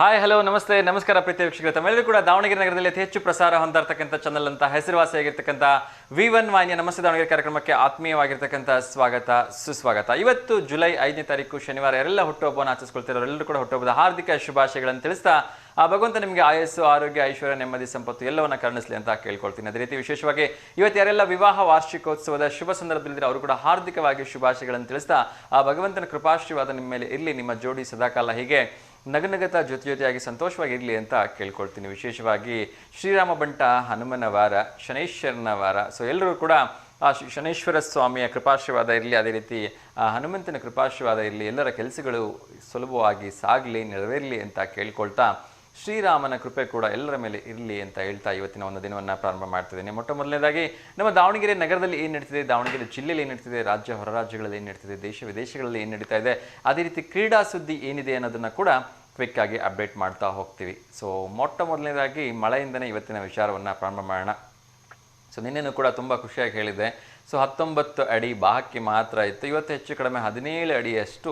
Hi hello ನಮಸ್ತೆ ನಮಸ್ಕಾರ ಪ್ರೀತಿಯ ವೀಕ್ಷಕರು, ತಮ್ಮೆಲ್ಲರೂ ಕೂಡ ದಾವಣಗೆರೆ ನಗರದಲ್ಲಿ ಅತಿ ಹೆಚ್ಚು ಪ್ರಸಾರ ಹೊಂದಿರತಕ್ಕಂಥ ಚಾನಲ್ ಅಂತ ಹೆಸರುವಾಸಿಯಾಗಿರ್ತಕ್ಕಂಥ V1 ವಾಹಿನಿಯ ನಮಸ್ತೆ ದಾವಣಗೆರೆ ಕಾರ್ಯಕ್ರಮಕ್ಕೆ ಆತ್ಮೀಯವಾಗಿರ್ತಕ್ಕಂಥ ಸ್ವಾಗತ ಸುಸ್ವಾಗತ. ಇವತ್ತು ಜುಲೈ 5ನೇ ತಾರೀಕು ಶನಿವಾರ. ಯಾರೆಲ್ಲ ಹುಟ್ಟುಹಬ್ಬವನ್ನು ಆಚರಿಸ್ಕೊಳ್ತಿರೋರೆಲ್ಲರೂ ಕೂಡ ಹುಟ್ಟುಹಬ್ಬದ ಹಾರ್ದಿಕ ಶುಭಾಶಯಗಳನ್ನು ತಿಳಿಸ್ತಾ ಆ ಭಗವಂತ ನಿಮಗೆ ಆಯಸ್ಸು, ಆರೋಗ್ಯ, ಐಶ್ವರ್ಯ, ನೆಮ್ಮದಿ, ಸಂಪತ್ತು ಎಲ್ಲವನ್ನ ಕರುಣಿಸಲಿ ಅಂತ ಕೇಳ್ಕೊಳ್ತೀನಿ. ಅದೇ ರೀತಿ ವಿಶೇಷವಾಗಿ ಇವತ್ತು ಯಾರೆಲ್ಲ ವಿವಾಹ ವಾರ್ಷಿಕೋತ್ಸವದ ಶುಭ ಸಂದರ್ಭದಲ್ಲಿದ್ದರೆ ಅವರು ಕೂಡ ಹಾರ್ದಿಕವಾಗಿ ಶುಭಾಶಯಗಳನ್ನು ತಿಳಿಸ್ತಾ ಆ ಭಗವಂತನ ಕೃಪಾಶೀರ್ವಾದ ನಿಮ್ಮ ಮೇಲೆ ಇರಲಿ, ನಿಮ್ಮ ಜೋಡಿ ಸದಾಕಾಲ ಹೀಗೆ ನಗನಗತ ಜೊತೆಯಾಗಿ ಸಂತೋಷವಾಗಿರಲಿ ಅಂತ ಕೇಳ್ಕೊಳ್ತೀನಿ. ವಿಶೇಷವಾಗಿ ಶ್ರೀರಾಮ ಬಂಟ ಹನುಮನ ವಾರ, ಶನೈಶ್ವರನ ವಾರ. ಸೊ ಎಲ್ಲರೂ ಕೂಡ ಆ ಶನೈಶ್ವರ ಸ್ವಾಮಿಯ ಕೃಪಾಶೀರ್ವಾದ ಇರಲಿ, ಅದೇ ರೀತಿ ಆ ಹನುಮಂತನ ಕೃಪಾಶೀರ್ವಾದ ಇರಲಿ, ಎಲ್ಲರ ಕೆಲಸಗಳು ಸುಲಭವಾಗಿ ಸಾಗಲಿ, ನೆರವೇರಲಿ ಅಂತ ಕೇಳ್ಕೊಳ್ತಾ ಶ್ರೀರಾಮನ ಕೃಪೆ ಕೂಡ ಎಲ್ಲರ ಮೇಲೆ ಇರಲಿ ಅಂತ ಹೇಳ್ತಾ ಇವತ್ತಿನ ಒಂದು ದಿನವನ್ನು ಪ್ರಾರಂಭ ಮಾಡ್ತಿದ್ದೇನೆ. ಮೊಟ್ಟ ಮೊದಲನೇದಾಗಿ ನಮ್ಮ ದಾವಣಗೆರೆ ನಗರದಲ್ಲಿ ಏನು ನಡೀತಿದೆ, ದಾವಣಗೆರೆ ಜಿಲ್ಲೆಯಲ್ಲಿ ಏನು ನಡೀತಿದೆ, ರಾಜ್ಯ ಹೊರ ರಾಜ್ಯಗಳಲ್ಲಿ ಏನು ನಡೀತಿದೆ, ದೇಶ ವಿದೇಶಗಳಲ್ಲಿ ಏನು ನಡೀತಾ ಇದೆ, ಅದೇ ರೀತಿ ಕ್ರೀಡಾ ಸುದ್ದಿ ಏನಿದೆ ಅನ್ನೋದನ್ನು ಕೂಡ ಕ್ವಿಕ್ಕಾಗಿ ಅಪ್ಡೇಟ್ ಮಾಡ್ತಾ ಹೋಗ್ತೀವಿ. ಸೊ ಮೊಟ್ಟ ಮೊದಲನೇದಾಗಿ ಮಳೆಯಿಂದನೇ ಇವತ್ತಿನ ವಿಚಾರವನ್ನು ಪ್ರಾರಂಭ ಮಾಡೋಣ. ಸೊ ನಿನ್ನೆನೂ ಕೂಡ ತುಂಬ ಖುಷಿಯಾಗಿ ಹೇಳಿದ್ದೆ. ಸೊ 19 ಅಡಿ ಬಾಕಿ ಮಾತ್ರ ಇತ್ತು, ಇವತ್ತು ಹೆಚ್ಚು ಕಡಿಮೆ 17 ಅಡಿಯಷ್ಟು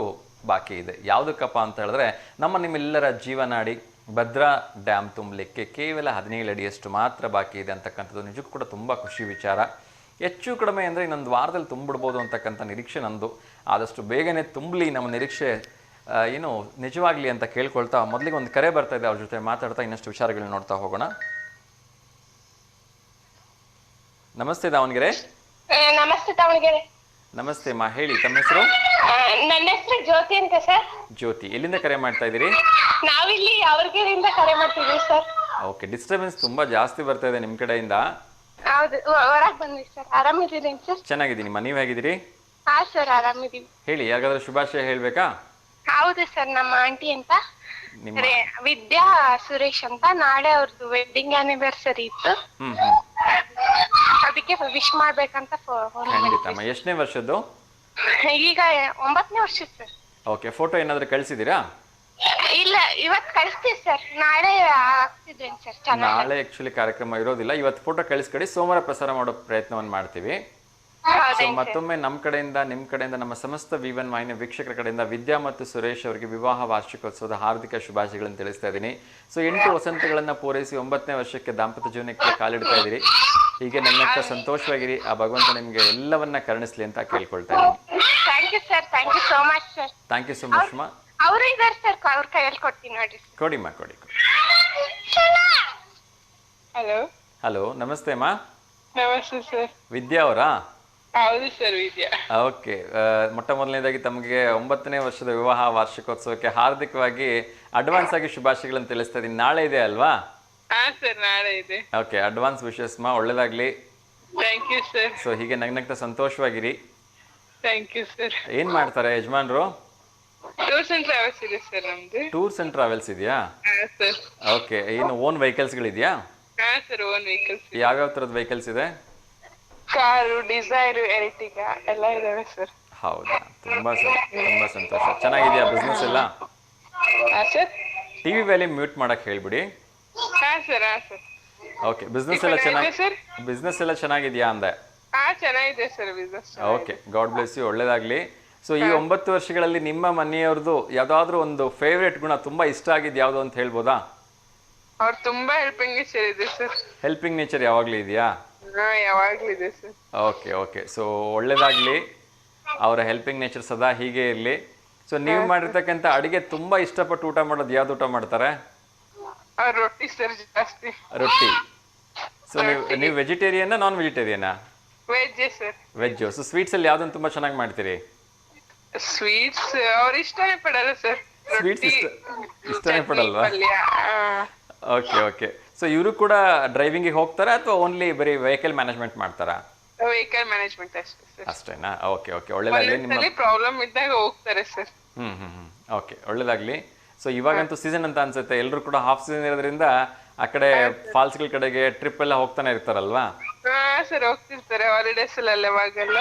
ಬಾಕಿ ಇದೆ. ಯಾವುದಕ್ಕಪ್ಪ ಅಂತ ಹೇಳಿದ್ರೆ ನಮ್ಮ ನಿಮ್ಮೆಲ್ಲರ ಜೀವನಾಡಿ ಭದ್ರಾ ಡ್ಯಾಮ್ ತುಂಬಲಿಕ್ಕೆ ಕೇವಲ 17 ಅಡಿಯಷ್ಟು ಮಾತ್ರ ಬಾಕಿ ಇದೆ ಅಂತಕ್ಕಂಥದ್ದು ನಿಜಕ್ಕೂ ಕೂಡ ತುಂಬ ಖುಷಿ ವಿಚಾರ. ಹೆಚ್ಚು ಕಡಿಮೆ ಅಂದರೆ ಇನ್ನೊಂದು ವಾರದಲ್ಲಿ ತುಂಬಿಡ್ಬೋದು ಅಂತಕ್ಕಂಥ ನಿರೀಕ್ಷೆ ನಂದು. ಆದಷ್ಟು ಬೇಗನೆ ತುಂಬಲಿ ನಮ್ಮ ನಿರೀಕ್ಷೆ ಏನು ನಿಜವಾಗಲಿ ಅಂತ ಕೇಳ್ಕೊಳ್ತಾ ಮೊದಲಿಗೆ ಒಂದು ಕರೆ ಬರ್ತಾ ಇದೆ, ಅವ್ರ ಜೊತೆ ಮಾತಾಡ್ತಾ ಇನ್ನಷ್ಟು ವಿಚಾರಗಳನ್ನ ನೋಡ್ತಾ ಹೋಗೋಣ. ನಮಸ್ತೆ ದಾವಣಗೆರೆ. ನಮಸ್ತೆ ದಾವಣಗೆರೆ. ನಮಸ್ತೆ ಮಾ, ಹೇಳಿ ತಮ್ಮ ಹೆಸರು? ನನ್ನ ಹೆಸರು ಜ್ಯೋತಿ ಅಂತ ಸರ್. ಜ್ಯೋತಿ, ಎಲ್ಲಿಂದ ಕರೆ ಮಾಡ್ತಾ ಇದ್ದೀರಿ? ನಾವಿಲ್ಲಿ ಅವರ್ಗೆರೆಯಿಂದ ಕರೆ ಮಾಡ್ತಿದ್ದೀವಿ ಸರ್. ಓಕೆ, ಡಿಸ್ಟರ್ಬೆನ್ಸ್ ತುಂಬ ಜಾಸ್ತಿ ಬರ್ತಾ ಇದೆ ನಿಮ್ಮ ಕಡೆಯಿಂದ. ಹೌದು, ಹೊರಗೆ ಬಂದ್ವಿ ಸರ್. ಆರಾಮಿದ್ದೀರಿ ಸರ್? ಚೆನ್ನಾಗಿದ್ದೀನಿ ಮಾ, ನೀವು ಹೇಗಿದ್ದೀರಿ? ಹಾ ಸರ್, ಆರಾಮಿದ್ದೀವಿ. ಹೇಳಿ, ಯಾರಿಗಾದ್ರೂ ಶುಭಾಶಯ ಹೇಳಬೇಕಾ? ಹೌದು ಸರ್, ನಮ್ಮ ಆಂಟಿ ಅಂತ ವಿದ್ಯಾ ಸುರೇಶ್ ಅಂತ, ನಾಳೆ ಅವ್ರದ್ದು ವೆಡ್ಡಿಂಗ್ ಆನಿವರ್ಸರಿ ಇತ್ತು, ಅದಕ್ಕೆ ವಿಶ್ ಮಾಡ್ಬೇಕಂತ ಖಂಡಿತಮ್ಮ. ಎಷ್ಟನೇ ವರ್ಷದ್ದು? ಈಗ 9ನೇ ವರ್ಷ ಸರ್. ಓಕೆ, ಫೋಟೋ ಏನಾದರೂ ಕಳಿಸಿದ್ದೀರಾ? ಇಲ್ಲ, ಇವತ್ತು ಕಳಿಸ್ತೀವಿ ಸರ್, ನಾಳೆ ಆಗ್ತಿದ್ರೇನು ಸರ್? ನಾಳೆ ಆಕ್ಚುಲಿ ಕಾರ್ಯಕ್ರಮ ಇರೋದಿಲ್ಲ, ಇವತ್ತು ಫೋಟೋ ಕಳಿಸ್ಕೊಡಿ, ಸೋಮವಾರ ಪ್ರಸಾರ ಮಾಡೋ ಪ್ರಯತ್ನವನ್ನು ಮಾಡ್ತೀವಿ. ಸೊ ಮತ್ತೊಮ್ಮೆ ನಮ್ಮ ಕಡೆಯಿಂದ, ನಿಮ್ಮ ಕಡೆಯಿಂದ, ನಮ್ಮ ಸಮಸ್ತ V1 ವಾಹಿನಿ ವೀಕ್ಷಕರ ಕಡೆಯಿಂದ ವಿದ್ಯಾ ಮತ್ತು ಸುರೇಶ್ ಅವರಿಗೆ ವಿವಾಹ ವಾರ್ಷಿಕೋತ್ಸವದ ಹಾರ್ದಿಕ ಶುಭಾಶಯಗಳನ್ನು ತಿಳಿಸ್ತಾ ಇದ್ದೀನಿ. ಸೊ 8 ವಸಂತಗಳನ್ನು ಪೂರೈಸಿ 9ನೇ ವರ್ಷಕ್ಕೆ ದಾಂಪತ್ಯ ಜೀವನಕ್ಕೆ ಕಾಲಿಡ್ತಾ ಇದ್ದೀರಿ. ಹೀಗೆ ನಗ್ನಗ್ತಾ ಸಂತೋಷವಾಗಿರಿ, ಆ ಭಗವಂತ ನಿಮಗೆ ಎಲ್ಲವನ್ನ ಕರುಣಿಸ್ಲಿ ಅಂತ ಕೇಳ್ಕೊಳ್ತಾ ಇದ್ದೀನಿ. Thank you sir, thank you so much sir. Thank you so much ಮಾ. ಅವರು ಇದ್ದಾರೆ ಸರ್, ಅವ್ರ ಕೈಯಲ್ಲಿ ಕೊಡ್ತೀನಿ ನೋಡಿ. ಕೊಡಿಮ್ಮ, ಕೊಡಿ. ಹಲೋ. ಹಲೋ, ನಮಸ್ತೆ ಮಾ. ನಮಸ್ತೆ ಸರ್. ವಿದ್ಯಾ ಅವರಾ? ಹೌದು ಸರ್, ವಿದ್ಯಾ. ಓಕೆ, ಮೊಟ್ಟ ಮೊದಲನೇದಾಗಿ ತಮಗೆ 9ನೇ ವರ್ಷದ ವಿವಾಹ ವಾರ್ಷಿಕೋತ್ಸವಕ್ಕೆ ಹಾರ್ದಿಕವಾಗಿ ಅಡ್ವಾನ್ಸ್ ಆಗಿ ಶುಭಾಶಯಗಳನ್ನು ತಿಳಿಸ್ತಾ ಇದ್ದೀನಿ. ನಾಳೆ ಇದೆ ಅಲ್ವಾ? ಹಾ ಸರ್, ನಾಳೆ ಇದೆ. ಓಕೆ, ಅಡ್ವಾನ್ಸ್ ವಿಶಸ್ ಮಾ, ಒಳ್ಳೇದಾಗ್ಲಿ. Thank you sir. ಸೊ ಹೀಗೆ ನಗ್ನಗ್ತಾ ಸಂತೋಷವಾಗಿರಿ. Thank you sir. ಏನ್ ಮಾಡ್ತಾರೆ ಯಜಮಾನ್ರು? ಟೂರ್ಸ್ ಅಂಡ್ ಟ್ರಾವೆಲ್ಸ್ ಇದೆ ಸರ್ ನಮ್ದು. ಟೂರ್ಸ್ ಅಂಡ್ ಟ್ರಾವೆಲ್ಸ್ ಇದೆಯಾ? ಹಾ ಸರ್. ಓಕೆ, ಏನು ಓನ್ ವೆಹಿಕಲ್ಸ್ಗಳಿದೆಯಾ? ಹಾ ಸರ್, ಓನ್ ವೆಹಿಕಲ್ಸ್. ಯಾವ್ಯಾವ ಥರದ ವೆಹಿಕಲ್ಸ್ ಇದೆ? ಕಾರು, ಡಿಸೈರ್, ಎರ್ಟಿಗಾ ಎಲ್ಲ ಇದಾವೆ ಸರ್. ಹೌದಾ, ತುಂಬಾ ಸಂತೋಷ. ಚೆನ್ನಾಗಿದೆಯಾ ಬಿಸ್ನೆಸ್ ಎಲ್ಲ? ಹಾ ಸರ್. ಟಿವಿ ವ್ಯಾಲಿ ಮ್ಯೂಟ್ ಮಾಡಕ್ ಹೇಳ್ಬಿಡಿ. ಹಾ ಸರ್, ಹಾ ಸರ್. ಓಕೆ, ಬಿಸ್ನೆಸ್ ಎಲ್ಲ ಚೆನ್ನಾಗಿದೆಯಾ ಅಂದೆ? ಹಾ, ಚೆನ್ನಾಗಿದೆ sir business. Okay, God bless you, ಒಳ್ಳೇದಾಗ್ಲಿ. ಸೊ ಈ 9 ವರ್ಷಗಳಲ್ಲಿ ನಿಮ್ಮ ಮನೆಯವ್ರದ್ದು ಯಾವ್ದಾದ್ರು ಒಂದು ಫೇವ್ರೇಟ್ ಗುಣ, ತುಂಬಾ ಇಷ್ಟ ಆಗಿದ್ದು ಯಾವ್ದು ಅಂತ ಹೇಳ್ಬೋದಾ? ಅವ್ರು ತುಂಬಾ ಹೆಲ್ಪಿಂಗ್ ನೇಚರ್ ಇದೆ ಸರ್. ಹೆಲ್ಪಿಂಗ್ ನೇಚರ್ ಯಾವಾಗ್ಲೂ ಇದೆಯಾ? ಯಾವಾಗ್ಲೂ ಇದೆ ಸರ್. ಓಕೆ ಓಕೆ, ಸೊ ಒಳ್ಳೇದಾಗ್ಲಿ, ಅವರ ಹೆಲ್ಪಿಂಗ್ ನೇಚರ್ ಸದಾ ಹೀಗೆ ಇರಲಿ. ಸೊ ನೀವು ಮಾಡಿರ್ತಕ್ಕಂಥ ಅಡಿಗೆ ತುಂಬಾ ಇಷ್ಟಪಟ್ಟು ಊಟ ಮಾಡೋದು ಯಾವ್ದು ಊಟ ಮಾಡ್ತಾರೆ? ರೊಟ್ಟಿ ಸರ್, ಜಾಸ್ತಿ ರೊಟ್ಟಿ. ಸೊ ನೀವು vegetarian non vegetarian? Veg sir. Veg. So sweets ಅಲ್ಲಿ ಯಾವ್ದನ್ನು ತುಂಬಾ ಚೆನ್ನಾಗಿ ಮಾಡ್ತೀರಿ? ಸ್ವೀಟ್ಸ್ ಅವ್ರು ಇಷ್ಟನೇ ಪಡಲ್ಲ ಸರ್. ಸ್ವೀಟ್ಸ್ ಇಷ್ಟನೇ ಪಡಲ್ವಾ? Okay okay. ಸೊ ಇವರು ಕೂಡ ಡ್ರೈವಿಂಗಿಗೆ ಹೋಗ್ತಾರಾ ಅಥವಾ ಓನ್ಲಿ ಬರೀ ವೆಹಿಕಲ್ ಮ್ಯಾನೇಜ್ಮೆಂಟ್ ಮಾಡ್ತಾರಾ? ವೆಹಿಕಲ್ ಮ್ಯಾನೇಜ್ಮೆಂಟ್ ಅಷ್ಟೇ ಸರ್. ಅಷ್ಟೇನಾ? ಓಕೆ ಓಕೆ, ಒಳ್ಳೇದಾಗ್ಲಿ. ನಿಮ್ಮ ಪ್ರಾಬ್ಲಮ್ ಇದ್ದಾಗ ಹೋಗ್ತಾರೆ ಸರ್. ಓಕೆ, ಒಳ್ಳೇದಾಗ್ಲಿ. ಸೊ ಇವಾಗಂತೂ ಸೀಸನ್ ಅಂತ ಅನ್ಸುತ್ತೆ, ಎಲ್ಲರೂ ಕೂಡ ಹಾಫ್ ಸೀಸನ್ ಇರೋದ್ರಿಂದ ಆ ಕಡೆ ಫಾಲ್ಸ್ಗಳ ಕಡೆಗೆ ಟ್ರಿಪ್ ಎಲ್ಲ ಹೋಗ್ತಾನೆ ಇರ್ತಾರಲ್ವಾ? ಹಾ ಸರ್, ಹೋಗ್ತಿರ್ತಾರೆ ಹಾಲಿಡೇಸ್ ಎಲ್ಲ ಅವಾಗೆಲ್ಲ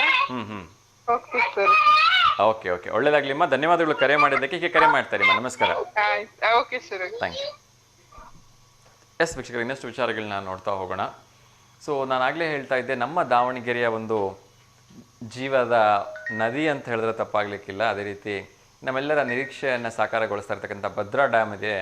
ಹೋಗ್ತಿರ್ತಾರೆ. ಓಕೆ ಓಕೆ, ಒಳ್ಳೇದಾಗ್ಲಿಮ್ಮ. ಧನ್ಯವಾದಗಳು ಕರೆ ಮಾಡಿದ್ದಕ್ಕೆ. ಹೀಗೆ ಕರೆ ಮಾಡ್ತಾರಿಮ್ಮ. ನಮಸ್ಕಾರ. Okay sir, thank you. Yes ವೀಕ್ಷಕರು, ಇನ್ನಷ್ಟು ವಿಚಾರಗಳನ್ನ ನೋಡ್ತಾ ಹೋಗೋಣ. ಸೊ ನಾನಾಗಲೇ ಹೇಳ್ತಾ ಇದ್ದೆ, ನಮ್ಮ ದಾವಣಗೆರೆಯ ಒಂದು ಜೀವದ ನದಿ ಅಂತ ಹೇಳಿದ್ರೆ ತಪ್ಪಾಗಲಿಕ್ಕಿಲ್ಲ. ಅದೇ ರೀತಿ ನಮ್ಮೆಲ್ಲರ ನಿರೀಕ್ಷೆಯನ್ನು ಸಾಕಾರಗೊಳಿಸ್ತಾ ಇರ್ತಕ್ಕಂಥ ಭದ್ರಾ ಡ್ಯಾಮ್ ಇದೆ.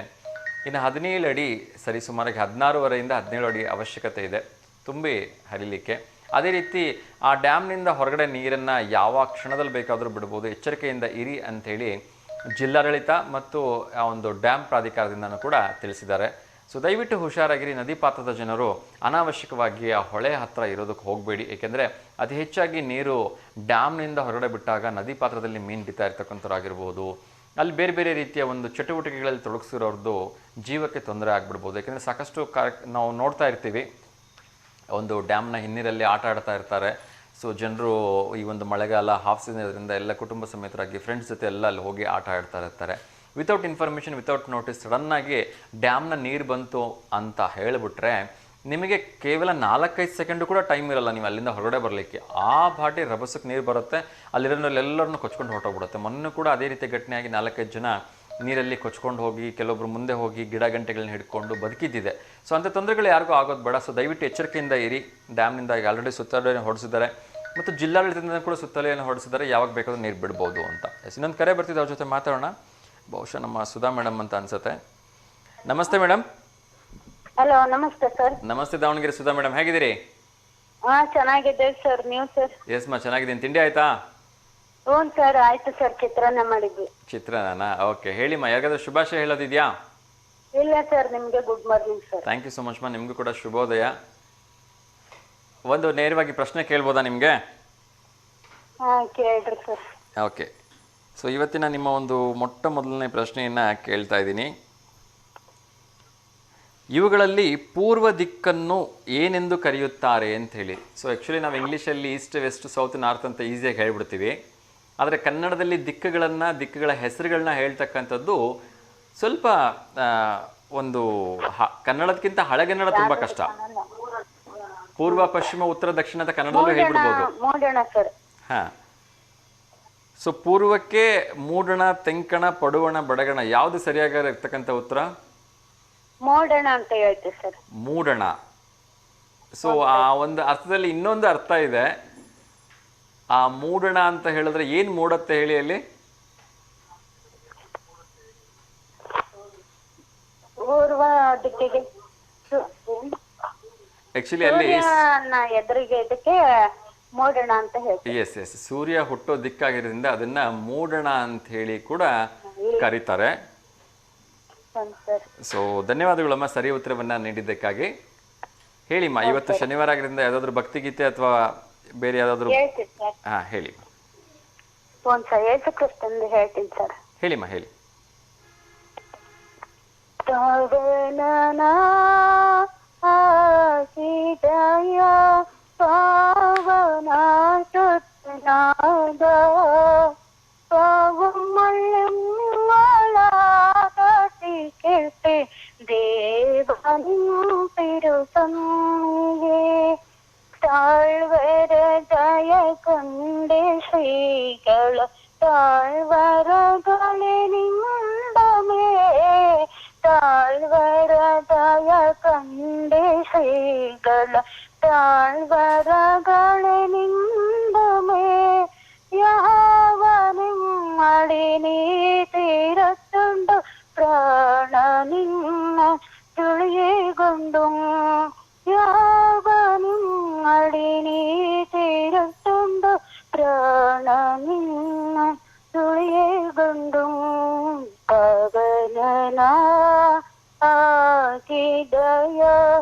ಇನ್ನು 17 ಅಡಿ ಸರಿಸುಮಾರಾಗಿ 16ವರೆಯಿಂದ 17 ಅಡಿ ಅವಶ್ಯಕತೆ ಇದೆ ತುಂಬಿ ಹರಿಲಿಕ್ಕೆ. ಅದೇ ರೀತಿ ಆ ಡ್ಯಾಮ್ನಿಂದ ಹೊರಗಡೆ ನೀರನ್ನು ಯಾವ ಕ್ಷಣದಲ್ಲಿ ಬೇಕಾದರೂ ಬಿಡ್ಬೋದು, ಎಚ್ಚರಿಕೆಯಿಂದ ಇರಿ ಅಂಥೇಳಿ ಜಿಲ್ಲಾಡಳಿತ ಮತ್ತು ಆ ಒಂದು ಡ್ಯಾಮ್ ಪ್ರಾಧಿಕಾರದಿಂದನೂ ಕೂಡ ತಿಳಿಸಿದ್ದಾರೆ. ಸೊ ದಯವಿಟ್ಟು ಹುಷಾರಾಗಿರಿ. ನದಿ ಪಾತ್ರದ ಜನರು ಅನಾವಶ್ಯಕವಾಗಿ ಆ ಹೊಳೆ ಹತ್ತಿರ ಇರೋದಕ್ಕೆ ಹೋಗಬೇಡಿ. ಏಕೆಂದರೆ ಅತಿ ಹೆಚ್ಚಾಗಿ ನೀರು ಡ್ಯಾಮ್ನಿಂದ ಹೊರಗಡೆ ಬಿಟ್ಟಾಗ ನದಿ ಪಾತ್ರದಲ್ಲಿ ಮೀನು ಹಿಡಿತಾ ಇರ್ತಕ್ಕಂಥವ್ರಾಗಿರ್ಬೋದು, ಅಲ್ಲಿ ಬೇರೆ ಬೇರೆ ರೀತಿಯ ಒಂದು ಚಟುವಟಿಕೆಗಳಲ್ಲಿ ತೊಡಗಿಸಿರೋರ್ದು ಜೀವಕ್ಕೆ ತೊಂದರೆ ಆಗಿಬಿಡ್ಬೋದು. ಯಾಕೆಂದರೆ ಸಾಕಷ್ಟು ನಾವು ನೋಡ್ತಾ ಇರ್ತೀವಿ, ಒಂದು ಡ್ಯಾಮ್ನ ಹಿನ್ನೀರಲ್ಲಿ ಆಟ ಆಡ್ತಾ ಇರ್ತಾರೆ. ಸೊ ಜನರು ಈ ಒಂದು ಮಳೆಗಾಲ ಹಾಫ್ ಸೀಸನ್ ಇರೋದ್ರಿಂದ ಎಲ್ಲ ಕುಟುಂಬ ಸಮೇತರಾಗಿ ಫ್ರೆಂಡ್ಸ್ ಜೊತೆ ಎಲ್ಲ ಅಲ್ಲಿ ಹೋಗಿ ಆಟ ಆಡ್ತಾ ಇರ್ತಾರೆ. ವಿತೌಟ್ ಇನ್ಫಾರ್ಮೇಷನ್, ವಿತೌಟ್ ನೋಟಿಸ್ ಸಡನ್ನಾಗಿ ಡ್ಯಾಮ್ನ ನೀರು ಬಂತು ಅಂತ ಹೇಳಿಬಿಟ್ರೆ ನಿಮಗೆ ಕೇವಲ 4-5 ಸೆಕೆಂಡು ಕೂಡ ಟೈಮ್ ಇರಲ್ಲ ನೀವು ಅಲ್ಲಿಂದ ಹೊರಗಡೆ ಬರಲಿಕ್ಕೆ. ಆ ಬಾಟಿ ರಭಸಕ್ಕೆ ನೀರು ಬರುತ್ತೆ, ಅಲ್ಲಿರೋರೆಲ್ಲರನ್ನೂ ಕೊಚ್ಕೊಂಡು ಹೊರಟೋಗ್ಬಿಡುತ್ತೆ. ಮೊನ್ನೆ ಕೂಡ ಅದೇ ರೀತಿ ಘಟನೆಯಾಗಿ 4-5 ಜನ ನೀರಲ್ಲಿ ಕೊಚ್ಕೊಂಡು ಹೋಗಿ, ಕೆಲವೊಬ್ರು ಮುಂದೆ ಹೋಗಿ ಗಿಡ ಗಂಟೆಗಳನ್ನ ಹಿಡ್ಕೊಂಡು ಬದುಕಿದ್ದಿದೆ. ಸೊ ಅಂಥ ತೊಂದರೆಗಳು ಯಾರಿಗೂ ಆಗೋದು ಬೇಡ. ಸೊ ದಯವಿಟ್ಟು ಎಚ್ಚರಿಕೆಯಿಂದ ಇರಿ. ಡ್ಯಾಮ್ನಿಂದ ಈಗ ಆಲ್ರೆಡಿ ಸುತ್ತಲೆಯನ್ನು ಹೊಡಿಸಿದ್ದಾರೆ ಮತ್ತು ಜಿಲ್ಲಾಡಳಿತದಿಂದ ಕೂಡ ಸುತ್ತಲೆಯನ್ನು ಹೊಡಿಸಿದ್ದಾರೆ, ಯಾವಾಗ ಬೇಕಾದ್ರೂ ನೀರು ಬಿಡ್ಬೋದು ಅಂತ. ಇನ್ನೊಂದು ಕರೆ ಬರ್ತಿದ್ದೆ, ಅವ್ರ ಜೊತೆ ಮಾತಾಡೋಣ. ಬಹುಶಃ ನಮ್ಮ ಸುಧಾ ಮೇಡಮ್ ಅಂತ ಅನ್ಸುತ್ತೆ. ನಮಸ್ತೆ ಮೇಡಮ್. ಹಲೋ, ನಮಸ್ತೆ ಸರ್. ನಮಸ್ತೆ ದಾವಣಗೆರೆ ಸುಧಾ ಮೇಡಮ್, ಹೇಗಿದ್ದೀರಿ? ಹಾ, ಚೆನ್ನಾಗಿದ್ದೇವೆ ಸರ್. ನೀವು ಸರ್? ಎಸ್ ಮಾ, ಚೆನ್ನಾಗಿದ್ದೀನಿ. ತಿಂಡಿ ಆಯ್ತಾ? ಹ್ಞೂ ಸರ್, ಆಯ್ತು ಸರ್. ಚಿತ್ರಾನ್ನ ಮಾಡಿದ್ವಿ. ಚಿತ್ರಾನ್ನ, ಓಕೆ. ಹೇಳಿಮ್ಮ, ಯಾರಿಗಾದ್ರೂ ಶುಭಾಶಯ ಹೇಳೋದಿದೆಯಾ? ಇಲ್ಲ ಸರ್, ನಿಮಗೆ good morning sir. Thank you so much ಮಾ, ನಿಮಗೂ ಕೂಡ ಶುಭೋದಯ. ಒಂದು ನೇರವಾಗಿ ಪ್ರಶ್ನೆ ಕೇಳ್ಬೋದಾ ನಿಮಗೆ? ಹಾಂ, ಕೇಳ್ರಿ ಸರ್. ಓಕೆ. ಸೊ ಇವತ್ತಿನ ನಿಮ್ಮ ಒಂದು ಮೊಟ್ಟ ಮೊದಲನೇ ಪ್ರಶ್ನೆಯನ್ನು ಕೇಳ್ತಾ ಇದ್ದೀನಿ. ಇವುಗಳಲ್ಲಿ ಪೂರ್ವ ದಿಕ್ಕನ್ನು ಏನೆಂದು ಕರೆಯುತ್ತಾರೆ ಅಂತ ಹೇಳಿ. ಸೊ ಆ್ಯಕ್ಚುಲಿ ನಾವು ಇಂಗ್ಲೀಷಲ್ಲಿ ಈಸ್ಟ್, ವೆಸ್ಟ್, ಸೌತ್, ನಾರ್ತ್ ಅಂತ ಈಸಿಯಾಗಿ ಹೇಳ್ಬಿಡ್ತೀವಿ. ಆದರೆ ಕನ್ನಡದಲ್ಲಿ ದಿಕ್ಕುಗಳ ಹೆಸರುಗಳನ್ನ ಹೇಳ್ತಕ್ಕಂಥದ್ದು ಸ್ವಲ್ಪ ಒಂದು ಕನ್ನಡದಕ್ಕಿಂತ ಹಳೆಗನ್ನಡ ತುಂಬ ಕಷ್ಟ. ಪೂರ್ವ, ಪಶ್ಚಿಮ, ಉತ್ತರ, ದಕ್ಷಿಣ ಅಂತ ಕನ್ನಡದಲ್ಲೂ ಹೇಳ್ಬಿಡ್ಬೋದು. ಮೂಡಣ ಸರ್. ಹಾಂ. ಸೊ ಪೂರ್ವಕ್ಕೆ ಮೂಡಣ, ತೆಂಕಣ, ಪಡುವಣ, ಬಡಗಣ, ಯಾವುದು ಸರಿಯಾಗಿರ್ತಕ್ಕಂಥ ಉತ್ತರ? ಮೋಡಣ ಅಂತ ಹೇಳ್ತೀವಿ ಸರ್. ಮೂಡಣ. ಸೊ ಆ ಒಂದು ಅರ್ಥದಲ್ಲಿ ಇನ್ನೊಂದು ಅರ್ಥ ಇದೆ. ಆ ಮೂಡಣ ಅಂತ ಹೇಳಿದ್ರೆ ಏನು ಮೂಡತ್ತೆ ಹೇಳಿ ಅಲ್ಲಿ? ಪೂರ್ವ ದಿಕ್ಕಿಗೆ ಆಕ್ಚುಲಿ ಅಲ್ಲಿ ಎದುರಿಗೆ ಇದಕ್ಕೆ ಮೋಡಣ ಅಂತ ಹೇಳ್ತೀವಿ. ಎಸ್ ಎಸ್, ಸೂರ್ಯ ಹುಟ್ಟೋ ದಿಕ್ಕಾಗಿರೋದ್ರಿಂದ ಅದನ್ನ ಮೂಡಣ ಅಂತ ಹೇಳಿ ಕೂಡ ಕರೀತಾರೆ. ಸೊ ಧನ್ಯವಾದಗಳಮ್ಮ ಸರಿ ಉತ್ತರವನ್ನ ನೀಡಿದ್ದಕ್ಕಾಗಿ. ಹೇಳಿಮ್ಮ, ಇವತ್ತು ಶನಿವಾರ ಆಗಿರೋದ್ರಿಂದ ಯಾವ್ದಾದ್ರು ಭಕ್ತಿಗೀತೆ ಅಥವಾ ಬೇರೆ ಯಾವ್ದಾದ್ರು? ಹಾ, ಹೇಳಿ. ಯೇಸು ಕ್ರಿಸ್ತಂದು ಹೇಳ್ತೀನಿ ಸರ್. ಹೇಳಿಮ್ಮ, ಹೇಳಿ. ತಾಳ್ವರ ದಯ ಕಂಡೆ ಶ್ರೀಗಳ ತಾಳ್ವರಗಳೇ ನಿಂದಮೇ, ತಾಳ್ವರ ದಯ ಕಂಡೆ ಶ್ರೀಗಳ ತಾಳ್ವರಗಳೇ ನಿಂದಮೇ, ಯಾವ ನಿಮ್ಮಡಿ ನೀತಿರತ್ತುಂಡು ಪ್ರಾಣ ನಿನ್ನ ತುಳಿಯಗೊಂಡು, ಯಾವ ನಿಮ್ಮಡಿ ನೀತಿರತ್ತುಂಡು ಪ್ರಾಣ ನಿನ್ನ ತುಳಿಯಗೊಂಡು, ಪವನನ ಆಗಿದಯ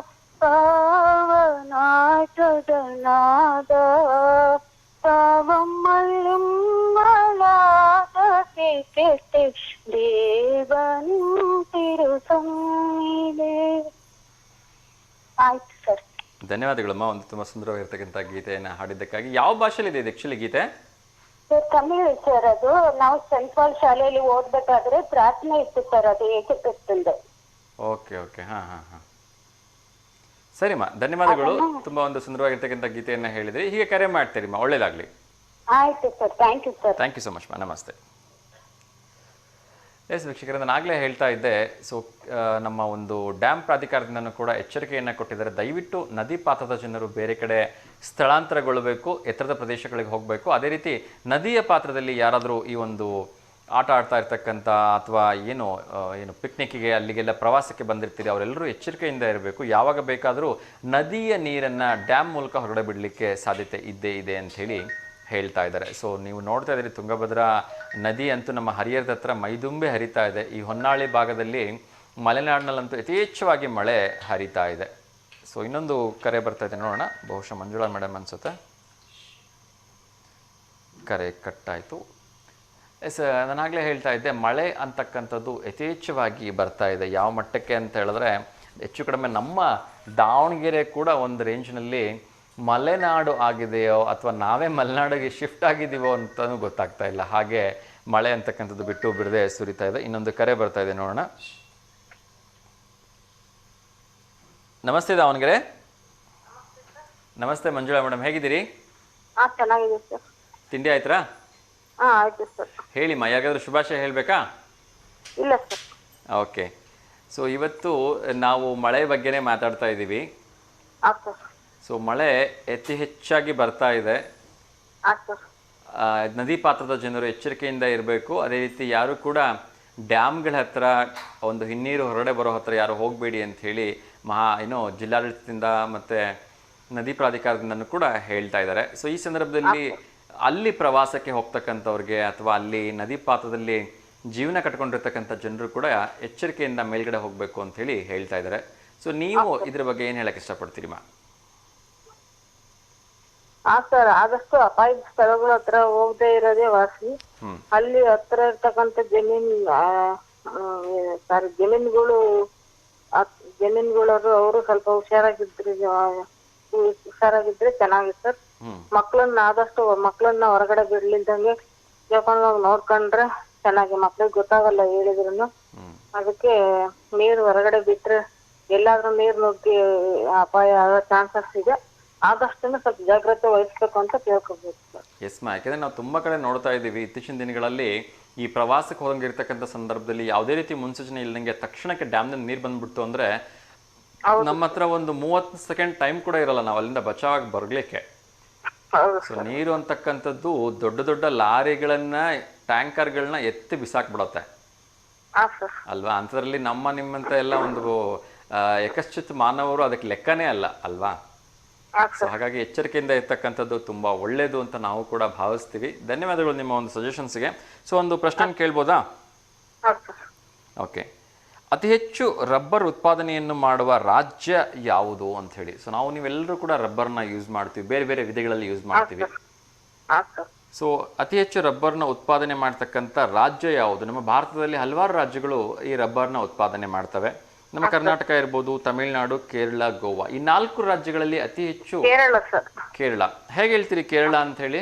ಪಾವನಾಟದನಾದ ಪಾವಮ್ಮಳ್ಳುಂ ಮಳಾದಕ್ಕೆ ಕೆಟ್ಟೆ ದೇವನಿಂ ತಿರು ಸಂವಿದೆ. ಆಯ್ತು ಸರ್. ಧನ್ಯವಾದಗಳಮ್ಮ, ಒಂದು ತುಂಬಾ ಸುಂದರವಾಗಿರ್ತಕ್ಕಂಥ ಗೀತೆಯನ್ನು ಹಾಡಿದ್ದಕ್ಕಾಗಿ. ಯಾವ ಭಾಷೆಯಲ್ಲಿದೆ ಇದು ಆಕ್ಚುಲಿ ಗೀತೆ? Sir Tamil sir. ಅದು ನಾವು ಸೆಂಟ್ ಪಾಲ್ ಶಾಲೆಯಲ್ಲಿ ಓದ್ಬೇಕಾದ್ರೆ ಪ್ರಾರ್ಥನೆ ಇತ್ತು ಸರ್, ಅದು ಏಕೆ ಕ್ರಿಸ್ತಂದು. ಓಕೆ ಓಕೆ, ಹಾ ಹಾ ಹಾ, ಸರಿಮ್ಮ, ಧನ್ಯವಾದಗಳು. ತುಂಬಾ ಒಂದು ಸುಂದರವಾಗಿರ್ತಕ್ಕಂಥ ಗೀತೆಯನ್ನು ಹೇಳಿದ್ರಿ. ಹೀಗೆ ಕರೆ ಮಾಡ್ತೀರಿಮ್ಮ, ಒಳ್ಳೇದಾಗ್ಲಿ. ಆಯ್ತು sir, thank you sir. Thank you so much ಮಾ, ನಮಸ್ತೆ. ಎಸ್ ವೀಕ್ಷಕರೇ, ನಾನು ಆಗಲೇ ಹೇಳ್ತಾ ಇದ್ದೆ. ಸೊ ನಮ್ಮ ಒಂದು ಡ್ಯಾಮ್ ಪ್ರಾಧಿಕಾರದಿಂದನೂ ಕೂಡ ಎಚ್ಚರಿಕೆಯನ್ನು ಕೊಟ್ಟಿದ್ದಾರೆ. ದಯವಿಟ್ಟು ನದಿ ಪಾತ್ರದ ಜನರು ಬೇರೆ ಕಡೆ ಸ್ಥಳಾಂತರಗೊಳ್ಳಬೇಕು, ಎತ್ತರದ ಪ್ರದೇಶಗಳಿಗೆ ಹೋಗಬೇಕು. ಅದೇ ರೀತಿ ನದಿಯ ಪಾತ್ರದಲ್ಲಿ ಯಾರಾದರೂ ಈ ಒಂದು ಆಟ ಆಡ್ತಾ ಇರ್ತಕ್ಕಂಥ ಅಥವಾ ಏನು ಪಿಕ್ನಿಕ್ಕಿಗೆ ಅಲ್ಲಿಗೆಲ್ಲ ಪ್ರವಾಸಕ್ಕೆ ಬಂದಿರ್ತೀರಿ ಅವರೆಲ್ಲರೂ ಎಚ್ಚರಿಕೆಯಿಂದ ಇರಬೇಕು. ಯಾವಾಗ ಬೇಕಾದರೂ ನದಿಯ ನೀರನ್ನು ಡ್ಯಾಮ್ ಮೂಲಕ ಹೊರಗಡೆ ಬಿಡಲಿಕ್ಕೆ ಸಾಧ್ಯತೆ ಇದ್ದೇ ಇದೆ ಅಂಥೇಳಿ ಹೇಳ್ತಾ ಇದ್ದಾರೆ. ಸೊ ನೀವು ನೋಡ್ತಾ ಇದ್ದೀರಿ, ತುಂಗಭದ್ರಾ ನದಿ ಅಂತೂ ನಮ್ಮ ಹರಿಹರದ ಹತ್ರ ಮೈದುಂಬೆ ಹರಿತಾ ಇದೆ. ಈ ಹೊನ್ನಾಳಿ ಭಾಗದಲ್ಲಿ ಮಲೆನಾಡಿನಲ್ಲಂತೂ ಯಥೇಚ್ಛವಾಗಿ ಮಳೆ ಹರಿತಾ ಇದೆ. ಸೊ ಇನ್ನೊಂದು ಕರೆ ಬರ್ತಾ ಇದೆ, ನೋಡೋಣ. ಬಹುಶಃ ಮಂಜುಳಾ ಮೇಡಮ್ ಅನ್ಸುತ್ತೆ. ಕರೆ ಕಟ್ಟಾಯಿತು. ಎಸ್, ನಾನಾಗಲೇ ಹೇಳ್ತಾ ಇದ್ದೆ, ಮಳೆ ಅಂತಕ್ಕಂಥದ್ದು ಯಥೇಚ್ಛವಾಗಿ ಬರ್ತಾ ಇದೆ. ಯಾವ ಮಟ್ಟಕ್ಕೆ ಅಂತ ಹೇಳಿದ್ರೆ, ಹೆಚ್ಚು ಕಡಿಮೆ ನಮ್ಮ ದಾವಣಗೆರೆ ಕೂಡ ಒಂದು ರೇಂಜ್ನಲ್ಲಿ ಮಲೆನಾಡು ಆಗಿದೆಯೋ ಅಥವಾ ನಾವೇ ಮಲೆನಾಡಿಗೆ ಶಿಫ್ಟ್ ಆಗಿದ್ದೀವೋ ಅಂತಲೂ ಗೊತ್ತಾಗ್ತಾ ಇಲ್ಲ. ಹಾಗೆ ಮಳೆ ಅಂತಕ್ಕಂಥದ್ದು ಬಿಟ್ಟು ಬಿಡದೆ ಸುರಿತಾ ಇದೆ. ಇನ್ನೊಂದು ಕರೆ ಬರ್ತಾ ಇದೆ, ನೋಡೋಣ. ನಮಸ್ತೆ ದಾವಣಗೆರೆ. ನಮಸ್ತೆ ಮಂಜುಳಾ ಮೇಡಮ್, ಹೇಗಿದ್ದೀರಿ? ಚೆನ್ನಾಗಿದೆ ಸರ್. ತಿಂಡಿ ಆಯ್ತಾ? ಆಯ್ತು ಸರ್. ಹೇಳಿಮ್ಮ, ಯಾರಿಗಾದ್ರೂ ಶುಭಾಶಯ ಹೇಳಬೇಕಾ? ಇಲ್ಲ ಸರ್. ಓಕೆ. ಸೊ ಇವತ್ತು ನಾವು ಮಳೆ ಬಗ್ಗೆನೇ ಮಾತಾಡ್ತಾ ಇದ್ದೀವಿ. ಸೊ ಮಳೆ ಅತಿ ಹೆಚ್ಚಾಗಿ ಬರ್ತಾ ಇದೆ. ನದಿ ಪಾತ್ರದ ಜನರು ಎಚ್ಚರಿಕೆಯಿಂದ ಇರಬೇಕು. ಅದೇ ರೀತಿ ಯಾರು ಕೂಡ ಡ್ಯಾಮ್ಗಳ ಹತ್ರ, ಒಂದು ಹಿನ್ನೀರು ಹೊರಗಡೆ ಬರೋ ಹತ್ರ ಯಾರು ಹೋಗಬೇಡಿ ಅಂತ ಹೇಳಿ ಜಿಲ್ಲಾಡಳಿತದಿಂದ ಮತ್ತು ನದಿ ಪ್ರಾಧಿಕಾರದಿಂದನೂ ಕೂಡ ಹೇಳ್ತಾ ಇದ್ದಾರೆ. ಸೊ ಈ ಸಂದರ್ಭದಲ್ಲಿ ಅಲ್ಲಿ ಪ್ರವಾಸಕ್ಕೆ ಹೋಗ್ತಕ್ಕಂಥವ್ರಿಗೆ ಅಥವಾ ಅಲ್ಲಿ ನದಿ ಪಾತ್ರದಲ್ಲಿ ಜೀವನ ಕಟ್ಕೊಂಡಿರ್ತಕ್ಕಂಥ ಜನರು ಕೂಡ ಎಚ್ಚರಿಕೆಯಿಂದ ಮೇಲ್ಗಡೆ ಹೋಗಬೇಕು ಅಂತ ಹೇಳಿ ಹೇಳ್ತಾ ಇದ್ದಾರೆ. ಸೊ ನೀವು ಇದ್ರ ಬಗ್ಗೆ ಏನು ಹೇಳಕ್ಕೆ ಇಷ್ಟಪಡ್ತೀರಿಮ್ಮ? ಸರ್, ಆದಷ್ಟು ಅಪಾಯದ ಸ್ಥಳಗಳ ಹತ್ರ ಹೋಗದೆ ಇರೋದೇ ವಾಸಿ. ಅಲ್ಲಿ ಹತ್ರ ಇರ್ತಕ್ಕಂಥ ಜಮೀನುಗಳವರು ಅವರು ಸ್ವಲ್ಪ ಹುಷಾರಾಗಿದ್ರೆ ಚೆನ್ನಾಗಿತ್ತು ಸರ್. ಮಕ್ಕಳನ್ನ ಹೊರಗಡೆ ಬಿಡ್ಲಿಲ್ದಂಗೆ ಜೋಪಾನವಾಗಿ ನೋಡ್ಕೊಂಡ್ರೆ ಚೆನ್ನಾಗಿ. ಮಕ್ಳಿಗೆ ಗೊತ್ತಾಗಲ್ಲ ಹೇಳಿದ್ರು. ಅದಕ್ಕೆ ನೀರು ಹೊರಗಡೆ ಬಿಟ್ರೆ ಎಲ್ಲಾದ್ರೂ ನೀರು ನುಗ್ಗಿ ಅಪಾಯ ಆಗೋ ಚಾನ್ಸಸ್ ಇದೆ. ಆದಷ್ಟು ಸ್ವಲ್ಪ ಜಾಗ್ರತೆ ವಹಿಸ್ಬೇಕು ಅಂತ ಕೇಳ್ಕೊಬೇಕು ಸರ್. ಎಸ್ ಮಾ, ಯಾಕಂದ್ರೆ ನಾವು ತುಂಬಾ ಕಡೆ ನೋಡ್ತಾ ಇದ್ದೀವಿ ಇತ್ತೀಚಿನ ದಿನಗಳಲ್ಲಿ ಈ ಪ್ರವಾಸಕ್ಕೆ ಹೋಗಂಗಿರ್ತಕ್ಕಂಥ ಸಂದರ್ಭದಲ್ಲಿ ಯಾವುದೇ ರೀತಿ ಮುನ್ಸೂಚನೆ ಇಲ್ಲದಂಗೆ ತಕ್ಷಣಕ್ಕೆ ಡ್ಯಾಮ್ನಲ್ಲಿ ನೀರು ಬಂದ್ಬಿಡ್ತು ಅಂದ್ರೆ ನಮ್ಮ ಹತ್ರ ಒಂದು 30 ಸೆಕೆಂಡ್ ಟೈಮ್ ಕೂಡ ಇರಲ್ಲ ನಾವು ಅಲ್ಲಿಂದ ಬಚಾವಾಗಿ ಬರ್ಲಿಕ್ಕೆ. ಸೊ ನೀರು ಅಂತಕ್ಕಂಥದ್ದು ದೊಡ್ಡ ದೊಡ್ಡ ಲಾರಿಗಳನ್ನ, ಟ್ಯಾಂಕರ್ಗಳನ್ನ ಎತ್ತಿ ಬಿಸಾಕ್ಬಿಡತ್ತೆ ಅಲ್ವಾ? ಅಂಥದ್ರಲ್ಲಿ ನಿಮ್ಮಂತ ಎಲ್ಲ ಒಂದು ಯಕಶ್ಚಿತ್ ಮಾನವರು ಅದಕ್ಕೆ ಲೆಕ್ಕನೇ ಅಲ್ಲ ಅಲ್ವಾ? ಸೊ ಹಾಗಾಗಿ ಎಚ್ಚರಿಕೆಯಿಂದ ಇರ್ತಕ್ಕಂಥದ್ದು ತುಂಬಾ ಒಳ್ಳೇದು ಅಂತ ನಾವು ಕೂಡ ಭಾವಿಸ್ತೀವಿ. ಧನ್ಯವಾದಗಳು ನಿಮ್ಮ ಒಂದು ಸಜೆಷನ್ಸ್ಗೆ. ಸೊ ಒಂದು ಪ್ರಶ್ನೆ ಕೇಳ್ಬೋದಾ? ಓಕೆ. ಅತಿ ಹೆಚ್ಚು ರಬ್ಬರ್ ಉತ್ಪಾದನೆಯನ್ನು ಮಾಡುವ ರಾಜ್ಯ ಯಾವುದು ಅಂತ ಹೇಳಿ. ಸೊ ನೀವೆಲ್ಲರೂ ಕೂಡ ರಬ್ಬರ್ನ ಯೂಸ್ ಮಾಡ್ತೀವಿ, ಬೇರೆ ಬೇರೆ ವಿಧಗಳಲ್ಲಿ ಯೂಸ್ ಮಾಡ್ತೀವಿ. ಸೊ ಅತಿ ಹೆಚ್ಚು ರಬ್ಬರ್ನ ಉತ್ಪಾದನೆ ಮಾಡ್ತಕ್ಕಂಥ ರಾಜ್ಯ ಯಾವುದು? ನಮ್ಮ ಭಾರತದಲ್ಲಿ ಹಲವಾರು ರಾಜ್ಯಗಳು ಈ ರಬ್ಬರ್ನ ಉತ್ಪಾದನೆ ಮಾಡ್ತವೆ. ನಮ್ಮ ಕರ್ನಾಟಕ ಇರ್ಬೋದು, ತಮಿಳುನಾಡು, ಕೇರಳ, ಗೋವಾ, ಈ 4 ರಾಜ್ಯಗಳಲ್ಲಿ ಅತಿ ಹೆಚ್ಚು ಕೇರಳ. ಹೇಗೆ ಹೇಳ್ತೀರಿ ಕೇರಳ ಅಂತ ಹೇಳಿ?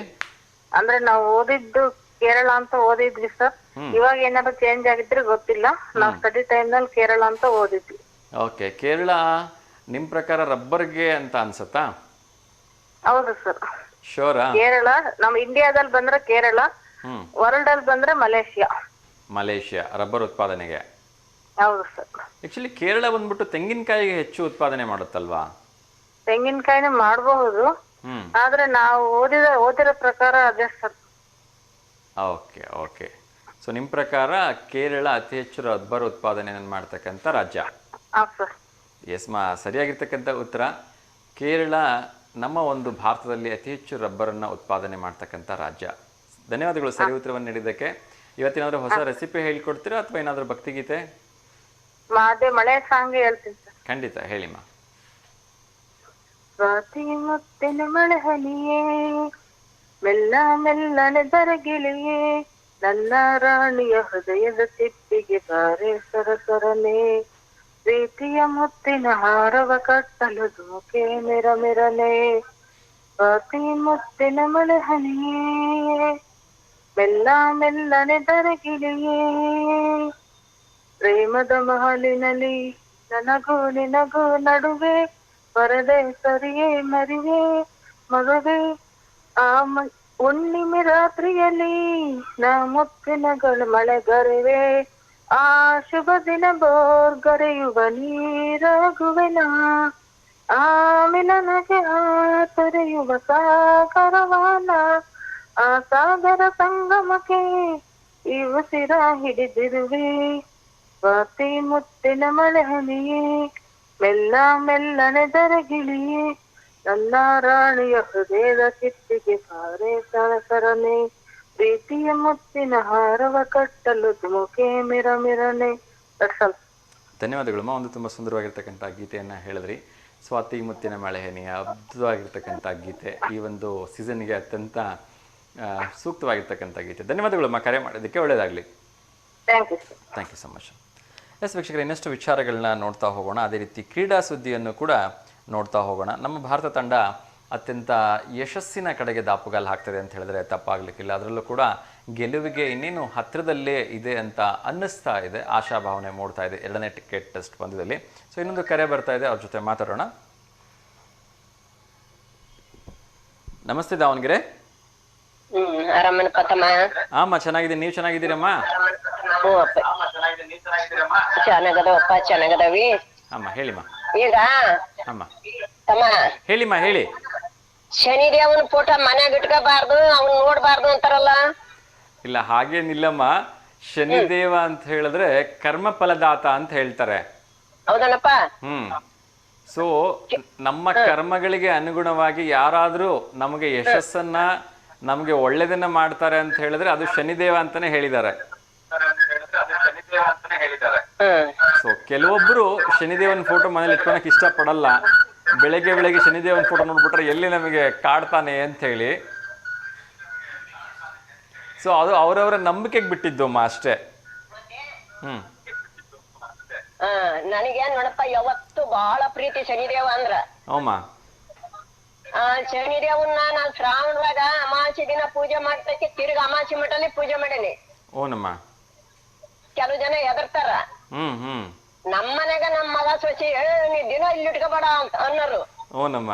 ಅಂದ್ರೆ ನಾವು ಓದಿದ್ದು ಕೇರಳ ಅಂತ ಓದಿದ್ವಿ ಸರ್. ಇವಾಗ ಏನಾದ್ರು ಚೇಂಜ್ ಆಗಿದ್ರೆ ಗೊತ್ತಿಲ್ಲ. ನಾವು ಸ್ಟಡಿ ಟೈಮ್ ನಲ್ಲಿ ಕೇರಳ ಅಂತ ಓದಿದ್ವಿ. ಓಕೆ. ಕೇರಳ ನಿಮ್ ಪ್ರಕಾರ ರಬ್ಬರ್ಗೆ ಅಂತ ಅನ್ಸತ್ತಾ? ಹೌದು ಸರ್. ಶೋರಾ? ಕೇರಳ ನಮ್ಮ ಇಂಡಿಯಾದಲ್ಲಿ ಬಂದ್ರೆ ಕೇರಳ, ವರ್ಲ್ಡ್ ಅಲ್ಲಿ ಬಂದ್ರೆ ಮಲೇಷಿಯಾ ರಬ್ಬರ್ ಉತ್ಪಾದನೆಗೆ. ಹೌದು ಸರ್. ಆಕ್ಚುಲಿ ಕೇರಳ ಬಂದ್ಬಿಟ್ಟು ತೆಂಗಿನಕಾಯಿಗೆ ಹೆಚ್ಚು ಉತ್ಪಾದನೆ ಮಾಡುತ್ತಲ್ವಾ? ತೆಂಗಿನಕಾಯಿನ ಮಾಡಬಹುದು, ಆದ್ರೆ ನಾವು ಓದಿರೋ ಪ್ರಕಾರ ಅದೇ ಸರ್. Okay okay. ಸೊ ನಿಮ್ಮ ಪ್ರಕಾರ ಕೇರಳ ಅತಿ ಹೆಚ್ಚು ರಬ್ಬರ್ ಉತ್ಪಾದನೆಯನ್ನು ಮಾಡ್ತಕ್ಕಂಥ ರಾಜ್ಯ? ಎಸ್ ಮಾ, ಸರಿಯಾಗಿರ್ತಕ್ಕಂಥ ಉತ್ತರ. ಕೇರಳ ನಮ್ಮ ಒಂದು ಭಾರತದಲ್ಲಿ ಅತಿ ಹೆಚ್ಚು ರಬ್ಬರನ್ನು ಉತ್ಪಾದನೆ ಮಾಡ್ತಕ್ಕಂಥ ರಾಜ್ಯ. ಧನ್ಯವಾದಗಳು ಸರಿ ಉತ್ತರವನ್ನು ನೀಡಿದ್ದಕ್ಕೆ. ಇವತ್ತೇನಾದ್ರೂ ಹೊಸ ರೆಸಿಪಿ ಹೇಳ್ಕೊಡ್ತೀರಾ ಅಥವಾ ಏನಾದರೂ ಭಕ್ತಿಗೀತೆ? ಮಳೆ ಸಾಂಗ್ ಹೇಳ್ತೀನಿ ಸರ್. ಖಂಡಿತ ಹೇಳಿಮ್ಮ. ಸ್ವಾತಿ ಮುತ್ತಿನ ಮಳೆ ಹನಿಯೇ, ಮೆಲ್ಲ ಮೆಲ್ಲನೆ ದರಗಿಳಿಯೇ, ನನ್ನ ರಾಣಿಯ ಹೃದಯದ ತಿಪ್ಪಿಗೆ ಬಾರೆ ಸರಸರನೆ, ಪ್ರೀತಿಯ ಮುತ್ತಿನ ಹಾರವ ಕಟ್ಟಲು ಧೂಕೆ ಮಿರಮಿರನೆ. ಸ್ವಾತಿ ಮುತ್ತಿನ ಮಳೆ ಹನಿಯೇ, ಮೆಲ್ಲ ಮೆಲ್ಲನೆ ದರಗಿಳಿಯೇ, ಪ್ರೇಮದ ಮಹಲಿನಲ್ಲಿ ನನಗೂ ನಿನಗೂ ನಡುವೆ ಬರದೆ ಸರಿಯೇ ಮರಿವೆ ಮಗುವೆ. ಆ ಹುಣ್ಣಿಮೆ ರಾತ್ರಿಯಲ್ಲಿ ನಾ ಮುತ್ತಿನಗಳು ಮಳೆಗರೆವೆ, ಆ ಶುಭ ದಿನ ಬೋರ್ಗರೆಯುವ ನೀರಾಗುವೆನ, ಆ ಮಿಲನಗೆ ತೊರೆಯುವ ಸಾಗರವಾನ, ಆ ಸಾಗರ ಸಂಗಮಕ್ಕೆ ಈ ಉಸಿರ ಹಿಡಿದಿರುವೆ ಸ್ವಾತಿ ಮುತ್ತಿನ ಮಳೆ ಹನಿಯೇ ಮೆಲ್ಲ ಮೆಲ್ಲನೆ ದರಗಿಳಿಯೇ ನನ್ನ ರಾಣಿಯ ಹೃದಯದ ಕಿತ್ತಿಗೆ ಸಾರೆ ಸರಸರನೆ ಪ್ರೀತಿಯ ಮುತ್ತಿನ ಹಾರವ ಕಟ್ಟಲು ಧುಮುಕೆ ಮಿರಮಿರನೆ. ಧನ್ಯವಾದಗಳು. ಒಂದು ತುಂಬ ಸುಂದರವಾಗಿರ್ತಕ್ಕಂಥ ಗೀತೆಯನ್ನು ಹೇಳಿದ್ರಿ. ಸ್ವಾತಿ ಮುತ್ತಿನ ಮಳೆ ಹನಿಯ ಅದ್ಭುತವಾಗಿರ್ತಕ್ಕಂಥ ಗೀತೆ, ಈ ಒಂದು ಸೀಸನ್ಗೆ ಅತ್ಯಂತ ಸೂಕ್ತವಾಗಿರ್ತಕ್ಕಂಥ ಗೀತೆ. ಧನ್ಯವಾದಗಳು ಕರೆ ಮಾಡೋದಕ್ಕೆ, ಒಳ್ಳೆಯದಾಗಲಿ. Thank you so much. Yes ವೀಕ್ಷಕರೇ, ಇನ್ನಷ್ಟು ವಿಚಾರಗಳನ್ನ ನೋಡ್ತಾ ಹೋಗೋಣ. ಅದೇ ರೀತಿ ಕ್ರೀಡಾ ಸುದ್ದಿಯನ್ನು ಕೂಡ ನೋಡ್ತಾ ಹೋಗೋಣ. ನಮ್ಮ ಭಾರತ ತಂಡ ಅತ್ಯಂತ ಯಶಸ್ಸಿನ ಕಡೆಗೆ ದಾಪುಗಾಲು ಹಾಕ್ತದೆ ಅಂತ ಹೇಳಿದ್ರೆ ತಪ್ಪಾಗಲಿಕ್ಕಿಲ್ಲ. ಅದರಲ್ಲೂ ಕೂಡ ಗೆಲುವಿಗೆ ಇನ್ನೇನು ಹತ್ತಿರದಲ್ಲೇ ಇದೆ ಅಂತ ಅನ್ನಿಸ್ತಾ ಇದೆ, ಆಶಾಭಾವನೆ ಮೂಡ್ತಾ ಇದೆ 2ನೇ ಟಿಕೆಟ್ ಟೆಸ್ಟ್ ಪಂದ್ಯದಲ್ಲಿ. ಸೊ ಇನ್ನೊಂದು ಕರೆ ಬರ್ತಾ ಇದೆ, ಅವ್ರ ಜೊತೆ ಮಾತಾಡೋಣ. ನಮಸ್ತೆ ದಾವಣಗೆರೆ. ಆರಾಮನಪ್ಪ ತಮ್ಮ? ಅಮ್ಮ ಚೆನ್ನಾಗಿದ್ದೀನಿ, ನೀವು ಚೆನ್ನಾಗಿದ್ದೀರಮ್ಮ? ಹ್ಞೂ ಅಪ್ಪ ಚೆನ್ನಾಗದವಪ್ಪ, ಚೆನ್ನಾಗದವಿ. ಅಮ್ಮ ಹೇಳಿಮ್ಮ. ಈಗ ಅಮ್ಮ ತಮ್ಮ ಹೇಳಿಮ್ಮ, ಹೇಳಿ. ಶನಿದೇವನ ಫೋಟೋ ಮನ್ಯಾಗ ಇಟ್ಕೋಬಾರ್ದು, ಅವ್ನ್ ನೋಡ್ಬಾರ್ದು ಅಂತಾರಲ್ಲ? ಇಲ್ಲ, ಹಾಗೇನಿಲ್ಲಮ್ಮ. ಶನಿದೇವ ಅಂತ ಹೇಳಿದ್ರೆ ಕರ್ಮ ಫಲದಾತ ಅಂತ ಹೇಳ್ತಾರೆ. ಹೌದನಪ್ಪ? ಸೊ ನಮ್ಮ ಕರ್ಮಗಳಿಗೆ ಅನುಗುಣವಾಗಿ ಯಾರಾದ್ರೂ ನಮಗೆ ಯಶಸ್ಸನ್ನ, ನಮಗೆ ಒಳ್ಳೇದನ್ನ ಮಾಡ್ತಾರೆ ಅಂತ ಹೇಳಿದ್ರೆ ಅದು ಶನಿದೇವ ಅಂತಾನೆ ಹೇಳಿದ್ದಾರೆ. ಸೊ ಕೆಲವೊಬ್ರು ಶನಿದೇವನ ಫೋಟೋ ಮನೇಲಿ ಇಟ್ಕೊಳಕ್ ಇಷ್ಟ ಪಡಲ್ಲ. ಬೆಳಗ್ಗೆ ಶನಿದೇವನ ಫೋಟೋ ನೋಡ್ಬಿಟ್ರೆ ಎಲ್ಲಿ ನಮಗೆ ಕಾಡ್ತಾನೆ ಅಂತ ಹೇಳಿ. ಸೊ ಅದು ಅವರವರ ನಂಬಿಕೆಗೆ ಬಿಟ್ಟಿದ್ದು ಅಮ್ಮ, ಅಷ್ಟೇ. ನನಗೆ ನೋಡಪ್ಪ ಯಾವತ್ತು ಬಹಳ ಪ್ರೀತಿ ಶನಿದೇವ ಅಂದ್ರ. ಅಮ್ಮ ಶನಿದೇವನ್ನ ನಾನ್ ಶ್ರಾವಣದಾಗ ಅಮಾವಾಸ್ಯೆ ದಿನ ಪೂಜೆ ಮಾಡ್ತಕ್ಕೆ ತಿರ್ಗ ಅಮಾವಾಸ್ಯೆ ಮಠಲ್ಲಿ ಪೂಜೆ ಮಾಡೇನಿ. ಓನಮ್ಮ. ಕೆಲವು ಜನ ಹೆದರ್ತಾರ. ನಮ್ಮ ಮನೆಗ ನಮ್ ಮಗ ಸೊಸಿ ನೀ ದಿನ ಇಲ್ಲಿ ಇಟ್ಕೋಬೇಡ ಅಂತ ಅನ್ನೋರು. ಓನಮ್ಮ.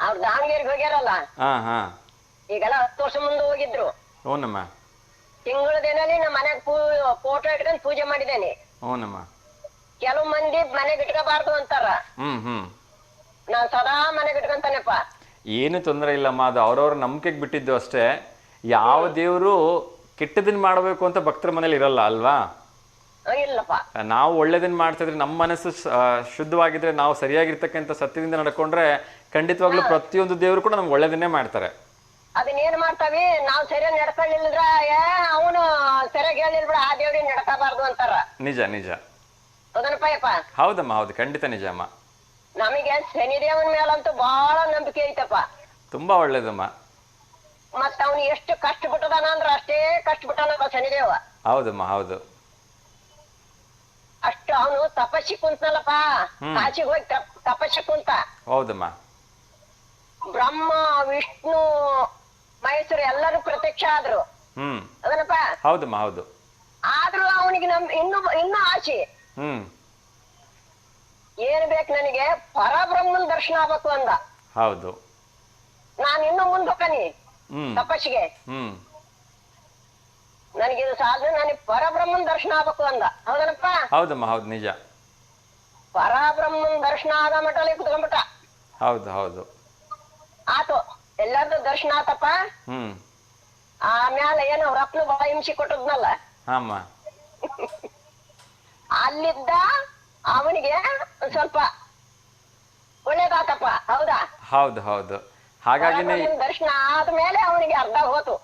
ಅವ್ರು ದಾವಣಗೆರೆಗೆ ಹೋಗ್ಯಾರಲ್ಲ, ಈಗೆಲ್ಲ 10 ವರ್ಷ ಮುಂದೆ ಹೋಗಿದ್ರು. ಓನಮ್ಮ. ತಿಂಗಳ ದಿನಲ್ಲಿ ನಮ್ಮ ಮನೆಗ್ ಫೋಟೋ ಇಟ್ಕೊಂಡ್ ಪೂಜೆ ಮಾಡಿದ್ದೇನೆ. ಓನಮ್ಮ. ಕೆಲವು ಮಂದಿ ಮನೆಗ್ ಇಟ್ಕೋಬಾರ್ದು ಅಂತಾರ. ನಾನ್ ಸದಾ ಮನೆಗ್ ಇಟ್ಕೊಂತಾನೆಪ್ಪ. ಏನು ತೊಂದರೆ ಇಲ್ಲಮ್ಮ, ಅದು ಅವ್ರವ್ರ ನಂಬಿಕೆಗೆ ಬಿಟ್ಟಿದ್ದು ಅಷ್ಟೇ. ಯಾವ ದೇವರು ಕೆಟ್ಟದನ್ನ ಮಾಡಬೇಕು ಅಂತ ಭಕ್ತರ ಮನೇಲಿ ಇರಲ್ಲ ಅಲ್ವಾ? ಇಲ್ಲಪ್ಪ. ನಾವು ಒಳ್ಳೇದನ್ನ ಮಾಡ್ತಿದ್ರೆ, ನಮ್ಮ ಮನಸ್ಸು ಶುದ್ಧವಾಗಿದ್ರೆ, ನಾವು ಸರಿಯಾಗಿರ್ತಕ್ಕಂಥ ಸತ್ಯದಿಂದ ನಡ್ಕೊಂಡ್ರೆ ಖಂಡಿತವಾಗ್ಲೂ ಪ್ರತಿಯೊಂದು ದೇವರು ಕೂಡ ನಮ್ಗೆ ಒಳ್ಳೇದನ್ನೇ ಮಾಡ್ತಾರೆ. ಅದನ್ನೇನ್ ಮಾಡ್ತಾವಿ, ನಾವ್ ಸರಿಯಾಗಿ ನಡ್ಕೊಳ್ಳಿಲ್ದ್ರ ಅವನು ಸರಿಯಾಗಿ ಹೇಳಿಲ್ ಬಿಡ, ಆ ದೇವ್ರಿಗೆ ನಡ್ಕೋಬಾರ್ದು ಅಂತಾರ. ನಿಜ ನಿಜ. ಹೌದನಪ್ಪ? ಹೌದಮ್ಮ, ಹೌದು, ಖಂಡಿತ ನಿಜ ಅಮ್ಮ. ನಮಗೆ ಶನಿದೇವನ ಮೇಲಂತೂ ಬಹಳ ನಂಬಿಕೆ ಐತಪ್ಪ. ತುಂಬಾ ಒಳ್ಳೇದಮ್ಮ. ಮತ್ತ ಅವನು ಎಷ್ಟು ಕಷ್ಟ ಬಿಟ್ಟದಾನ ಅಂದ್ರ ಅಷ್ಟೇ ಕಷ್ಟ ಬಿಟ್ಟನಪ್ಪ ಶನಿದೇವ. ಹೌದಮ್ಮ, ಹೌದು. ಅಷ್ಟು ಅವನು ತಪಸ್ಸಿ ಕುಂತನಲ್ಲಪ್ಪ, ಕಾಶಿಗೆ ಹೋಗಿ ತಪಸ್ಸಿ ಕುಂತ. ಹೌದಮ್ಮ. ಬ್ರಹ್ಮ ವಿಷ್ಣು ಮಹೇಶ್ವರ ಎಲ್ಲರೂ ಪ್ರತ್ಯಕ್ಷ ಆದ್ರು. ಅದನಪ್ಪ? ಹೌದಮ್ಮ, ಹೌದು. ಆದ್ರೂ ಅವನಿಗೆ ಇನ್ನೂ ಆಸೆ. ಏನ್ ಬೇಕು ನನಗೆ, ಪರಬ್ರಹ್ಮನ ದರ್ಶನ ಆಗ್ಬೇಕು ಅಂದ. ಹೌದು. ನಾನು ಇನ್ನು ಮುಂದ್ ಹೋಗ್ತಾನಿ ತಪಸ್ಸಿಗೆ. ನನಗಿದು ಸಾಧ್ಯ, ನನಗೆ ಪರಬ್ರಹ್ಮನ ದರ್ಶನ ಆಗ್ಬೇಕು ಅಂದ. ಹೌದನಪ್ಪ? ಹೌದಮ್ಮ, ಹೌದು, ನಿಜ. ಪರಬ್ರಹ್ಮನ ದರ್ಶನ ಆದ ಮಟ್ಟಲ್ಲಿ ಕುತ್ಕೊಂಡ್ಬಿಟ್ಟ. ಹೌದು ಹೌದು. ಆತು, ಎಲ್ಲಾರ್ದು ದರ್ಶನ ಆತಪ್ಪ. ಆಮ್ಯಾಲ ಏನೋ ಅವ್ರ ಅಪ್ಪನ ಬಹಳ ಹಿಂಸೆ ಕೊಟ್ಟದ್ನಲ್ಲ, ಅಲ್ಲಿದ್ದ ಅವನಿಗೆ ಸ್ವಲ್ಪ ಒಳ್ಳೇದಾತಪ್ಪ. ಹೌದಾ? ಹೌದು ಹೌದು. ಹಾಗಾಗಿನೇ ದರ್ಶನ ಆದ್ಮೇಲೆ ಅವನಿಗೆ ಅರ್ಧ ಹೋತು.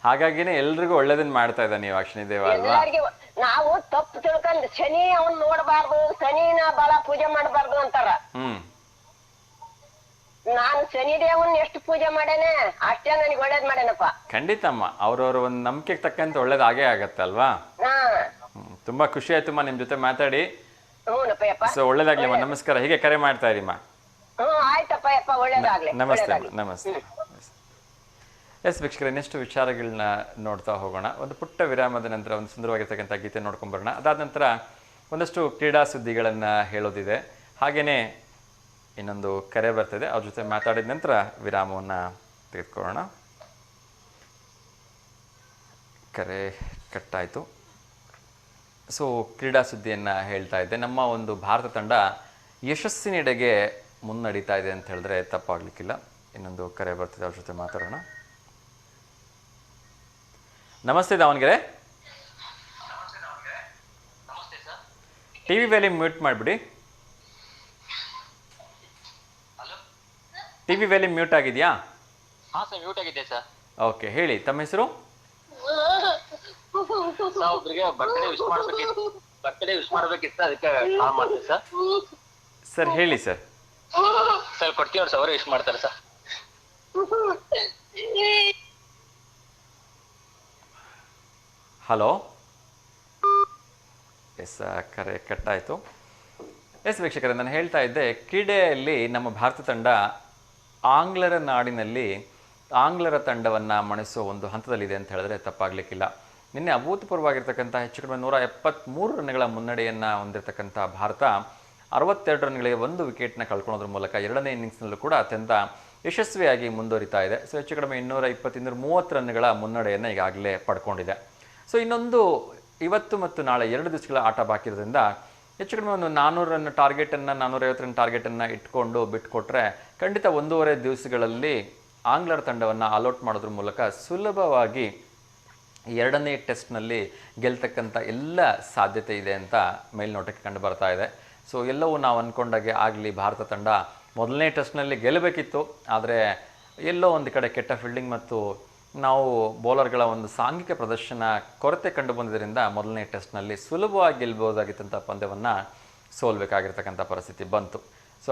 ಹಾಗಾಗಿನೇ ಎಲ್ರಿಗೂ ಒಳ್ಳೇದನ್ನ ಮಾಡ್ತಾ ಇದ್ದಾನೆ ನೀವು ಶನಿದೇವ ಅಲ್ವಾ? ಎಲ್ಲರಿಗೂ ನಾವು ತಪ್ಪು ತಿಳ್ಕೊಂಡ್ ಶನಿ ಅವನ್ ನೋಡ್ಬಾರ್ದು, ಶನಿನ ಬಹಳ ಪೂಜೆ ಮಾಡ್ಬಾರ್ದು ಅಂತಾರ. ನಾನು ಶನಿದೇವನ್ ಎಷ್ಟು ಪೂಜೆ ಮಾಡೇನೆ ಅಷ್ಟೇ ನನಗೆ ಒಳ್ಳೇದ್ ಮಾಡೇನಪ್ಪ. ಖಂಡಿತಮ್ಮ, ಅವ್ರವ್ರ ಒಂದ್ ನಂಬಿಕೆಗೆ ತಕ್ಕಂತ ಒಳ್ಳೇದ್ ಆಗೇ ಆಗತ್ತೆ ಅಲ್ವಾ? ತುಂಬಾ ಖುಷಿ ಆಯ್ತಮ್ಮ ನಿಮ್ ಜೊತೆ ಮಾತಾಡಿ. ಸೊ ಒಳ್ಳೇದಾಗ್ಲಿಮ್ಮ, ನಮಸ್ಕಾರ. ಹೀಗೆ ಕರೆ ಮಾಡ್ತಾ ಇರಿಮ್ಮ. ಆಯ್ತಪ್ಪ ಯಪ್ಪ, ಒಳ್ಳೇದಾಗ್ಲಿ. ನಮಸ್ತೆ ನಮಸ್ತೆ. ಎಸ್ ವೀಕ್ಷಕರೇ, ಇನ್ನಷ್ಟು ವಿಚಾರಗಳನ್ನ ನೋಡ್ತಾ ಹೋಗೋಣ. ಒಂದು ಪುಟ್ಟ ವಿರಾಮದ ನಂತರ ಒಂದು ಸುಂದರವಾಗಿರ್ತಕ್ಕಂಥ ಗೀತೆ ನೋಡ್ಕೊಂಡ್ ಬರೋಣ. ಅದಾದ ನಂತರ ಒಂದಷ್ಟು ಕ್ರೀಡಾ ಸುದ್ದಿಗಳನ್ನ ಹೇಳೋದಿದೆ. ಹಾಗೇನೆ ಇನ್ನೊಂದು ಕರೆ ಬರ್ತಿದೆ, ಅವ್ರ ಜೊತೆ ಮಾತಾಡಿದ ನಂತರ ವಿರಾಮವನ್ನ ತೆಗೆದುಕೊಳ್ಳೋಣ. ಕರೆ ಕಟ್ಟಾಯಿತು. ಸೊ ಕ್ರೀಡಾ ಸುದ್ದಿಯನ್ನು ಹೇಳ್ತಾ ಇದ್ದೆ. ನಮ್ಮ ಒಂದು ಭಾರತ ತಂಡ ಯಶಸ್ಸಿನೆಡೆಗೆ ಮುನ್ನಡೀತಾ ಇದೆ ಅಂತ ಹೇಳಿದ್ರೆ ತಪ್ಪಾಗಲಿಕ್ಕಿಲ್ಲ. ಇನ್ನೊಂದು ಕರೆ ಬರ್ತಿದೆ, ಅವ್ರ ಜೊತೆ ಮಾತಾಡೋಣ. ನಮಸ್ತೆ ದಾವಣಗೆರೆ. ಟಿವಿ ವ್ಯಾಲ್ಯೂಮ್ ಮ್ಯೂಟ್ ಮಾಡಿಬಿಡಿ. ಟಿವಿ ವ್ಯಾಲ್ಯೂಮ್ ಮ್ಯೂಟ್ ಆಗಿದೆಯಾ? ಹಾಂ ಸರ್, ಮ್ಯೂಟ್ ಆಗಿದೆ ಸರ್. ಓಕೆ, ಹೇಳಿ ತಮ್ಮ ಹೆಸರು? ಸರ್, ಒಬ್ಬರಿಗೆ ಬರ್ತ್ಡೇ ವಿಶ್ ಮಾಡ್ಬೇಕಿತ್ತು, ಅದಕ್ಕೆ ಕಾಲ್ ಮಾಡ್ತೀವಿ ಸರ್. ಸರ್ ಹೇಳಿ ಸರ್. ಸರ್ ಕೊಡ್ತೀವಿ ಸರ್, ಅವರೇ ವಿಶ್ ಮಾಡ್ತಾರೆ ಸರ್. ಹಲೋ. ಎಸ್, ಕರೆ ಕಟ್ಟಾಯಿತು. ಎಸ್ ವೀಕ್ಷಕರೇ, ನಾನು ಹೇಳ್ತಾ ಇದ್ದೆ, ಕ್ರೀಡೆಯಲ್ಲಿ ನಮ್ಮ ಭಾರತ ತಂಡ ಆಂಗ್ಲರ ನಾಡಿನಲ್ಲಿ ಆಂಗ್ಲರ ತಂಡವನ್ನು ಮಣಿಸೋ ಒಂದು ಹಂತದಲ್ಲಿದೆ ಅಂತ ಹೇಳಿದ್ರೆ ತಪ್ಪಾಗಲಿಕ್ಕಿಲ್ಲ. ನಿನ್ನೆ ಅಭೂತಪೂರ್ವವಾಗಿರ್ತಕ್ಕಂಥ ಹೆಚ್ಚು ಕಡಿಮೆ 173 ರನ್ಗಳ ಮುನ್ನಡೆಯನ್ನು ಹೊಂದಿರತಕ್ಕಂಥ ಭಾರತ 62 ರನ್ಗಳಿಗೆ 1 ವಿಕೆಟ್ನ ಕಳ್ಕೊಳ್ಳೋದ್ರ ಮೂಲಕ ಎರಡನೇ ಇನ್ನಿಂಗ್ಸ್ನಲ್ಲೂ ಕೂಡ ಅತ್ಯಂತ ಯಶಸ್ವಿಯಾಗಿ ಮುಂದುವರಿತಾ ಇದೆ. ಸೊ ಹೆಚ್ಚು ಕಡಿಮೆ 220-230 ರನ್ಗಳ ಮುನ್ನಡೆಯನ್ನು ಈಗಾಗಲೇ ಪಡ್ಕೊಂಡಿದೆ. ಸೊ ಇನ್ನೊಂದು ಇವತ್ತು ಮತ್ತು ನಾಳೆ 2 ದಿವಸಗಳ ಆಟ ಬಾಕಿ ಇರೋದ್ರಿಂದ ಹೆಚ್ಚು ಕಡಿಮೆ ಒಂದು 400 ರನ್ ಟಾರ್ಗೆಟನ್ನು 450 ರನ್ ಟಾರ್ಗೆಟನ್ನು ಇಟ್ಕೊಂಡು ಬಿಟ್ಕೊಟ್ರೆ ಖಂಡಿತ 1.5 ದಿವಸಗಳಲ್ಲಿ ಆಂಗ್ಲರ ತಂಡವನ್ನು ಆಲ್ಔಟ್ ಮಾಡೋದ್ರ ಮೂಲಕ ಸುಲಭವಾಗಿ ಎರಡನೇ ಟೆಸ್ಟ್ನಲ್ಲಿ ಗೆಲ್ತಕ್ಕಂಥ ಎಲ್ಲ ಸಾಧ್ಯತೆ ಇದೆ ಅಂತ ಮೇಲ್ನೋಟಕ್ಕೆ ಕಂಡು ಬರ್ತಾ ಇದೆ. ಸೊ ಎಲ್ಲವೂ ನಾವು ಅಂದ್ಕೊಂಡಾಗೆ ಆಗಲಿ, ಭಾರತ ತಂಡ ಮೊದಲನೇ ಟೆಸ್ಟ್ನಲ್ಲಿ ಗೆಲ್ಲಬೇಕಿತ್ತು, ಆದರೆ ಎಲ್ಲೋ ಒಂದು ಕಡೆ ಕೆಟ್ಟ ಫೀಲ್ಡಿಂಗ್ ಮತ್ತು ನಾವು ಬೌಲರ್ಗಳ ಒಂದು ಸಾಂಘಿಕ ಪ್ರದರ್ಶನ ಕೊರತೆ ಕಂಡು ಬಂದಿದ್ದರಿಂದ ಮೊದಲನೇ ಟೆಸ್ಟ್ನಲ್ಲಿ ಸುಲಭವಾಗಿ ಗೆಲ್ಬೋದಾಗಿತ್ತಂಥ ಪಂದ್ಯವನ್ನು ಸೋಲ್ಬೇಕಾಗಿರ್ತಕ್ಕಂಥ ಪರಿಸ್ಥಿತಿ ಬಂತು. ಸೊ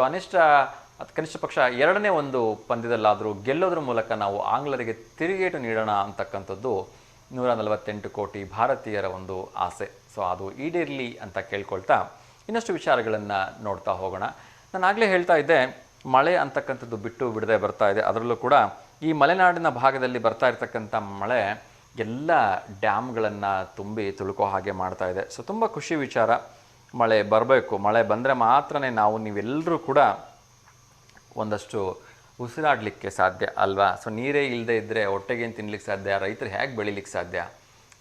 ಕನಿಷ್ಠ ಪಕ್ಷ ಎರಡನೇ ಒಂದು ಪಂದ್ಯದಲ್ಲಾದರೂ ಗೆಲ್ಲೋದ್ರ ಮೂಲಕ ನಾವು ಆಂಗ್ಲರಿಗೆ ತಿರುಗೇಟು ನೀಡೋಣ ಅಂತಕ್ಕಂಥದ್ದು 148 ಕೋಟಿ ಭಾರತೀಯರ ಒಂದು ಆಸೆ. ಸೊ ಅದು ಈಡೇರಲಿ ಅಂತ ಕೇಳ್ಕೊಳ್ತಾ ಇನ್ನಷ್ಟು ವಿಚಾರಗಳನ್ನು ನೋಡ್ತಾ ಹೋಗೋಣ. ನಾನು ಆಗಲೇ ಹೇಳ್ತಾ ಇದ್ದೆ, ಮಳೆ ಅಂತಕ್ಕಂಥದ್ದು ಬಿಟ್ಟು ಬಿಡದೆ ಬರ್ತಾ ಇದೆ. ಅದರಲ್ಲೂ ಕೂಡ ಈ ಮಲೆನಾಡಿನ ಭಾಗದಲ್ಲಿ ಬರ್ತಾ ಇರ್ತಕ್ಕಂಥ ಮಳೆ ಎಲ್ಲ ಡ್ಯಾಮ್ಗಳನ್ನು ತುಂಬಿ ತುಳುಕೋ ಹಾಗೆ ಮಾಡ್ತಾ ಇದೆ. ಸೊ ತುಂಬ ಖುಷಿ ವಿಚಾರ. ಮಳೆ ಬರಬೇಕು, ಮಳೆ ಬಂದರೆ ಮಾತ್ರ ನೀವೆಲ್ಲರೂ ಕೂಡ ಒಂದಷ್ಟು ಉಸಿರಾಡಲಿಕ್ಕೆ ಸಾಧ್ಯ ಅಲ್ವಾ? ಸೊ ನೀರೇ ಇಲ್ಲದೆ ಇದ್ದರೆ ಹೊಟ್ಟೆಗೇನು ತಿನ್ಲಿಕ್ಕೆ ಸಾಧ್ಯ? ರೈತರು ಹೇಗೆ ಬೆಳಿಲಿಕ್ಕೆ ಸಾಧ್ಯ?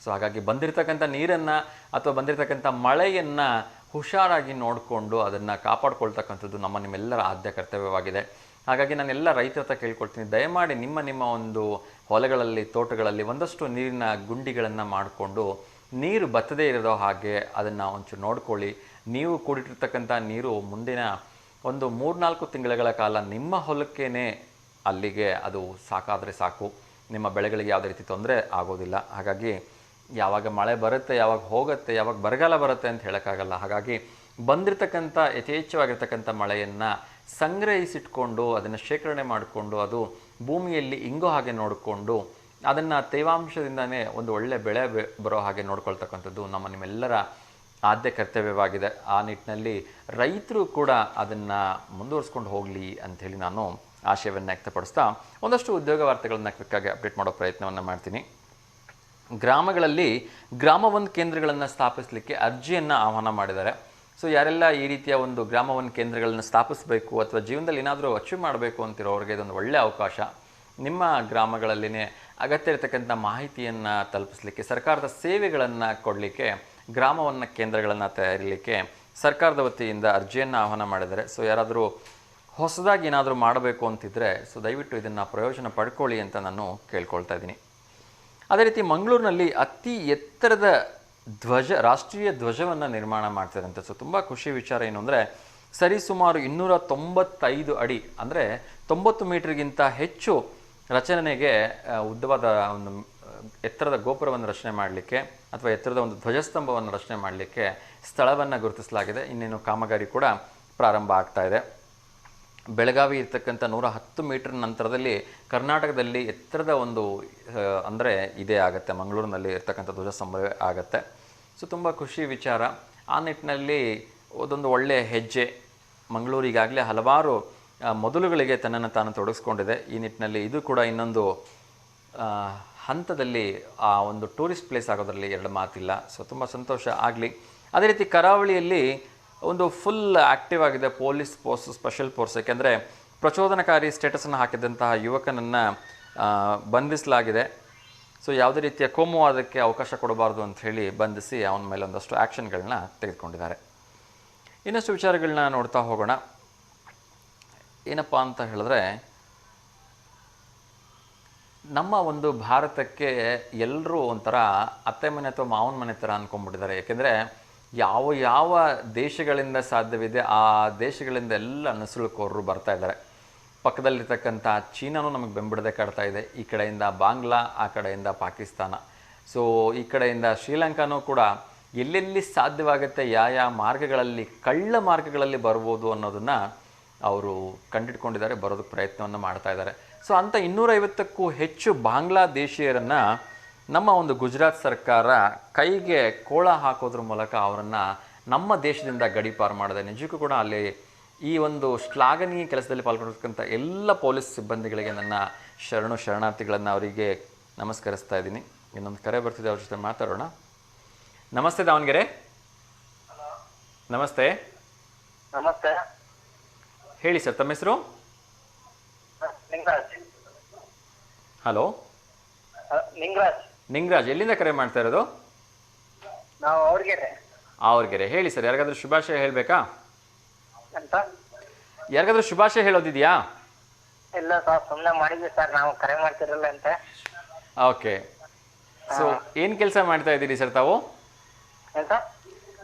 ಸೊ ಹಾಗಾಗಿ ಬಂದಿರತಕ್ಕಂಥ ನೀರನ್ನು ಅಥವಾ ಬಂದಿರತಕ್ಕಂಥ ಮಳೆಯನ್ನು ಹುಷಾರಾಗಿ ನೋಡಿಕೊಂಡು ಅದನ್ನು ಕಾಪಾಡ್ಕೊಳ್ತಕ್ಕಂಥದ್ದು ನಿಮ್ಮೆಲ್ಲರ ಆದ್ಯ ಕರ್ತವ್ಯವಾಗಿದೆ. ಹಾಗಾಗಿ ನಾನೆಲ್ಲ ರೈತರ ಹತ್ರ ಕೇಳ್ಕೊಳ್ತೀನಿ, ದಯಮಾಡಿ ನಿಮ್ಮ ಒಂದು ಹೊಲಗಳಲ್ಲಿ, ತೋಟಗಳಲ್ಲಿ ಒಂದಷ್ಟು ನೀರಿನ ಗುಂಡಿಗಳನ್ನು ಮಾಡಿಕೊಂಡು ನೀರು ಬತ್ತದೇ ಇರೋ ಹಾಗೆ ಅದನ್ನು ಒಂಚೂರು ನೋಡ್ಕೊಳ್ಳಿ. ನೀವು ಕೂಡಿಟ್ಟಿರ್ತಕ್ಕಂಥ ನೀರು ಮುಂದಿನ ಒಂದು 3-4 ತಿಂಗಳ ಕಾಲ ನಿಮ್ಮ ಹೊಲಕ್ಕೇ ಅಲ್ಲಿಗೆ ಅದು ಸಾಕಾದರೆ ಸಾಕು. ನಿಮ್ಮ ಬೆಳೆಗಳಿಗೆ ಯಾವುದೇ ರೀತಿ ತೊಂದರೆ ಆಗೋದಿಲ್ಲ. ಹಾಗಾಗಿ ಯಾವಾಗ ಮಳೆ ಬರುತ್ತೆ, ಯಾವಾಗ ಹೋಗುತ್ತೆ, ಯಾವಾಗ ಬರಗಾಲ ಬರುತ್ತೆ ಅಂತ ಹೇಳೋಕ್ಕಾಗಲ್ಲ. ಹಾಗಾಗಿ ಬಂದಿರತಕ್ಕಂಥ ಯಥೇಚ್ಛವಾಗಿರ್ತಕ್ಕಂಥ ಮಳೆಯನ್ನು ಸಂಗ್ರಹಿಸಿಟ್ಕೊಂಡು ಅದನ್ನು ಶೇಖರಣೆ ಮಾಡಿಕೊಂಡು ಅದು ಭೂಮಿಯಲ್ಲಿ ಇಂಗೋ ಹಾಗೆ ನೋಡಿಕೊಂಡು ಅದನ್ನು ತೇವಾಂಶದಿಂದನೇ ಒಂದು ಒಳ್ಳೆ ಬೆಳೆ ಬರೋ ಹಾಗೆ ನೋಡ್ಕೊಳ್ತಕ್ಕಂಥದ್ದು ನಿಮ್ಮೆಲ್ಲರ ಆದ್ಯ ಕರ್ತವ್ಯವಾಗಿದೆ. ಆ ನಿಟ್ಟಿನಲ್ಲಿ ರೈತರು ಕೂಡ ಅದನ್ನು ಮುಂದುವರಿಸ್ಕೊಂಡು ಹೋಗಲಿ ಅಂಥೇಳಿ ನಾನು ಆಶಯವನ್ನು ವ್ಯಕ್ತಪಡಿಸ್ತಾ ಒಂದಷ್ಟು ಉದ್ಯೋಗ ವಾರ್ತೆಗಳನ್ನು ಕ್ವಿಕ್ಕಾಗಿ ಅಪ್ಡೇಟ್ ಮಾಡೋ ಪ್ರಯತ್ನವನ್ನು ಮಾಡ್ತೀನಿ. ಗ್ರಾಮಗಳಲ್ಲಿ ಗ್ರಾಮ1 ಕೇಂದ್ರಗಳನ್ನು ಸ್ಥಾಪಿಸಲಿಕ್ಕೆ ಅರ್ಜಿಯನ್ನು ಆಹ್ವಾನ ಮಾಡಿದ್ದಾರೆ. ಸೊ ಯಾರೆಲ್ಲ ಈ ರೀತಿಯ ಒಂದು ಗ್ರಾಮ1 ಕೇಂದ್ರಗಳನ್ನು ಸ್ಥಾಪಿಸಬೇಕು ಅಥವಾ ಜೀವನದಲ್ಲಿ ಏನಾದರೂ ಅಚೀವ್ ಮಾಡಬೇಕು ಅಂತಿರೋರಿಗೆ ಇದೊಂದು ಒಳ್ಳೆಯ ಅವಕಾಶ. ನಿಮ್ಮ ಗ್ರಾಮಗಳಲ್ಲಿನೇ ಅಗತ್ಯ ಇರತಕ್ಕಂಥ ಮಾಹಿತಿಯನ್ನು ತಲುಪಿಸಲಿಕ್ಕೆ, ಸರ್ಕಾರದ ಸೇವೆಗಳನ್ನು ಕೊಡಲಿಕ್ಕೆ ಗ್ರಾಮ1 ಕೇಂದ್ರಗಳನ್ನು ತಯಾರಿಸಲಿಕ್ಕೆ ಸರ್ಕಾರದ ವತಿಯಿಂದ ಅರ್ಜಿಯನ್ನು ಆಹ್ವಾನ ಮಾಡಿದ್ದಾರೆ. ಸೊ ಯಾರಾದರೂ ಹೊಸದಾಗಿ ಏನಾದರೂ ಮಾಡಬೇಕು ಅಂತಿದ್ದರೆ ಸೊ ದಯವಿಟ್ಟು ಇದನ್ನು ಪ್ರಯೋಜನ ಪಡ್ಕೊಳ್ಳಿ ಅಂತ ನಾನು ಕೇಳ್ಕೊಳ್ತಾ ಇದ್ದೀನಿ. ಅದೇ ರೀತಿ ಮಂಗಳೂರಿನಲ್ಲಿ ಅತಿ ಎತ್ತರದ ರಾಷ್ಟ್ರೀಯ ಧ್ವಜವನ್ನು ನಿರ್ಮಾಣ ಮಾಡ್ತಿರಂತೆ. ಸೊ ತುಂಬ ಖುಷಿ ವಿಚಾರ ಏನು ಅಂದರೆ, ಸರಿಸುಮಾರು 295 ಅಡಿ ಅಂದರೆ 90 ಮೀಟರ್ಗಿಂತ ಹೆಚ್ಚು ರಚನೆಗೆ ಉದ್ದವಾದ ಒಂದು ಎತ್ತರದ ಗೋಪುರವನ್ನು ರಚನೆ ಮಾಡಲಿಕ್ಕೆ ಅಥವಾ ಎತ್ತರದ ಒಂದು ಧ್ವಜಸ್ತಂಭವನ್ನು ರಚನೆ ಮಾಡಲಿಕ್ಕೆ ಸ್ಥಳವನ್ನು ಗುರುತಿಸಲಾಗಿದೆ. ಇನ್ನೇನು ಕಾಮಗಾರಿ ಕೂಡ ಪ್ರಾರಂಭ ಆಗ್ತಾ ಇದೆ. ಬೆಳಗಾವಿ ಇರ್ತಕ್ಕಂಥ 110 ಮೀಟರ್ ನಂತರದಲ್ಲಿ ಕರ್ನಾಟಕದಲ್ಲಿ ಎತ್ತರದ ಒಂದು ಅಂದರೆ ಇದೇ ಆಗುತ್ತೆ, ಮಂಗಳೂರಿನಲ್ಲಿ ಇರ್ತಕ್ಕಂಥ ಧ್ವಜಸ್ತಂಭವೇ ಆಗುತ್ತೆ. ಸೊ ತುಂಬ ಖುಷಿ ವಿಚಾರ. ಆ ನಿಟ್ಟಿನಲ್ಲಿ ಅದೊಂದು ಒಳ್ಳೆಯ ಹೆಜ್ಜೆ. ಮಂಗಳೂರಿಗಾಗಲೇ ಹಲವಾರು ಮೊದಲುಗಳಿಗೆ ತನ್ನನ್ನು ತಾನು ತೊಡಗಿಸ್ಕೊಂಡಿದೆ. ಈ ನಿಟ್ಟಿನಲ್ಲಿ ಇದು ಕೂಡ ಇನ್ನೊಂದು ಹಂತದಲ್ಲಿ ಆ ಒಂದು ಟೂರಿಸ್ಟ್ ಪ್ಲೇಸ್ ಆಗೋದ್ರಲ್ಲಿ ಎರಡು ಮಾತಿಲ್ಲ. ಸೊ ತುಂಬ ಸಂತೋಷ ಆಗಲಿ. ಅದೇ ರೀತಿ ಕರಾವಳಿಯಲ್ಲಿ ಒಂದು ಫುಲ್ ಆ್ಯಕ್ಟಿವ್ ಆಗಿದೆ ಪೊಲೀಸ್ ಫೋರ್ಸ್, ಸ್ಪೆಷಲ್ ಫೋರ್ಸ್. ಯಾಕೆಂದರೆ ಪ್ರಚೋದನಕಾರಿ ಸ್ಟೇಟಸನ್ನು ಹಾಕಿದಂತಹ ಯುವಕನನ್ನು ಬಂಧಿಸಲಾಗಿದೆ. ಸೊ ಯಾವುದೇ ರೀತಿಯ ಕೋಮುವಾದಕ್ಕೆ ಅವಕಾಶ ಕೊಡಬಾರ್ದು ಅಂತ ಹೇಳಿ ಬಂಧಿಸಿ ಅವನ ಮೇಲೆ ಒಂದಷ್ಟು ಆ್ಯಕ್ಷನ್ಗಳನ್ನ ತೆಗೆದುಕೊಂಡಿದ್ದಾರೆ. ಇನ್ನಷ್ಟು ವಿಚಾರಗಳನ್ನ ನೋಡ್ತಾ ಹೋಗೋಣ. ಏನಪ್ಪ ಅಂತ ಹೇಳಿದ್ರೆ, ನಮ್ಮ ಒಂದು ಭಾರತಕ್ಕೆ ಎಲ್ಲರೂ ಒಂಥರ ಅತ್ತೆ ಮನೆ ಅಥವಾ ಮಾವನ ಮನೆ ಥರ ಅಂದ್ಕೊಂಡ್ಬಿಟ್ಟಿದ್ದಾರೆ. ಯಾಕೆಂದರೆ ಯಾವ ಯಾವ ದೇಶಗಳಿಂದ ಸಾಧ್ಯವಿದೆ ಆ ದೇಶಗಳಿಂದ ಎಲ್ಲ ನಸುಳುಕೋರರು ಬರ್ತಾ ಇದ್ದಾರೆ. ಪಕ್ಕದಲ್ಲಿರ್ತಕ್ಕಂಥ ಚೀನಾನು ನಮಗೆ ಬೆಂಬಿಡದೆ ಕಾಡ್ತಾ ಇದೆ. ಈ ಕಡೆಯಿಂದ ಬಾಂಗ್ಲಾ, ಆ ಕಡೆಯಿಂದ ಪಾಕಿಸ್ತಾನ, ಸೊ ಈ ಕಡೆಯಿಂದ ಶ್ರೀಲಂಕಾನೂ ಕೂಡ ಎಲ್ಲೆಲ್ಲಿ ಸಾಧ್ಯವಾಗುತ್ತೆ ಯಾವ ಮಾರ್ಗಗಳಲ್ಲಿ ಕಳ್ಳ ಮಾರ್ಗಗಳಲ್ಲಿ ಬರ್ಬೋದು ಅನ್ನೋದನ್ನು ಅವರು ಕಂಡಿಡ್ಕೊಂಡಿದ್ದಾರೆ, ಬರೋದಕ್ಕೆ ಪ್ರಯತ್ನವನ್ನು ಮಾಡ್ತಾ ಇದ್ದಾರೆ. ಸೊ ಅಂಥ 250ಕ್ಕೂ ಹೆಚ್ಚು ಬಾಂಗ್ಲಾದೇಶೀಯರನ್ನು ನಮ್ಮ ಒಂದು ಗುಜರಾತ್ ಸರ್ಕಾರ ಕೈಗೆ ಕೋಳ ಹಾಕೋದ್ರ ಮೂಲಕ ಅವರನ್ನು ನಮ್ಮ ದೇಶದಿಂದ ಗಡೀಪಾರು ಮಾಡಿದೆ. ನಿಜಕ್ಕೂ ಕೂಡ ಅಲ್ಲಿ ಈ ಒಂದು ಶ್ಲಾಘನೀಯ ಕೆಲಸದಲ್ಲಿ ಪಾಲ್ಗೊಂಡಿರ್ತಕ್ಕಂಥ ಎಲ್ಲ ಪೊಲೀಸ್ ಸಿಬ್ಬಂದಿಗಳಿಗೆ ನನ್ನ ಶರಣಾರ್ಥಿಗಳನ್ನು ಅವರಿಗೆ ನಮಸ್ಕರಿಸ್ತಾ ಇದ್ದೀನಿ. ಇನ್ನೊಂದು ಕರೆ ಬರ್ತಿದೆ, ಅವ್ರ ಜೊತೆ ಮಾತಾಡೋಣ. ನಮಸ್ತೆ ದಾವಣಗೆರೆ. ನಮಸ್ತೆ. ನಮಸ್ತೆ. ಹೇಳಿ ಸರ್, ತಮ್ಮ ಹೆಸರು? ನಿಂಗರಾಜ್. ಹಲೋ. ನಿಂಗರಾಜ್, ಎಲ್ಲಿಂದ ಕರೆ ಮಾಡ್ತಾ ಇರೋದು? ನಾವು ಅವ್ರಿಗೆರೆ. ಹೇಳಿ ಸರ್, ಯಾರಿಗಾದ್ರೂ ಶುಭಾಶಯ ಹೇಳಬೇಕಾ? ಅಂತ ಯಾರಿಗಾದ್ರೂ ಶುಭಾಶಯ ಹೇಳೋದಿದೆಯಾ? ಇಲ್ಲ ಸರ್, ಸುಮ್ಮನೆ ಮಾಡಿದ್ವಿ ಸರ್, ನಾವು ಕರೆ ಮಾಡ್ತಿರಲ್ಲ ಅಂತ. ಓಕೆ. ಸೊ ಏನು ಕೆಲಸ ಮಾಡ್ತಾ ಇದ್ದೀರಿ ಸರ್ ತಾವು?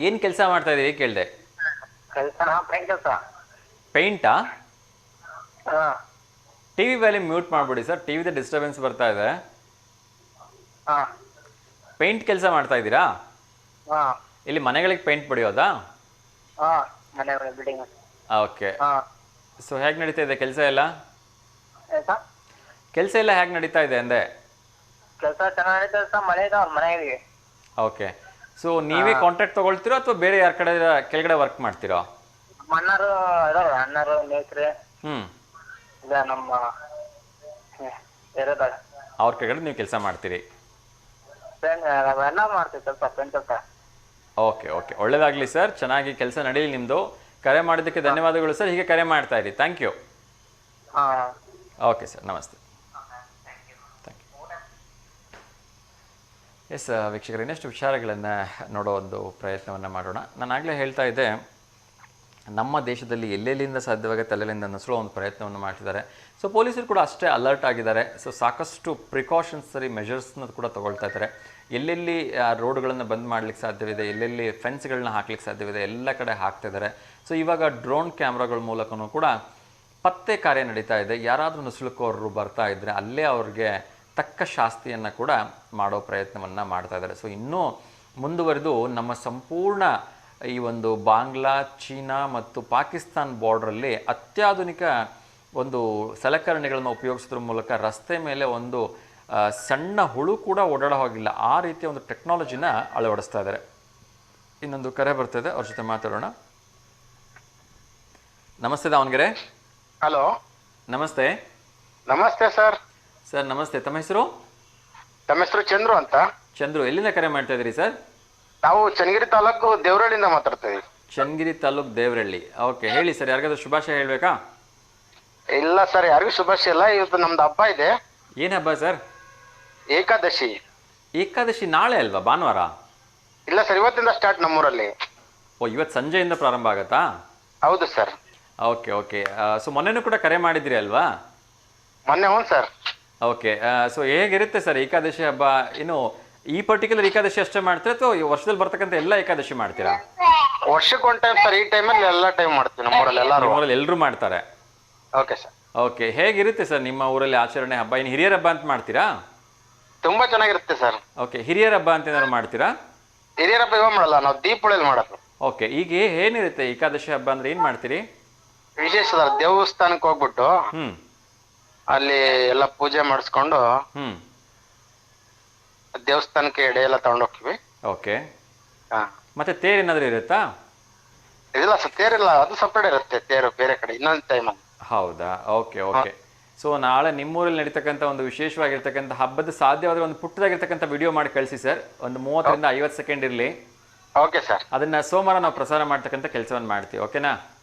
ಏನು ಕೆಲಸ ಮಾಡ್ತಾ ಇದ್ದೀರಿ ಕೇಳಿದೆ. ಪೇಂಟಾ? ಟಿವಿ ವ್ಯಾಲ್ಯೂಮ್ ಮ್ಯೂಟ್ ಮಾಡ್ಬಿಡಿ ಸರ್, ಟಿವಿದ ಡಿಸ್ಟರ್ಬೆನ್ಸ್ ಬರ್ತಾ ಇದೆ. ಪೇಂಟ್ ಕೆಲಸ ಮಾಡ್ತಾ ಇದ್ದೀರಾ? ಇಲ್ಲಿ ಮನೆಗಳಿಗೆ ಪೇಂಟ್ ಬಡಿಯೋದಾ? ಓಕೆ. ಸೊ ಹೇಗೆ ನಡೀತಾ ಇದೆ ಕೆಲಸ ಎಲ್ಲ? ಕೆಲಸ ಎಲ್ಲ ಹೇಗೆ ನಡೀತಾ ಇದೆ ಅಂದೆ? ಕೆಲಸ ಚೆನ್ನಾಗಿ ನಡೀತದೆ ಸರ್, ಮಳೆ ಇದೆ ಅವ್ರ ಮನೆಗೆ. ಓಕೆ. ಸೊ ನೀವೇ ಕಾಂಟ್ರಾಕ್ಟ್ ತಗೊಳ್ತೀರೋ ಅಥವಾ ಬೇರೆ ಯಾರ ಕಡೆ ಕೆಳಗಡೆ ವರ್ಕ್ ಮಾಡ್ತೀರೋ? ಅಣ್ಣರು ಇದಾರೆ, ಅಣ್ಣರು ನೇತ್ರಿ ಇಲ್ಲ ನಮ್ಮ ಇರೋದಾಗ ಅವ್ರ ಕೆಳಗಡೆ ನೀವು ಕೆಲಸ ಮಾಡ್ತೀರಿ? ಎಲ್ಲ ಮಾಡ್ತೀವಿ ಸ್ವಲ್ಪ ಪೇಂಟ್ ಕೆಲಸ. ಓಕೆ ಓಕೆ, ಒಳ್ಳೇದಾಗಲಿ ಸರ್, ಚೆನ್ನಾಗಿ ಕೆಲಸ ನಡೀಲಿ ನಿಮ್ಮದು. ಕರೆ ಮಾಡಿದ್ದಕ್ಕೆ ಧನ್ಯವಾದಗಳು ಸರ್, ಹೀಗೆ ಕರೆ ಮಾಡ್ತಾ ಇರಿ. Thank you. ಓಕೆ ಸರ್, ನಮಸ್ತೆ. Thank you. ಎಸ್ ವೀಕ್ಷಕರು, ಇನ್ನಷ್ಟು ವಿಚಾರಗಳನ್ನು ನೋಡೋ ಒಂದು ಪ್ರಯತ್ನವನ್ನು ಮಾಡೋಣ. ನಾನು ಆಗಲೇ ಹೇಳ್ತಾ ಇದ್ದೆ, ನಮ್ಮ ದೇಶದಲ್ಲಿ ಎಲ್ಲೆಲ್ಲಿಂದ ಸಾಧ್ಯವಾಗುತ್ತೆ ಅಲ್ಲೆಲ್ಲಿಂದ ನಸುಳೋ ಒಂದು ಪ್ರಯತ್ನವನ್ನು ಮಾಡ್ತಿದ್ದಾರೆ. ಸೊ ಪೊಲೀಸರು ಕೂಡ ಅಷ್ಟೇ ಅಲರ್ಟ್ ಆಗಿದ್ದಾರೆ. ಸೊ ಸಾಕಷ್ಟು ಪ್ರಿಕಾಷನ್ಸರಿ ಮೆಷರ್ಸ್ನ ಕೂಡ ತೊಗೊಳ್ತಾ ಇದ್ದಾರೆ. ಎಲ್ಲೆಲ್ಲಿ ರೋಡ್ಗಳನ್ನು ಬಂದ್ ಮಾಡಲಿಕ್ಕೆ ಸಾಧ್ಯವಿದೆ, ಎಲ್ಲೆಲ್ಲಿ ಫೆನ್ಸ್ಗಳನ್ನ ಹಾಕ್ಲಿಕ್ಕೆ ಸಾಧ್ಯವಿದೆ, ಎಲ್ಲ ಕಡೆ ಹಾಕ್ತಿದ್ದಾರೆ. ಸೊ ಇವಾಗ ಡ್ರೋನ್ ಕ್ಯಾಮ್ರಾಗಳ ಮೂಲಕನೂ ಕೂಡ ಪತ್ತೆ ಕಾರ್ಯ ನಡೀತಾ ಇದೆ. ಯಾರಾದರೂ ನುಸುಳುಕೋರರು ಬರ್ತಾ ಇದ್ದರೆ ಅಲ್ಲೇ ಅವ್ರಿಗೆ ತಕ್ಕ ಶಾಸ್ತಿಯನ್ನು ಕೂಡ ಮಾಡೋ ಪ್ರಯತ್ನವನ್ನು ಮಾಡ್ತಾ ಇದ್ದಾರೆ. ಸೊ ಇನ್ನೂ ಮುಂದುವರೆದು ನಮ್ಮ ಸಂಪೂರ್ಣ ಈ ಒಂದು ಬಾಂಗ್ಲಾ, ಚೀನಾ ಮತ್ತು ಪಾಕಿಸ್ತಾನ್ ಬಾರ್ಡ್ರಲ್ಲಿ ಅತ್ಯಾಧುನಿಕ ಒಂದು ಸಲಕರಣೆಗಳನ್ನು ಉಪಯೋಗಿಸೋದ್ರ ಮೂಲಕ ರಸ್ತೆ ಮೇಲೆ ಒಂದು ಸಣ್ಣ ಹುಳು ಕೂಡ ಓಡಾಡೋ ಹೋಗಿಲ್ಲ, ಆ ರೀತಿಯ ಒಂದು ಟೆಕ್ನಾಲಜಿನ ಅಳವಡಿಸ್ತಾ ಇದ್ದಾರೆ. ಇನ್ನೊಂದು ಕರೆ ಬರ್ತಿದೆ, ಅವ್ರ ಜೊತೆ ಮಾತಾಡೋಣ. ನಮಸ್ತೆ ದಾವಣಗೆರೆ. ಹಲೋ. ನಮಸ್ತೆ. ನಮಸ್ತೆ ಸರ್. ಸರ್ ನಮಸ್ತೆ, ತಮ್ಮ ಹೆಸರು? ತಮ್ಮ ಹೆಸರು ಚಂದ್ರು ಅಂತ. ಚಂದ್ರು, ಎಲ್ಲಿಂದ ಕರೆ ಮಾಡ್ತಾ ಇದ್ದೀರಿ ಸರ್? ನಾವು ಚನ್ನಗಿರಿ ತಾಲೂಕು ದೇವರಹಳ್ಳಿಯಿಂದ ಮಾತಾಡ್ತೀವಿ. ಚನ್ನಗಿರಿ ತಾಲೂಕು ದೇವರಹಳ್ಳಿ. ಓಕೆ, ಹೇಳಿ ಸರ್, ಯಾರಿಗಾದ್ರೂ ಶುಭಾಶಯ ಹೇಳಬೇಕಾ? ಇಲ್ಲ ಸರ್, ಯಾರಿಗೂ ಶುಭಾಶಯ ಇಲ್ಲ. ಇವತ್ತು ನಮ್ದು ಹಬ್ಬ ಇದೆ. ಏನು ಹಬ್ಬ ಸರ್? ಏಕಾದಶಿ. ಏಕಾದಶಿ ನಾಳೆ ಅಲ್ವಾ, ಭಾನುವಾರ? ಇಲ್ಲ ಸರ್, ಇವತ್ತಿಂದ ಸ್ಟಾರ್ಟ್ ನಮ್ಮೂರಲ್ಲಿ. ಓ, ಇವತ್ತು ಸಂಜೆಯಿಂದ ಪ್ರಾರಂಭ ಆಗುತ್ತಾ? ಹೌದು ಸರ್. Okay okay. ಸೊ ಮೊನ್ನೆನೂ ಕೂಡ ಕರೆ ಮಾಡಿದ್ರಿ ಅಲ್ವಾ? ಮೊನ್ನೆ ಹ್ಞೂ ಸರ್. ಓಕೆ. ಸೊ ಹೇಗಿರುತ್ತೆ ಸರ್ ಏಕಾದಶಿ ಹಬ್ಬ? ಇನ್ನು ಈ ಪರ್ಟಿಕ್ಯುಲರ್ ಏಕಾದಶಿ ಅಷ್ಟೇ ಮಾಡ್ತೀರಾ ಅಥವಾ ವರ್ಷದಲ್ಲಿ ಬರ್ತಕ್ಕಂಥ ಎಲ್ಲ ಏಕಾದಶಿ ಮಾಡ್ತೀರಾ? ವರ್ಷಕ್ಕೆ ಒಂದು ಟೈಮ್ ಸರ್, ಈ ಟೈಮಲ್ಲಿ ಎಲ್ಲ ಟೈಮ್ ಮಾಡ್ತೀವಿ ನಮ್ಮೂರಲ್ಲಿ. ಎಲ್ಲರೂ ಮಾಡ್ತಾರೆ. Okay sir. ಓಕೆ, ಹೇಗಿರುತ್ತೆ ಸರ್ ನಿಮ್ಮ ಊರಲ್ಲಿ ಆಚರಣೆ ಹಬ್ಬ? ಇನ್ನು ಹಿರಿಯರ ಹಬ್ಬ ಅಂತ ಮಾಡ್ತೀರಾ? ತುಂಬಾ ಚೆನ್ನಾಗಿರುತ್ತೆ ಸರ್. ಓಕೆ, ಹಿರಿಯರ ಹಬ್ಬ ಅಂತ ಏನಾದ್ರು ಮಾಡ್ತೀರಾ? ಹಿರಿಯರ ಹಬ್ಬ ಇವಾಗ ಮಾಡಲ್ಲ, ನಾವು ದೀಪಾವಳಿಯಲ್ಲಿ ಮಾಡೋದು. ಓಕೆ, ಈಗ ಏನಿರುತ್ತೆ ಏಕಾದಶಿ ಹಬ್ಬ ಅಂದ್ರೆ ಏನ್ ಮಾಡ್ತೀರಿ? ವಿಶೇಷ ಸರ್, ದೇವಸ್ಥಾನಕ್ಕೆ ಹೋಗ್ಬಿಟ್ಟು ಅಲ್ಲಿ ಎಲ್ಲ ಪೂಜೆ ಮಾಡಿಸ್ಕೊಂಡು ದೇವಸ್ಥಾನಕ್ಕೆ ಎಡೆ ಎಲ್ಲ ತಗೊಂಡೋಗ್ತೀವಿ. ಓಕೆ. ಮತ್ತೆ ತೇರು ಏನಾದ್ರು ಇರುತ್ತಾ? ಇಲ್ಲ ಸರ್, ತೇರಿಲ್ಲ, ಅದು ಸಪ್ರೇಟ್ ಇರುತ್ತೆ ತೇರು ಬೇರೆ ಕಡೆ ಇನ್ನೊಂದು ಟೈಮಲ್ಲಿ. ಹೌದಾ? Okay okay. ಸೊ ನಾಳೆ ನಿಮ್ಮೂರಲ್ಲಿ ನಡೀತಕ್ಕಂಥ ಒಂದು ವಿಶೇಷವಾಗಿರ್ತಕ್ಕಂಥ ಹಬ್ಬದ ಸಾಧ್ಯವಾದ್ರೆ ಒಂದು ಪುಟ್ಟದಾಗಿರ್ತಕ್ಕಂಥ ವಿಡಿಯೋ ಮಾಡಿ ಕಳಿಸಿ ಸರ್, ಒಂದು 30ರಿಂದ 50 ಸೆಕೆಂಡ್ ಇರಲಿ. Okay sir. ಅದನ್ನ ಸೋಮವಾರ ನಾವು ಪ್ರಸಾರ ಮಾಡ್ತಕ್ಕಂಥ ಕೆಲಸವನ್ನು ಮಾಡ್ತೀವಿ. ಓಕೆನಾ?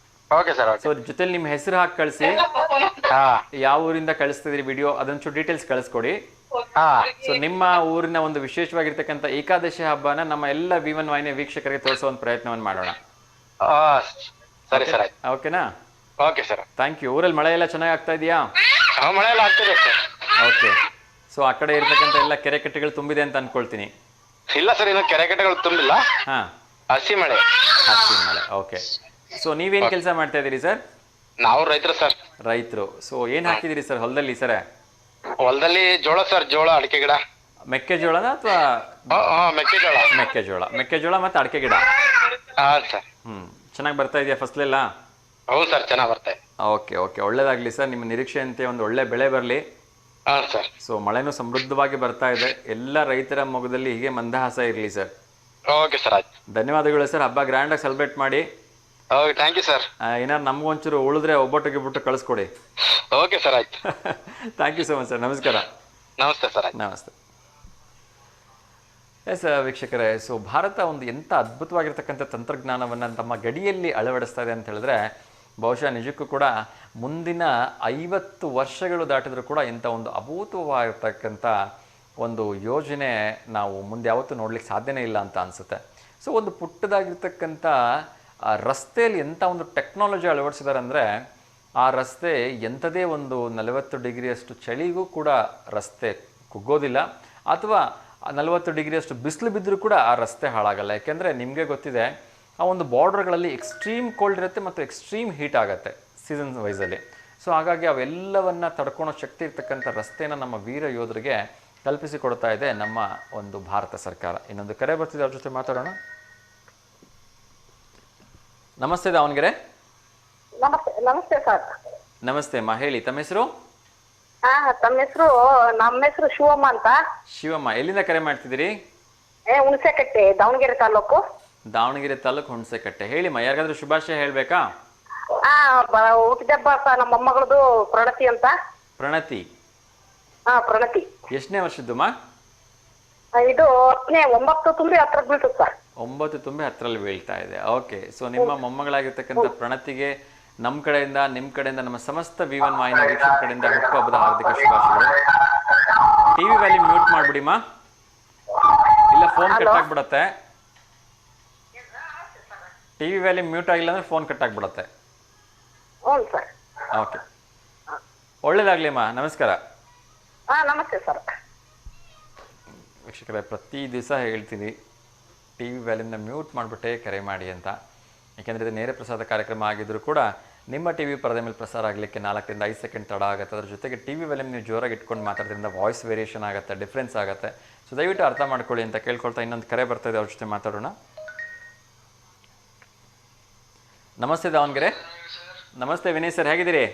Okay sir. ಸೊ ಜೊತೆಲಿ ನಿಮ್ಮ ಹೆಸರು ಹಾಕಿ ಕಳಿಸಿ, ಯಾವ ಊರಿಂದ ಕಳಿಸ್ತಿದ್ರಿ ವಿಡಿಯೋ ಅದೊಂಚೂರು ಡೀಟೇಲ್ಸ್ ಕಳಿಸ್ಕೊಡಿ. ಸೊ ನಿಮ್ಮ ಊರಿನ ಒಂದು ವಿಶೇಷವಾಗಿರ್ತಕ್ಕಂಥ ಏಕಾದಶಿ ಹಬ್ಬನ ನಮ್ಮ ಎಲ್ಲ V1 ವಾಹಿನಿಯ ವೀಕ್ಷಕರಿಗೆ ತೋರಿಸೋ ಒಂದು ಪ್ರಯತ್ನವನ್ನು ಮಾಡೋಣ. ಸರಿ ಸರ್. ಓಕೆನಾ? Okay sir. Thank you. ಊರಲ್ಲಿ ಮಳೆ ಎಲ್ಲ ಚೆನ್ನಾಗಿ ಆಗ್ತಾ ಇದೆಯಾ? ಮಳೆ ಎಲ್ಲ ಆಗ್ತಿದೆ ಸರ್. ಓಕೆ. ಸೊ ಸೊ ಆ ಕಡೆ ಇರ್ತಕ್ಕಂಥ ಎಲ್ಲ ಕೆರೆ ಕಟ್ಟೆಗಳು ತುಂಬಿದೆ ಅಂತ ಅನ್ಕೊಳ್ತೀನಿ. ಇಲ್ಲ ಸರ್, ಇನ್ನು ಕೆರೆ ಕಟ್ಟೆಗಳು ತುಂಬಿಲ್ಲ. ಹಾ, ಹಸಿ ಮಳೆ. ಹಸಿ ಮಳೆ. ಓಕೆ. ಸೊ ನೀವೇನ್ ಕೆಲಸ ಮಾಡ್ತಾ ಇದ್ದೀರಿ ಸರ್? ನಾವು ರೈತರು ಸರ್. ರೈತರು. ಸೊ ಏನ್ ಹಾಕಿದಿರಿ ಸರ್ ಹೊಲದಲ್ಲಿ ಸರ್? ಹೊಲದಲ್ಲಿ ಜೋಳ ಸರ್, ಜೋಳ, ಅಡಿಕೆ ಗಿಡ. ಮೆಕ್ಕೆಜೋಳನ ಅಥವಾ? ಮೆಕ್ಕೆಜೋಳ. ಮೆಕ್ಕೆಜೋಳ ಮತ್ತೆ ಅಡಿಕೆ ಗಿಡ. ಹಾ ಸರ್. ಚೆನ್ನಾಗಿ ಬರ್ತಾ ಇದೆಯಾ ಫಸಲೆಲ್ಲ? ಹೌದು ಸರ್, ಚೆನ್ನಾಗಿ ಬರ್ತಾ ಇದೆ. ಓಕೆ ಓಕೆ, ಒಳ್ಳೇದಾಗ್ಲಿ ಸರ್. ನಿಮ್ಮ ನಿರೀಕ್ಷೆಯಂತೆ ಒಂದು ಒಳ್ಳೆ ಬೆಳೆ ಬರಲಿ. ಹಾ ಸರ್. ಸೊ ಮಳೆನೂ ಸಮೃದ್ಧವಾಗಿ ಬರ್ತಾ ಇದೆ. ಎಲ್ಲ ರೈತರ ಮೊಗದಲ್ಲಿ ಹೀಗೆ ಮಂದಹಾಸ ಇರಲಿ ಸರ್. ಓಕೆ ಸರ್, ಆಯ್ತು. ಧನ್ಯವಾದಗಳು ಸರ್. ಹಬ್ಬ ಗ್ರ್ಯಾಂಡಾಗಿ ಸೆಲೆಬ್ರೇಟ್ ಮಾಡಿ. Okay, thank you sir. ಏನಾರು ನಮ್ಗೊಂಚೂರು ಉಳಿದ್ರೆ ಒಬ್ಬಟ್ಟು ಕಳಿಸ್ಕೊಡಿ. ಓಕೆ ಸರ್, ಆಯ್ತು. Thank you so much sir. ನಮಸ್ಕಾರ. ನಮಸ್ತೆ ಸರ್. ಆಯ್ತು. ನಮಸ್ತೆ. ಎಸ್ ವೀಕ್ಷಕರೇ, ಸೊ ಭಾರತ ಒಂದು ಎಂಥ ಅದ್ಭುತವಾಗಿರ್ತಕ್ಕಂಥ ತಂತ್ರಜ್ಞಾನವನ್ನು ತಮ್ಮ ಗಡಿಯಲ್ಲಿ ಅಳವಡಿಸ್ತಾ ಇದೆ ಅಂತ ಹೇಳಿದ್ರೆ ಬಹುಶಃ ನಿಜಕ್ಕೂ ಕೂಡ ಮುಂದಿನ 50 ವರ್ಷಗಳು ದಾಟಿದರೂ ಕೂಡ ಇಂಥ ಒಂದು ಅಭೂತವಾಗಿರ್ತಕ್ಕಂಥ ಒಂದು ಯೋಜನೆ ನಾವು ಮುಂದೆ ಯಾವತ್ತೂ ನೋಡ್ಲಿಕ್ಕೆ ಸಾಧ್ಯನೇ ಇಲ್ಲ ಅಂತ ಅನಿಸುತ್ತೆ. ಸೊ ಒಂದು ಪುಟ್ಟದಾಗಿರ್ತಕ್ಕಂಥ ರಸ್ತೆಯಲ್ಲಿ ಎಂಥ ಒಂದು ಟೆಕ್ನಾಲಜಿ ಅಳವಡಿಸಿದ್ದಾರೆ ಅಂದರೆ ಆ ರಸ್ತೆ ಎಂಥದೇ ಒಂದು 40 ಡಿಗ್ರಿಯಷ್ಟು ಚಳಿಗೂ ಕೂಡ ರಸ್ತೆ ಕುಗ್ಗೋದಿಲ್ಲ, ಅಥವಾ 40 ಡಿಗ್ರಿಯಷ್ಟು ಬಿಸಿಲು ಬಿದ್ದರೂ ಕೂಡ ಆ ರಸ್ತೆ ಹಾಳಾಗಲ್ಲ. ಯಾಕೆಂದರೆ ನಿಮಗೆ ಗೊತ್ತಿದೆ, ಆ ಒಂದು ಬಾರ್ಡರ್ಗಳಲ್ಲಿ ಎಕ್ಸ್ಟ್ರೀಮ್ ಕೋಲ್ಡ್ ಇರುತ್ತೆ ಮತ್ತು ಎಕ್ಸ್ಟ್ರೀಮ್ ಹೀಟ್ ಆಗುತ್ತೆ ಸೀಸನ್ ವೈಸಲ್ಲಿ. ಸೊ ಹಾಗಾಗಿ ಅವೆಲ್ಲವನ್ನು ತಡ್ಕೊಳೋ ಶಕ್ತಿ ಇರ್ತಕ್ಕಂಥ ರಸ್ತೆಯನ್ನು ನಮ್ಮ ವೀರ ಯೋಧರಿಗೆ ಕಲ್ಪಿಸಿಕೊಡ್ತಾ ಇದೆ ನಮ್ಮ ಒಂದು ಭಾರತ ಸರ್ಕಾರ. ಇನ್ನೊಂದು ಕರೆ ಬರ್ತಿದೆ, ಅವ್ರ ಜೊತೆ ಮಾತಾಡೋಣ. ನಮಸ್ತೆ ದಾವಣಗೆರೆ. ನಮಸ್ತೆ ಸರ್. ನಮಸ್ತೆ ಅಮ್ಮ, ಹೇಳಿ ತಮ್ಮ ಹೆಸರು? ನಮ್ಮ ಹೆಸರು ಶಿವಮ್ಮ ಅಂತ. ಶಿವಮ್ಮ, ಎಲ್ಲಿಂದ ಕರೆ ಮಾಡ್ತಿದ್ದೀರಿ? ಹುಣಸೆಕಟ್ಟೆ, ದಾವಣಗೆರೆ ತಾಲೂಕು. ದಾವಣಗೆರೆ ತಾಲೂಕು ಹುಣಸೆಕಟ್ಟೆ. ಹೇಳಿಮ್ಮ, ಯಾರಿಗಾದ್ರೂ ಶುಭಾಶಯ ಹೇಳಬೇಕಾ? ಹುಟ್ಟಿದಬ್ಬ ನಮ್ಮ ಮೊಮ್ಮಗಳದು ಪ್ರಣತಿ ಅಂತ. ಪ್ರಣತಿ. ಪ್ರಣತಿ. ಎಷ್ಟನೇ ವರ್ಷದ್ದಮ್ಮ? ಇದು 9 ತುಂಬಿ 10 ಬೀಳ್ತದೆ ಸರ್. 9 ತುಂಬಿ 10ರಲ್ಲಿ ಬೀಳ್ತಾ ಇದೆ. ಓಕೆ. ಸೊ ನಿಮ್ಮ ಮೊಮ್ಮಗಳಾಗಿರ್ತಕ್ಕಂಥ ಪ್ರಣತಿಗೆ ನಮ್ಮ ಕಡೆಯಿಂದ, ನಿಮ್ಮ ಕಡೆಯಿಂದ, ನಮ್ಮ ಸಮಸ್ತ V1 ವಾಹಿನಿ ವೀಕ್ಷಕರ ಕಡೆಯಿಂದ ಹುಟ್ಟುಹಬ್ಬದ ಹಾರ್ದಿಕ ಶುಭಾಶಯಗಳು. ಟಿವಿ ವ್ಯಾಲ್ಯೂಮ್ ಮ್ಯೂಟ್ ಮಾಡ್ಬಿಡಿಮ್ಮ, ಇಲ್ಲ ಫೋನ್ ಕಟ್ ಆಗ್ಬಿಡತ್ತೆ. ಟಿವಿ ವ್ಯಾಲ್ಯೂಮ್ ಮ್ಯೂಟ್ ಆಗಿಲ್ಲ ಅಂದ್ರೆ ಫೋನ್ ಕಟ್ ಆಗ್ಬಿಡತ್ತೆ. ಓಕೆ, ಒಳ್ಳೇದಾಗ್ಲಿ ಅಮ್ಮ. ನಮಸ್ಕಾರ. ನಮಸ್ತೆ ಸರ್. ವೀಕ್ಷಕರೇ, ಪ್ರತಿ ದಿವಸ ಹೇಳ್ತೀನಿ ಟಿವಿ ವ್ಯಾಲ್ಯೂಮ್ನ ಮ್ಯೂಟ್ ಮಾಡಿಬಿಟ್ಟೆ ಕರೆ ಮಾಡಿ ಅಂತ. ಯಾಕೆಂದರೆ ಇದು ನೇರ ಪ್ರಸಾದ ಕಾರ್ಯಕ್ರಮ ಆಗಿದ್ದರೂ ಕೂಡ ನಿಮ್ಮ ಟಿವಿ ಪರದೆ ಮೇಲೆ ಪ್ರಸಾರ ಆಗಲಿಕ್ಕೆ 4 ರಿಂದ 5 ಸೆಕೆಂಡ್ ತಡ ಆಗುತ್ತೆ. ಅದ್ರ ಜೊತೆಗೆ ಟಿವಿ ವ್ಯಾಲ್ಯೂಮ್ ನೀವು ಜೋರಾಗಿ ಇಟ್ಕೊಂಡು ಮಾತಾಡೋದ್ರಿಂದ ವಾಯ್ಸ್ ವೇರಿಯೇಷನ್ ಆಗುತ್ತೆ, ಡಿಫ್ರೆನ್ಸ್ ಆಗುತ್ತೆ. ಸೊ ದಯವಿಟ್ಟು ಅರ್ಥ ಮಾಡ್ಕೊಳ್ಳಿ ಅಂತ ಕೇಳ್ಕೊಳ್ತಾ ಇನ್ನೊಂದು ಕರೆ ಬರ್ತಾ ಇದೆ, ಅವ್ರ ಜೊತೆ ಮಾತಾಡೋಣ. ನಮಸ್ತೆ ದಾವಣಗೆರೆ. ನಮಸ್ತೆ ವಿನಯ್ ಸರ್, ಹೇಗಿದ್ದೀರಿ?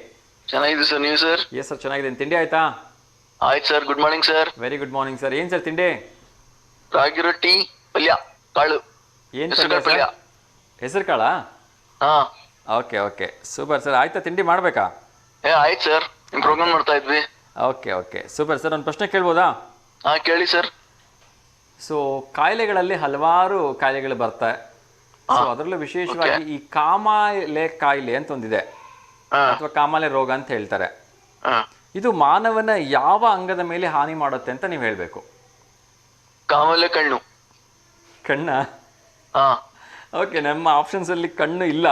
ಚೆನ್ನಾಗಿದೆ ಸರ್, ನೀವು ಸರ್? ಎಸ್ ಸರ್, ಚೆನ್ನಾಗಿದ್ದೀನಿ. ತಿಂಡಿ ಆಯ್ತಾ? ಆಯ್ತು sir. Good morning sir. Very good morning sir. ಏನು ಸರ್ ತಿಂಡಿ? ರಾಗಿ ರೊಟ್ಟಿ, ಪಲ್ಯ, ಕಾಳು. ಏನು ಪಲ್ಯ? ಹೆಸರು ಕಾಳಾ? ಹಾ. Okay okay, super sir. ಆಯ್ತಾ ತಿಂಡಿ ಮಾಡಬೇಕಾ? ಆಯ್ತು ಸರ್, ನಿಮ್ಮ ಪ್ರೋಗ್ರಾಮ್ ನೋಡ್ತಾ ಇದ್ವಿ. Okay okay, super sir. ಒಂದು ಪ್ರಶ್ನೆ ಕೇಳ್ಬೋದಾ? ಕೇಳಿ ಸರ್. ಸೊ ಕಾಯಿಲೆಗಳಲ್ಲಿ ಹಲವಾರು ಕಾಯಿಲೆಗಳು ಬರ್ತಾವೆ. ಸೊ ಅದರಲ್ಲೂ ವಿಶೇಷವಾಗಿ ಈ ಕಾಮಾಲೆ ಕಾಯಿಲೆ ಅಂತ ಒಂದಿದೆ, ಅಥವಾ ಕಾಮಾಲೆ ರೋಗ ಅಂತ ಹೇಳ್ತಾರೆ. ಇದು ಮಾನವನ ಯಾವ ಅಂಗದ ಮೇಲೆ ಹಾನಿ ಮಾಡುತ್ತೆ ಅಂತ ನೀವು ಹೇಳ್ಬೇಕು. ಕಾಮಾಲೆ ಕಣ್ಣು. ಕಣ್ಣ? ಓಕೆ, ನಮ್ಮ ಆಪ್ಷನ್ಸ್ ಅಲ್ಲಿ ಕಣ್ಣು ಇಲ್ಲ.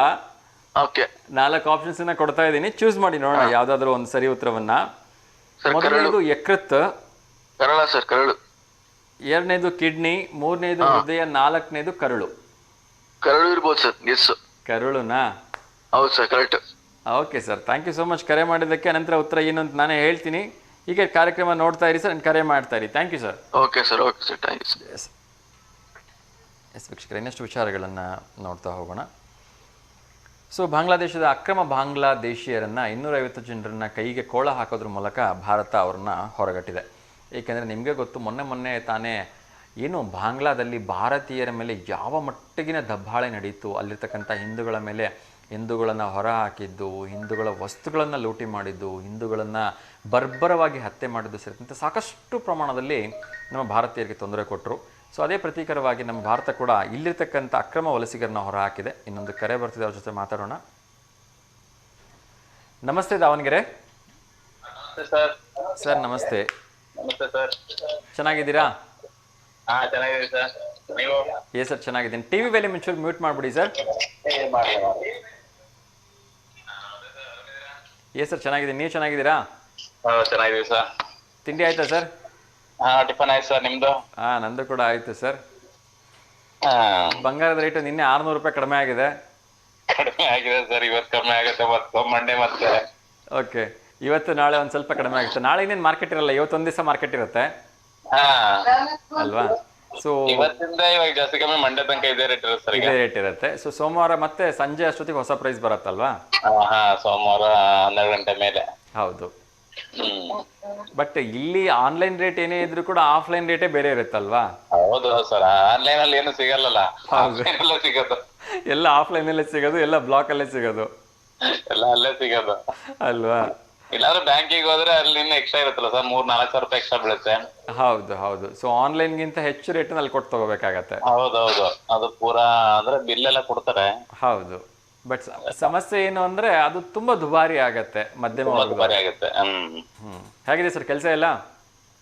ಓಕೆ, 4 ಆಪ್ಷನ್ಸ್ ಕೊಡ್ತಾ ಇದ್ದೀನಿ, ಚೂಸ್ ಮಾಡಿ ನೋಡೋಣ ಯಾವ್ದಾದ್ರು ಒಂದು ಸರಿ ಉತ್ತರವನ್ನ. ಮೊದಲನೇದು ಯಕೃತ್, ಕರಳ ಸರ್, ಕರಳು. 2ನೇದು ಕಿಡ್ನಿ, 3ನೇದು ಹೃದಯ, 4ನೇದು ಕರುಳು. ಕರಳು ಇರ್ಬೋದು ಸರ್, ಗೆಸ್. ಕರುಳುನಾ? ಹೌದು sir, correct. Okay sir, thank you so much ಕರೆ ಮಾಡಿದ್ದಕ್ಕೆ. ನಂತರ ಉತ್ತರ ಏನು ಅಂತ ನಾನೇ ಹೇಳ್ತೀನಿ. ಈಗ ಕಾರ್ಯಕ್ರಮ ನೋಡ್ತಾ ಇರಿ ಸರ್, ಕರೆ ಮಾಡ್ತಾ ಇರಿ. Thank you sir. Okay sir, okay sir, thank you sir. Yes ವೀಕ್ಷಕರೇ, ಇನ್ನಷ್ಟು ವಿಚಾರಗಳನ್ನು ನೋಡ್ತಾ ಹೋಗೋಣ. ಸೊ ಬಾಂಗ್ಲಾದೇಶದ ಅಕ್ರಮ ಬಾಂಗ್ಲಾದೇಶಿಯರನ್ನು 250 ಜನರನ್ನು ಕೈಗೆ ಕೋಳ ಹಾಕೋದ್ರ ಮೂಲಕ ಭಾರತ ಅವ್ರನ್ನ ಹೊರಗಟ್ಟಿದೆ. ಏಕೆಂದರೆ ನಿಮಗೆ ಗೊತ್ತು, ಮೊನ್ನೆ ತಾನೇ ಏನು ಬಾಂಗ್ಲಾದಲ್ಲಿ ಭಾರತೀಯರ ಮೇಲೆ ಯಾವ ಮಟ್ಟಿಗಿನ ದಬ್ಬಾಳೆ ನಡೀತು. ಅಲ್ಲಿರ್ತಕ್ಕಂಥ ಹಿಂದೂಗಳ ಮೇಲೆ ಹಿಂದೂಗಳನ್ನು ಹೊರ ಹಾಕಿದ್ದು, ಹಿಂದೂಗಳ ವಸ್ತುಗಳನ್ನು ಲೂಟಿ ಮಾಡಿದ್ದು, ಹಿಂದೂಗಳನ್ನು ಬರ್ಬರವಾಗಿ ಹತ್ಯೆ ಮಾಡಿದ್ದು ಸೇರಿದಂತೆ ಸಾಕಷ್ಟು ಪ್ರಮಾಣದಲ್ಲಿ ನಮ್ಮ ಭಾರತೀಯರಿಗೆ ತೊಂದರೆ ಕೊಟ್ಟರು. ಸೊ ಅದೇ ಪ್ರತೀಕರವಾಗಿ ನಮ್ಮ ಭಾರತ ಕೂಡ ಇಲ್ಲಿರ್ತಕ್ಕಂಥ ಅಕ್ರಮ ವಲಸಿಗರನ್ನ ಹೊರ ಹಾಕಿದೆ. ಇನ್ನೊಂದು ಕರೆ ಬರ್ತಿದೆ, ಅವ್ರ ಜೊತೆ ಮಾತಾಡೋಣ. ನಮಸ್ತೆ ದಾವಣಗೆರೆ. ಸರ್ ನಮಸ್ತೆ. ನಮಸ್ತೆ ಸರ್. ಚೆನ್ನಾಗಿದ್ದೀರಾ? ಚೆನ್ನಾಗಿದ್ದೀನಿ ಸರ್. ನೀವು? ಏ ಸರ್, ಚೆನ್ನಾಗಿದ್ದೀನಿ. ಟಿವಿ ವ್ಯಾಲ್ಯೂಮ್ ಒಂಚೂರು ಮ್ಯೂಟ್ ಮಾಡಿಬಿಡಿ ಸರ್. ಏ ಸರ್, ಚೆನ್ನಾಗಿದ್ದೀನಿ. ನೀವು ಚೆನ್ನಾಗಿದ್ದೀರಾ? ಚೆನ್ನಾಗಿದ್ದೀವಿ ಸರ್. ತಿಂಡಿ ಆಯ್ತಾ ಸರ್? ಟಿಫನ್ ಆಯ್ತು ಸರ್, ನಿಮ್ದು? ನಂದು ಕೂಡ ಆಯಿತು ಸರ್. ಹಾ, ಬಂಗಾರದ ರೇಟು ನಿನ್ನೆ 600 ರೂಪಾಯಿ ಕಡಿಮೆ ಆಗಿದೆ. ಕಡಿಮೆ ಆಗಿದೆ ಸರ್, ಇವತ್ತು ಕಮ್ಮಿ ಆಗುತ್ತೆ, ಮತ್ತೆ ಮಂಡೇ ಮತ್ತೆ. ಓಕೆ, ಇವತ್ತು ನಾಳೆ ಒಂದು ಸ್ವಲ್ಪ ಕಡಿಮೆ ಆಗುತ್ತೆ. ನಾಳೆ ಇನ್ನೇನು ಮಾರ್ಕೆಟ್ ಇರಲ್ಲ, ಇವತ್ತೊಂದು ದಿವಸ ಮಾರ್ಕೆಟ್ ಇರುತ್ತೆ ಹಾ, ಅಲ್ವಾ? ಸೊ ಇವತ್ತಿಂದ ಇವಾಗ ಜಾಸ್ತಿ ಕಮ್ಮಿ, ಮಂಡೇ ತನಕ ಇದೇ ರೇಟ್ ಇರುತ್ತೆ ಸರ್ ಈಗ. ಇದೇ ರೇಟ್ ಇರುತ್ತೆ. ಸೊ ಸೋಮವಾರ ಮತ್ತೆ ಸಂಜೆ ಅಷ್ಟೊತ್ತಿಗೆ ಹೊಸ ಪ್ರೈಸ್ ಬರುತ್ತಲ್ವಾ? ಹಾ, ಸೋಮವಾರ 12 ಗಂಟೆ ಮೇಲೆ. ಹೌದು. ಹ್ಮ್, ಬಟ್ ಇಲ್ಲಿ ಆನ್ಲೈನ್ ರೇಟ್ ಏನೇ ಇದ್ರೂ ಕೂಡ ಆಫ್ಲೈನ್ ರೇಟೇ ಬೇರೆ ಇರುತ್ತಲ್ವಾ? ಹೌದು ಸರ್, ಆನ್ಲೈನ್ ಅಲ್ಲಿ ಏನು ಸಿಗಲ್ಲ, ಆಫ್ಲೈನ್ ಅಲ್ಲೇ ಸಿಗೋದು. ಎಲ್ಲ ಆಫ್ಲೈನಲ್ಲೇ ಸಿಗೋದು, ಎಲ್ಲ ಬ್ಲಾಕಲ್ಲೇ ಸಿಗೋದು, ಎಲ್ಲ ಅಲ್ಲೇ ಸಿಗೋದು ಅಲ್ವಾ? ಇಲ್ಲಾಂದ್ರೆ ಬ್ಯಾಂಕಿಗೆ ಹೋದ್ರೆ ಅಲ್ಲಿ ಇನ್ನು ಎಕ್ಸ್ಟ್ರಾ ಇರುತ್ತಲ್ಲ ಸರ್, 3-4 ಸಾವಿರ ರೂಪಾಯಿ ಎಕ್ಸ್ಟ್ರಾ ಬೀಳುತ್ತೆ. ಹೌದು ಹೌದು. ಸೊ ಆನ್ಲೈನ್ಗಿಂತ ಹೆಚ್ಚು ರೇಟ್ ಅಲ್ಲಿ ಕೊಟ್ಟು ತಗೋಬೇಕಾಗತ್ತೆ. ಹೌದೌದು, ಅದು ಪೂರಾ ಅಂದ್ರೆ ಬಿಲ್ ಎಲ್ಲ ಕೊಡ್ತಾರೆ. ಹೌದು. ಬಟ್ ಸಮಸ್ಯೆ ಏನು ಅಂದ್ರೆ ಅದು ತುಂಬಾ ದುಬಾರಿ ಆಗತ್ತೆ ಮಧ್ಯಮ ವರ್ಗದವ್ರಿಗೆ. ದುಬಾರಿ ಆಗುತ್ತೆ. ಹೇಗಿದೆ ಸರ್ ಕೆಲಸ ಎಲ್ಲ?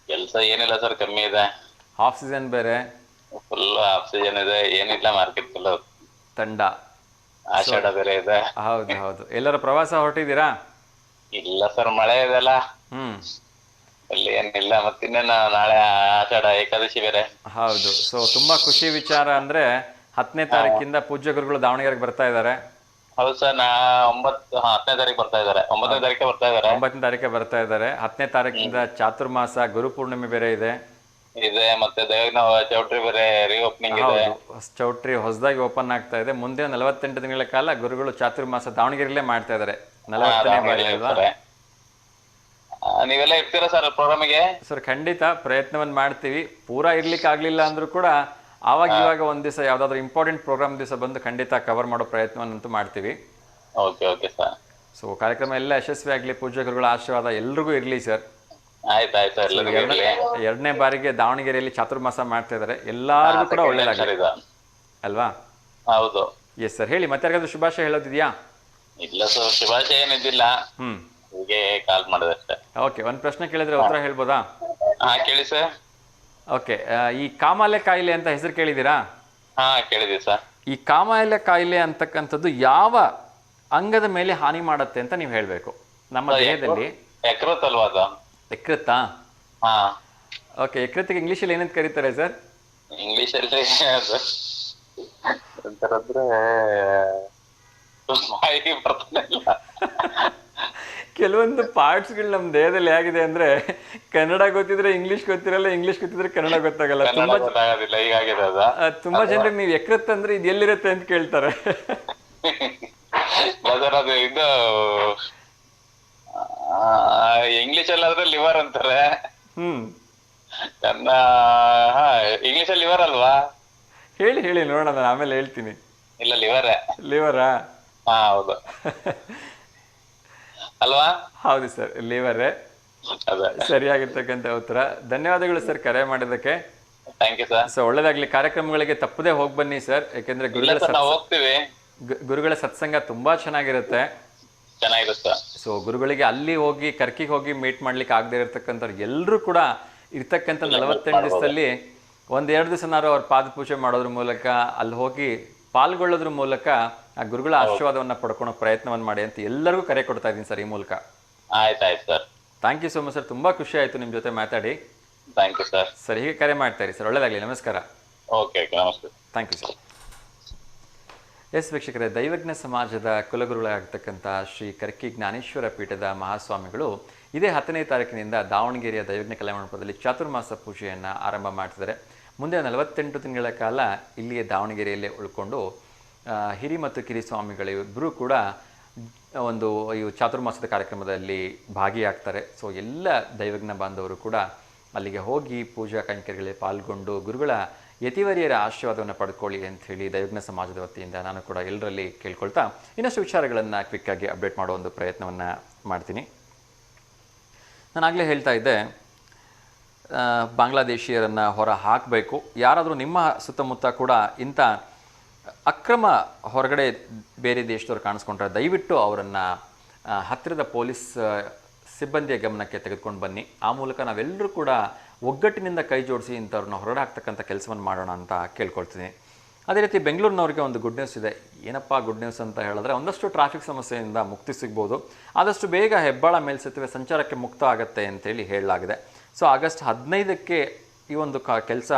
ಕೆಲ್ಸ ಏನಿಲ್ಲ ಸರ್, ಕಮ್ಮಿ ಇದೆ. ಆಫ್ ಸೀಸನ್ ಬೇರೆ, ಫುಲ್ ಆಕ್ಸಿಜನ್ ಇದೆ, ಏನಿಲ್ಲ ಮಾರ್ಕೆಟ್ ಫುಲ್ ತಂಡ, ಆಷಾಢ ಬೇರೆ ಇದೆ. ಹೌದು ಹೌದು. ಎಲ್ಲರ ಪ್ರವಾಸ ಹೊರಟಿದ್ದೀರಾ? ಇಲ್ಲ ಸರ್, ಮಳೆ ಇದೆಲ್ಲ, ಅಲ್ಲಿ ಏನಿಲ್ಲ. ಮತ್ತಿನ್ನೇನು ನಾಳೆ ಆಷಾಢ ಏಕಾದಶಿ ಬೇರೆ. ಹೌದು. ಸೊ ತುಂಬಾ ಖುಷಿ ವಿಚಾರ ಅಂದ್ರೆ 10ನೇ ತಾರೀಕಿಂದ ಪೂಜ್ಯ ಗುರುಗಳು ದಾವಣಗೆರೆಗೆ ಬರ್ತಾ ಇದ್ದಾರೆ. ಹೌದು ಸರ್, 10ನೇ ತಾರೀಕು ಬರ್ತಾ ಇದಾರೆ. 9ನೇ ತಾರೀಕೆ ಬರ್ತಾ ಇದಾರೆ. 9ನೇ ತಾರೀಕೆ ಬರ್ತಾ ಇದ್ದಾರೆ. 10ನೇ ತಾರೀಕಿಂದ ಚಾತುರ್ಮಾಸ ಗುರು ಪೂರ್ಣಿಮೆ ಬೇರೆ ಇದೆ. ಮತ್ತೆ ದೇವನ ಚೌಟ್ರಿ ಬೇರೆ ರೀಓಪನಿಂಗ್ ಇದೆ. ಚೌಟ್ರಿ ಹೊಸದಾಗಿ ಓಪನ್ ಆಗ್ತಾ ಇದೆ. ಮುಂದೆ 48 ದಿನಗಳ ಕಾಲ ಗುರುಗಳು ಚಾತುರ್ಮಾಸ ದಾವಣಗೆರೆಯಲ್ಲೇ ಮಾಡ್ತಾ ಇದ್ದಾರೆ. 40ನೇ ಬಾರಿ ಅಲ್ವಾ? ನೀವೆಲ್ಲ ಇರ್ತೀರಾ ಸರ್ ಪ್ರೋಗ್ರಾಮಿಗೆ? ಸರ್ ಖಂಡಿತ ಪ್ರಯತ್ನವನ್ನು ಮಾಡ್ತೀವಿ. ಪೂರಾ ಇರ್ಲಿಕ್ಕೆ ಆಗ್ಲಿಲ್ಲ ಅಂದ್ರೂ ಕೂಡ ಆವಾಗ ಇವಾಗ ಒಂದ್ ದಿವಸ ಯಾವ್ದಾದ್ರು ಇಂಪಾರ್ಟೆಂಟ್ ಪ್ರೋಗ್ರಾಮ್ ದಿವಸ ಬಂದು ಖಂಡಿತ ಕವರ್ ಮಾಡೋ ಪ್ರಯತ್ನವನ್ನಂತೂ ಮಾಡ್ತೀವಿ. Okay okay sir. ಸೊ ಕಾರ್ಯಕ್ರಮ ಎಲ್ಲ ಯಶಸ್ವಿ ಆಗ್ಲಿ, ಪೂಜ್ಯ ಗುರುಗಳ ಆಶೀರ್ವಾದ ಎಲ್ರಿಗೂ ಇರ್ಲಿ ಸರ್. ಆಯ್ತಾಯ್ತು, ಎಲ್ಲರಿಗೂ ಇರ್ಲಿ. 2ನೇ ಬಾರಿಗೆ ದಾವಣಗೆರೆಯಲ್ಲಿ ಚಾತುರ್ಮಾಸ ಮಾಡ್ತಾ ಇದ್ದಾರೆ. ಎಲ್ಲಾರ್ಗೂ ಕೂಡ ಒಳ್ಳೇದಾಗಲಿ ಅಲ್ವಾ? ಹೌದು. ಎಸ್ ಸರ್, ಹೇಳಿ ಮತ್ತೆ ಯಾರಿಗಾದ್ರೂ ಶುಭಾಶಯ ಹೇಳೋದಿದ್ಯಾ? ಇಲ್ಲ ಸರ್, ಶುಭಾಶಯ ಏನಿದ್ದಿಲ್ಲ, ಹೀಗೆ ಕಾಲ್ ಮಾಡೋದಷ್ಟೇ. ಓಕೆ, ಒಂದ್ ಪ್ರಶ್ನೆ ಕೇಳಿದ್ರೆ ಉತ್ತರ ಹೇಳ್ಬೋದಾ? ಹಾ ಕೇಳಿ ಸರ್. ಓಕೆ, ಈ ಕಾಮಾಲೆ ಕಾಯಿಲೆ ಅಂತ ಹೆಸರು ಕೇಳಿದ್ದೀರಾ? ಹಾ ಕೇಳಿದೀವಿ ಸರ್. ಈ ಕಾಮಾಲೆ ಕಾಯಿಲೆ ಅಂತಕ್ಕಂಥದ್ದು ಯಾವ ಅಂಗದ ಮೇಲೆ ಹಾನಿ ಮಾಡುತ್ತೆ ಅಂತ ನೀವು ಹೇಳ್ಬೇಕು ನಮ್ಮ ದೇಹದಲ್ಲಿ? ಯಕೃತ್ ಅಲ್ವಾ ಅದು? ಯಕೃತ್ತಾ? ಹಾ. ಓಕೆ, ಯಕೃತ್ತಿಗೆ ಇಂಗ್ಲಿಷಲ್ಲಿ ಏನಂತ ಕರೀತಾರೆ ಸರ್? ಇಂಗ್ಲಿಷ್ ಅಲ್ಲಿ ಅಂತಂದ್ರೆ ಮಾಹಿತಿ ಬರ್ತಾನೆ ಇಲ್ಲ. ಕೆಲವೊಂದು ಪಾರ್ಟ್ಸ್ಗಳು ನಮ್ಮ ದೇಹದಲ್ಲಿ ಹೇಗಿದೆ ಅಂದ್ರೆ ಕನ್ನಡ ಗೊತ್ತಿದ್ರೆ ಇಂಗ್ಲಿಷ್ ಗೊತ್ತಿರಲ್ಲ, ಇಂಗ್ಲಿಷ್ ಗೊತ್ತಿದ್ರೆ ಕನ್ನಡ ಗೊತ್ತಾಗಲ್ಲ. ಗೊತ್ತಾಗೋದಿಲ್ಲ, ಹೀಗಾಗಿದೆ ಅದು. ತುಂಬಾ ಜನರಿಗೆ ನೀವು ಯಕೃತ್ ಅಂದ್ರೆ ಇದು ಎಲ್ಲಿರುತ್ತೆ ಅಂತ ಕೇಳ್ತಾರೆ. ಅದು ಇದು ಇಂಗ್ಲಿಷ್ ಅಲ್ಲಿ ಆದ್ರೆ ಲಿವರ್ ಅಂತಾರೆ. ಇಂಗ್ಲಿಷ್ ಅಲ್ಲಿ ಲಿವರ್ ಅಲ್ವಾ? ಹೇಳಿ ಹೇಳಿ ನೋಡೋಣ, ನಾನು ಆಮೇಲೆ ಹೇಳ್ತೀನಿ. ಇಲ್ಲ ಲಿವರೇ. ಲಿವರಾ? ಹಾ ಹೌದು ಅಲ್ವಾ? ಹೌದು ಸರ್, ಲಿವರೇ ಸರಿಯಾಗಿರ್ತಕ್ಕಂಥ ಉತ್ತರ. ಧನ್ಯವಾದಗಳು ಸರ್ ಕರೆ ಮಾಡಿದ್ದಕ್ಕೆ. Thank you sir. ಸೊ ಒಳ್ಳೇದಾಗ್ಲಿ. ಕಾರ್ಯಕ್ರಮಗಳಿಗೆ ತಪ್ಪದೆ ಹೋಗಿ ಬನ್ನಿ ಸರ್, ಯಾಕೆಂದ್ರೆ ಗುರುಗಳ ಸತ್ಸಂಗ ತುಂಬಾ ಚೆನ್ನಾಗಿರುತ್ತೆ. ಚೆನ್ನಾಗಿರುತ್ತೆ. ಸೊ ಗುರುಗಳಿಗೆ ಅಲ್ಲಿ ಹೋಗಿ ಕರ್ಕಿಗೆ ಹೋಗಿ ಮೀಟ್ ಮಾಡ್ಲಿಕ್ಕೆ ಆಗದೆ ಇರತಕ್ಕಂಥವ್ರು ಎಲ್ಲರೂ ಕೂಡ ಇರ್ತಕ್ಕಂಥ 48 ದಿವಸದಲ್ಲಿ 1-2 ದಿವಸನಾರು ಅವ್ರ ಪಾದ ಪೂಜೆ ಮಾಡೋದ್ರ ಮೂಲಕ ಅಲ್ಲಿ ಹೋಗಿ ಪಾಲ್ಗೊಳ್ಳೋದ್ರ ಮೂಲಕ ಆ ಗುರುಗಳ ಆಶೀರ್ವಾದವನ್ನ ಪಡ್ಕೊಳ್ಳೋ ಪ್ರಯತ್ನವನ್ನು ಮಾಡಿ ಅಂತ ಎಲ್ಲರಿಗೂ ಕರೆ ಕೊಡ್ತಾ ಇದ್ದೀನಿ ಸರ್ ಈ ಮೂಲಕ. ಆಯ್ತಾಯ್ತು sir. Thank you so much sir, ತುಂಬಾ ಖುಷಿ ಆಯ್ತು ನಿಮ್ಮ ಜೊತೆ ಮಾತಾಡಿ. Thank you sir. ಸರ್ ಹೀಗೆ ಕರೆ ಮಾಡ್ತಾ ಇರಿ ಸರ್, ಒಳ್ಳೇದಾಗಲಿ. ನಮಸ್ಕಾರ. ಓಕೆ ನಮಸ್ತೆ. Thank you sir. ಎಸ್ ವೀಕ್ಷಕರೇ, ದೈವಜ್ಞ ಸಮಾಜದ ಕುಲಗುರುಗಳಾಗ್ತಕ್ಕಂಥ ಶ್ರೀ ಕರ್ಕಿ ಜ್ಞಾನೇಶ್ವರ ಪೀಠದ ಮಹಾಸ್ವಾಮಿಗಳು ಇದೇ 10ನೇ ತಾರೀಕಿನಿಂದ ದಾವಣಗೆರೆಯ ದೈವಜ್ಞ ಕಲ್ಯಾಣ ಮಂಟಪದಲ್ಲಿ ಚಾತುರ್ಮಾಸ ಪೂಜೆಯನ್ನು ಆರಂಭ ಮಾಡ್ತಿದ್ದಾರೆ. ಮುಂದೆ 48 ತಿಂಗಳ ಕಾಲ ಇಲ್ಲಿಯೇ ದಾವಣಗೆರೆಯಲ್ಲೇ ಉಳ್ಕೊಂಡು ಹಿರಿ ಮತ್ತು ಕಿರಿ ಸ್ವಾಮಿಗಳು ಇಬ್ಬರೂ ಕೂಡ ಒಂದು ಈ ಚಾತುರ್ಮಾಸದ ಕಾರ್ಯಕ್ರಮದಲ್ಲಿ ಭಾಗಿಯಾಗ್ತಾರೆ. ಸೊ ಎಲ್ಲ ದೈವಜ್ಞ ಬಾಂಧವರು ಕೂಡ ಅಲ್ಲಿಗೆ ಹೋಗಿ ಪೂಜಾ ಕೈಂಕರ್ಯಗಳಲ್ಲಿ ಪಾಲ್ಗೊಂಡು ಗುರುಗಳ ಯತಿವರಿಯರ ಆಶೀರ್ವಾದವನ್ನು ಪಡ್ಕೊಳ್ಳಿ ಅಂತ ಹೇಳಿ ದೈವಜ್ಞ ಸಮಾಜದ ವತಿಯಿಂದ ನಾನು ಕೂಡ ಎಲ್ಲರಲ್ಲಿ ಕೇಳ್ಕೊಳ್ತಾ ಇನ್ನಷ್ಟು ವಿಚಾರಗಳನ್ನು ಕ್ವಿಕ್ಕಾಗಿ ಅಪ್ಡೇಟ್ ಮಾಡೋ ಒಂದು ಪ್ರಯತ್ನವನ್ನು ಮಾಡ್ತೀನಿ. ನಾನಾಗಲೇ ಹೇಳ್ತಾ ಇದ್ದೆ, ಬಾಂಗ್ಲಾದೇಶಿಯರನ್ನು ಹೊರ ಹಾಕಬೇಕು. ಯಾರಾದರೂ ನಿಮ್ಮ ಸುತ್ತಮುತ್ತ ಕೂಡ ಇಂಥ ಅಕ್ರಮ ಹೊರಗಡೆ ಬೇರೆ ದೇಶದವ್ರು ಕಾಣಿಸ್ಕೊಂಡ್ರೆ ದಯವಿಟ್ಟು ಅವರನ್ನು ಹತ್ತಿರದ ಪೊಲೀಸ್ ಸಿಬ್ಬಂದಿಯ ಗಮನಕ್ಕೆ ತೆಗೆದುಕೊಂಡು ಬನ್ನಿ. ಆ ಮೂಲಕ ನಾವೆಲ್ಲರೂ ಕೂಡ ಒಗ್ಗಟ್ಟಿನಿಂದ ಕೈ ಜೋಡಿಸಿ ಇಂಥವ್ರನ್ನ ಹೊರಗಡೆ ಹಾಕ್ತಕ್ಕಂಥ ಕೆಲಸವನ್ನು ಮಾಡೋಣ ಅಂತ ಕೇಳ್ಕೊಳ್ತೀನಿ. ಅದೇ ರೀತಿ ಬೆಂಗಳೂರಿನವ್ರಿಗೆ ಒಂದು ಗುಡ್ ನ್ಯೂಸ್ ಇದೆ. ಏನಪ್ಪ ಗುಡ್ ನ್ಯೂಸ್ ಅಂತ ಹೇಳಿದ್ರೆ, ಒಂದಷ್ಟು ಟ್ರಾಫಿಕ್ ಸಮಸ್ಯೆಯಿಂದ ಮುಕ್ತಿ ಸಿಗ್ಬೋದು. ಆದಷ್ಟು ಬೇಗ ಹೆಬ್ಬಾಳ ಮೇಲ್ಸೇತುವೆ ಸಂಚಾರಕ್ಕೆ ಮುಕ್ತ ಆಗುತ್ತೆ ಅಂತೇಳಿ ಹೇಳಲಾಗಿದೆ. ಸೊ ಆಗಸ್ಟ್ 15ಕ್ಕೆ ಈ ಒಂದು ಕೆಲಸ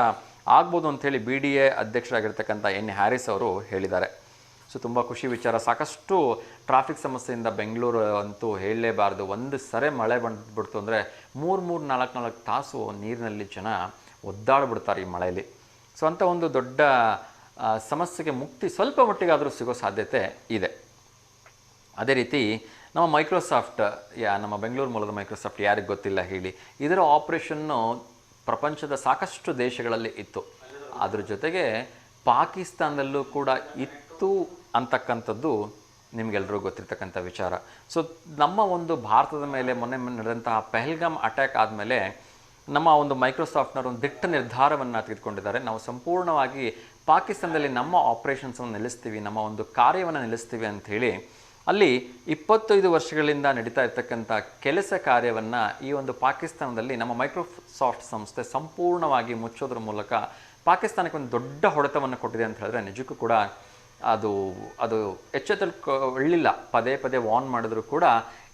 ಆಗ್ಬೋದು ಅಂಥೇಳಿ BDA ಅಧ್ಯಕ್ಷರಾಗಿರ್ತಕ್ಕಂಥ N. ಹ್ಯಾರಿಸ್ ಅವರು ಹೇಳಿದ್ದಾರೆ. ಸೊ ತುಂಬ ಖುಷಿ ವಿಚಾರ. ಸಾಕಷ್ಟು ಟ್ರಾಫಿಕ್ ಸಮಸ್ಯೆಯಿಂದ ಬೆಂಗಳೂರು ಅಂತೂ ಹೇಳಲೇಬಾರ್ದು. ಒಂದು ಸರಿ ಮಳೆ ಬಂದ್ಬಿಡ್ತು ಅಂದರೆ 3-4 ತಾಸು ನೀರಿನಲ್ಲಿ ಜನ ಒದ್ದಾಡ್ಬಿಡ್ತಾರೆ ಈ ಮಳೆಯಲ್ಲಿ. ಸೊ ಅಂಥ ಒಂದು ದೊಡ್ಡ ಸಮಸ್ಯೆಗೆ ಮುಕ್ತಿ ಸ್ವಲ್ಪ ಮಟ್ಟಿಗಾದರೂ ಸಿಗೋ ಸಾಧ್ಯತೆ ಇದೆ. ಅದೇ ರೀತಿ ನಮ್ಮ ಮೈಕ್ರೋಸಾಫ್ಟ್, ನಮ್ಮ ಬೆಂಗಳೂರು ಮೂಲದ ಮೈಕ್ರೋಸಾಫ್ಟ್ ಯಾರಿಗೆ ಗೊತ್ತಿಲ್ಲ ಹೇಳಿ, ಇದರ ಆಪ್ರೇಷನ್ನು ಪ್ರಪಂಚದ ಸಾಕಷ್ಟು ದೇಶಗಳಲ್ಲಿ ಇತ್ತು. ಅದ್ರ ಜೊತೆಗೆ ಪಾಕಿಸ್ತಾನದಲ್ಲೂ ಕೂಡ ಇತ್ತು ಅಂತಕ್ಕಂಥದ್ದು ನಿಮಗೆಲ್ಲರೂ ಗೊತ್ತಿರ್ತಕ್ಕಂಥ ವಿಚಾರ. ಸೊ ನಮ್ಮ ಒಂದು ಭಾರತದ ಮೇಲೆ ಮೊನ್ನೆ ನಡೆದಂತಹ ಪಹಲ್ಗಾಮ್ ಅಟ್ಯಾಕ್ ಆದಮೇಲೆ ನಮ್ಮ ಒಂದು ಮೈಕ್ರೋಸಾಫ್ಟ್ನವರು ಒಂದು ದಿಟ್ಟ ನಿರ್ಧಾರವನ್ನು ತೆಗೆದುಕೊಂಡಿದ್ದಾರೆ. ನಾವು ಸಂಪೂರ್ಣವಾಗಿ ಪಾಕಿಸ್ತಾನದಲ್ಲಿ ನಮ್ಮ ಆಪ್ರೇಷನ್ಸನ್ನು ನಿಲ್ಲಿಸ್ತೀವಿ, ನಮ್ಮ ಒಂದು ಕಾರ್ಯವನ್ನು ನಿಲ್ಲಿಸ್ತೀವಿ ಅಂಥೇಳಿ ಅಲ್ಲಿ 25 ವರ್ಷಗಳಿಂದ ನಡೀತಾ ಇರ್ತಕ್ಕಂಥ ಕೆಲಸ ಕಾರ್ಯವನ್ನು ಈ ಒಂದು ಪಾಕಿಸ್ತಾನದಲ್ಲಿ ನಮ್ಮ ಮೈಕ್ರೋಸಾಫ್ಟ್ ಸಂಸ್ಥೆ ಸಂಪೂರ್ಣವಾಗಿ ಮುಚ್ಚೋದ್ರ ಮೂಲಕ ಪಾಕಿಸ್ತಾನಕ್ಕೆ ಒಂದು ದೊಡ್ಡ ಹೊಡೆತವನ್ನು ಕೊಟ್ಟಿದೆ ಅಂತ ಹೇಳಿದ್ರೆ ನಿಜಕ್ಕೂ ಕೂಡ ಅದು ಎಚ್ಚೆತ್ತುಕೊಳ್ಳಿಲ್ಲ. ಪದೇ ವಾರ್ನ್ ಮಾಡಿದ್ರು ಕೂಡ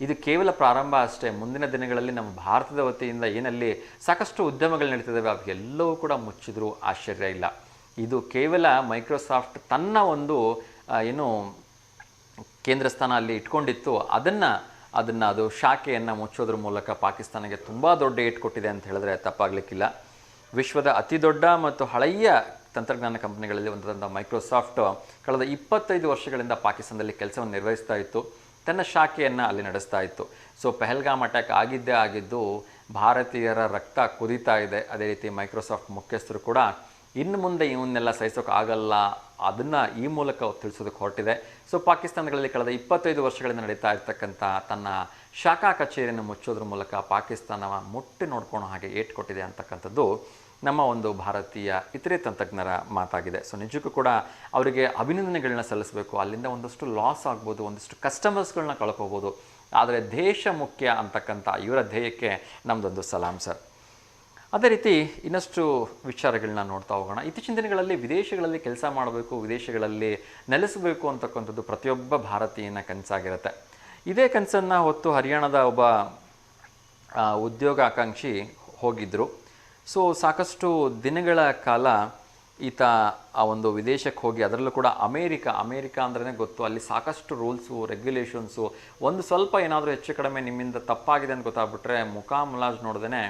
ಇದು ಕೇವಲ ಪ್ರಾರಂಭ ಅಷ್ಟೇ. ಮುಂದಿನ ದಿನಗಳಲ್ಲಿ ನಮ್ಮ ಭಾರತದ ವತಿಯಿಂದ ಏನಲ್ಲಿ ಸಾಕಷ್ಟು ಉದ್ಯಮಗಳು ನಡೀತಿದ್ದಾವೆ ಅವೆಲ್ಲವೂ ಕೂಡ ಮುಚ್ಚಿದ್ರು ಆಶ್ಚರ್ಯ ಇಲ್ಲ. ಇದು ಕೇವಲ ಮೈಕ್ರೋಸಾಫ್ಟ್ ತನ್ನ ಒಂದು ಕೇಂದ್ರ ಸ್ಥಾನ ಅಲ್ಲಿ ಇಟ್ಕೊಂಡಿತ್ತು, ಅದು ಶಾಖೆಯನ್ನು ಮುಚ್ಚೋದ್ರ ಮೂಲಕ ಪಾಕಿಸ್ತಾನಕ್ಕೆ ತುಂಬ ದೊಡ್ಡ ಏಟು ಕೊಟ್ಟಿದೆ ಅಂತ ಹೇಳಿದ್ರೆ ತಪ್ಪಾಗಲಿಕ್ಕಿಲ್ಲ. ವಿಶ್ವದ ಅತಿ ದೊಡ್ಡ ಮತ್ತು ಹಳೆಯ ತಂತ್ರಜ್ಞಾನ ಕಂಪನಿಗಳಲ್ಲಿ ಒಂದಾದ ಮೈಕ್ರೋಸಾಫ್ಟ್ ಕಳೆದ 25 ವರ್ಷಗಳಿಂದ ಪಾಕಿಸ್ತಾನದಲ್ಲಿ ಕೆಲಸವನ್ನು ನಿರ್ವಹಿಸ್ತಾ ಇತ್ತು, ತನ್ನ ಶಾಖೆಯನ್ನು ಅಲ್ಲಿ ನಡೆಸ್ತಾ ಇತ್ತು. ಸೊ ಪಹಲ್ಗಾಮ್ ಅಟ್ಯಾಕ್ ಆಗಿದ್ದು ಭಾರತೀಯರ ರಕ್ತ ಕುದೀತಾ ಇದೆ. ಅದೇ ರೀತಿ ಮೈಕ್ರೋಸಾಫ್ಟ್ ಮುಖ್ಯಸ್ಥರು ಕೂಡ ಇನ್ನು ಮುಂದೆ ಇವನ್ನೆಲ್ಲ ಸಹಿಸೋಕ್ಕಾಗಲ್ಲ, ಅದನ್ನು ಈ ಮೂಲಕ ತಿಳಿಸೋದಕ್ಕೆ ಹೊರಟಿದೆ. ಸೊ ಪಾಕಿಸ್ತಾನಗಳಲ್ಲಿ ಕಳೆದ 25 ವರ್ಷಗಳಿಂದ ನಡೀತಾ ಇರ್ತಕ್ಕಂಥ ತನ್ನ ಶಾಖಾ ಕಚೇರಿಯನ್ನು ಮುಚ್ಚೋದ್ರ ಮೂಲಕ ಪಾಕಿಸ್ತಾನ ಮುಟ್ಟಿ ನೋಡ್ಕೊಳ್ಳೋ ಹಾಗೆ ಏಟು ಕೊಟ್ಟಿದೆ ಅಂತಕ್ಕಂಥದ್ದು ನಮ್ಮ ಒಂದು ಭಾರತೀಯ ಇತರೆ ತಂತ್ರಜ್ಞರ ಮಾತಾಗಿದೆ. ಸೊ ನಿಜಕ್ಕೂ ಕೂಡ ಅವರಿಗೆ ಅಭಿನಂದನೆಗಳನ್ನ ಸಲ್ಲಿಸಬೇಕು. ಅಲ್ಲಿಂದ ಒಂದಷ್ಟು ಲಾಸ್ ಆಗ್ಬೋದು, ಒಂದಷ್ಟು ಕಸ್ಟಮರ್ಸ್ಗಳನ್ನ ಕಳ್ಕೋಬೋದು, ಆದರೆ ದೇಶ ಮುಖ್ಯ ಅಂತಕ್ಕಂಥ ಇವರ ಧ್ಯೇಯಕ್ಕೆ ನಮ್ಮದೊಂದು ಸಲಾಂ ಸರ್. ಅದೇ ರೀತಿ ಇನ್ನಷ್ಟು ವಿಚಾರಗಳನ್ನ ನೋಡ್ತಾ ಹೋಗೋಣ. ಇತ್ತೀಚಿನ ದಿನಗಳಲ್ಲಿ ವಿದೇಶಗಳಲ್ಲಿ ಕೆಲಸ ಮಾಡಬೇಕು, ವಿದೇಶಗಳಲ್ಲಿ ನೆಲೆಸಬೇಕು ಅಂತಕ್ಕಂಥದ್ದು ಪ್ರತಿಯೊಬ್ಬ ಭಾರತೀಯನ ಕನಸಾಗಿರುತ್ತೆ. ಇದೇ ಕನಸನ್ನು ಹೊತ್ತು ಹರಿಯಾಣದ ಒಬ್ಬ ಉದ್ಯೋಗಾಕಾಂಕ್ಷಿ ಹೋಗಿದ್ದರು. ಸೊ ಸಾಕಷ್ಟು ದಿನಗಳ ಕಾಲ ಈತ ಆ ಒಂದು ವಿದೇಶಕ್ಕೆ ಹೋಗಿ, ಅದರಲ್ಲೂ ಕೂಡ ಅಮೇರಿಕಾ ಅಂದ್ರೇ ಗೊತ್ತು, ಅಲ್ಲಿ ಸಾಕಷ್ಟು ರೂಲ್ಸು ರೆಗ್ಯುಲೇಷನ್ಸು, ಒಂದು ಸ್ವಲ್ಪ ಏನಾದರೂ ಹೆಚ್ಚು ಕಡಿಮೆ ನಿಮ್ಮಿಂದ ತಪ್ಪಾಗಿದೆ ಅಂತ ಗೊತ್ತಾಗ್ಬಿಟ್ರೆ ಮುಲಾಜ್ ನೋಡ್ದೇ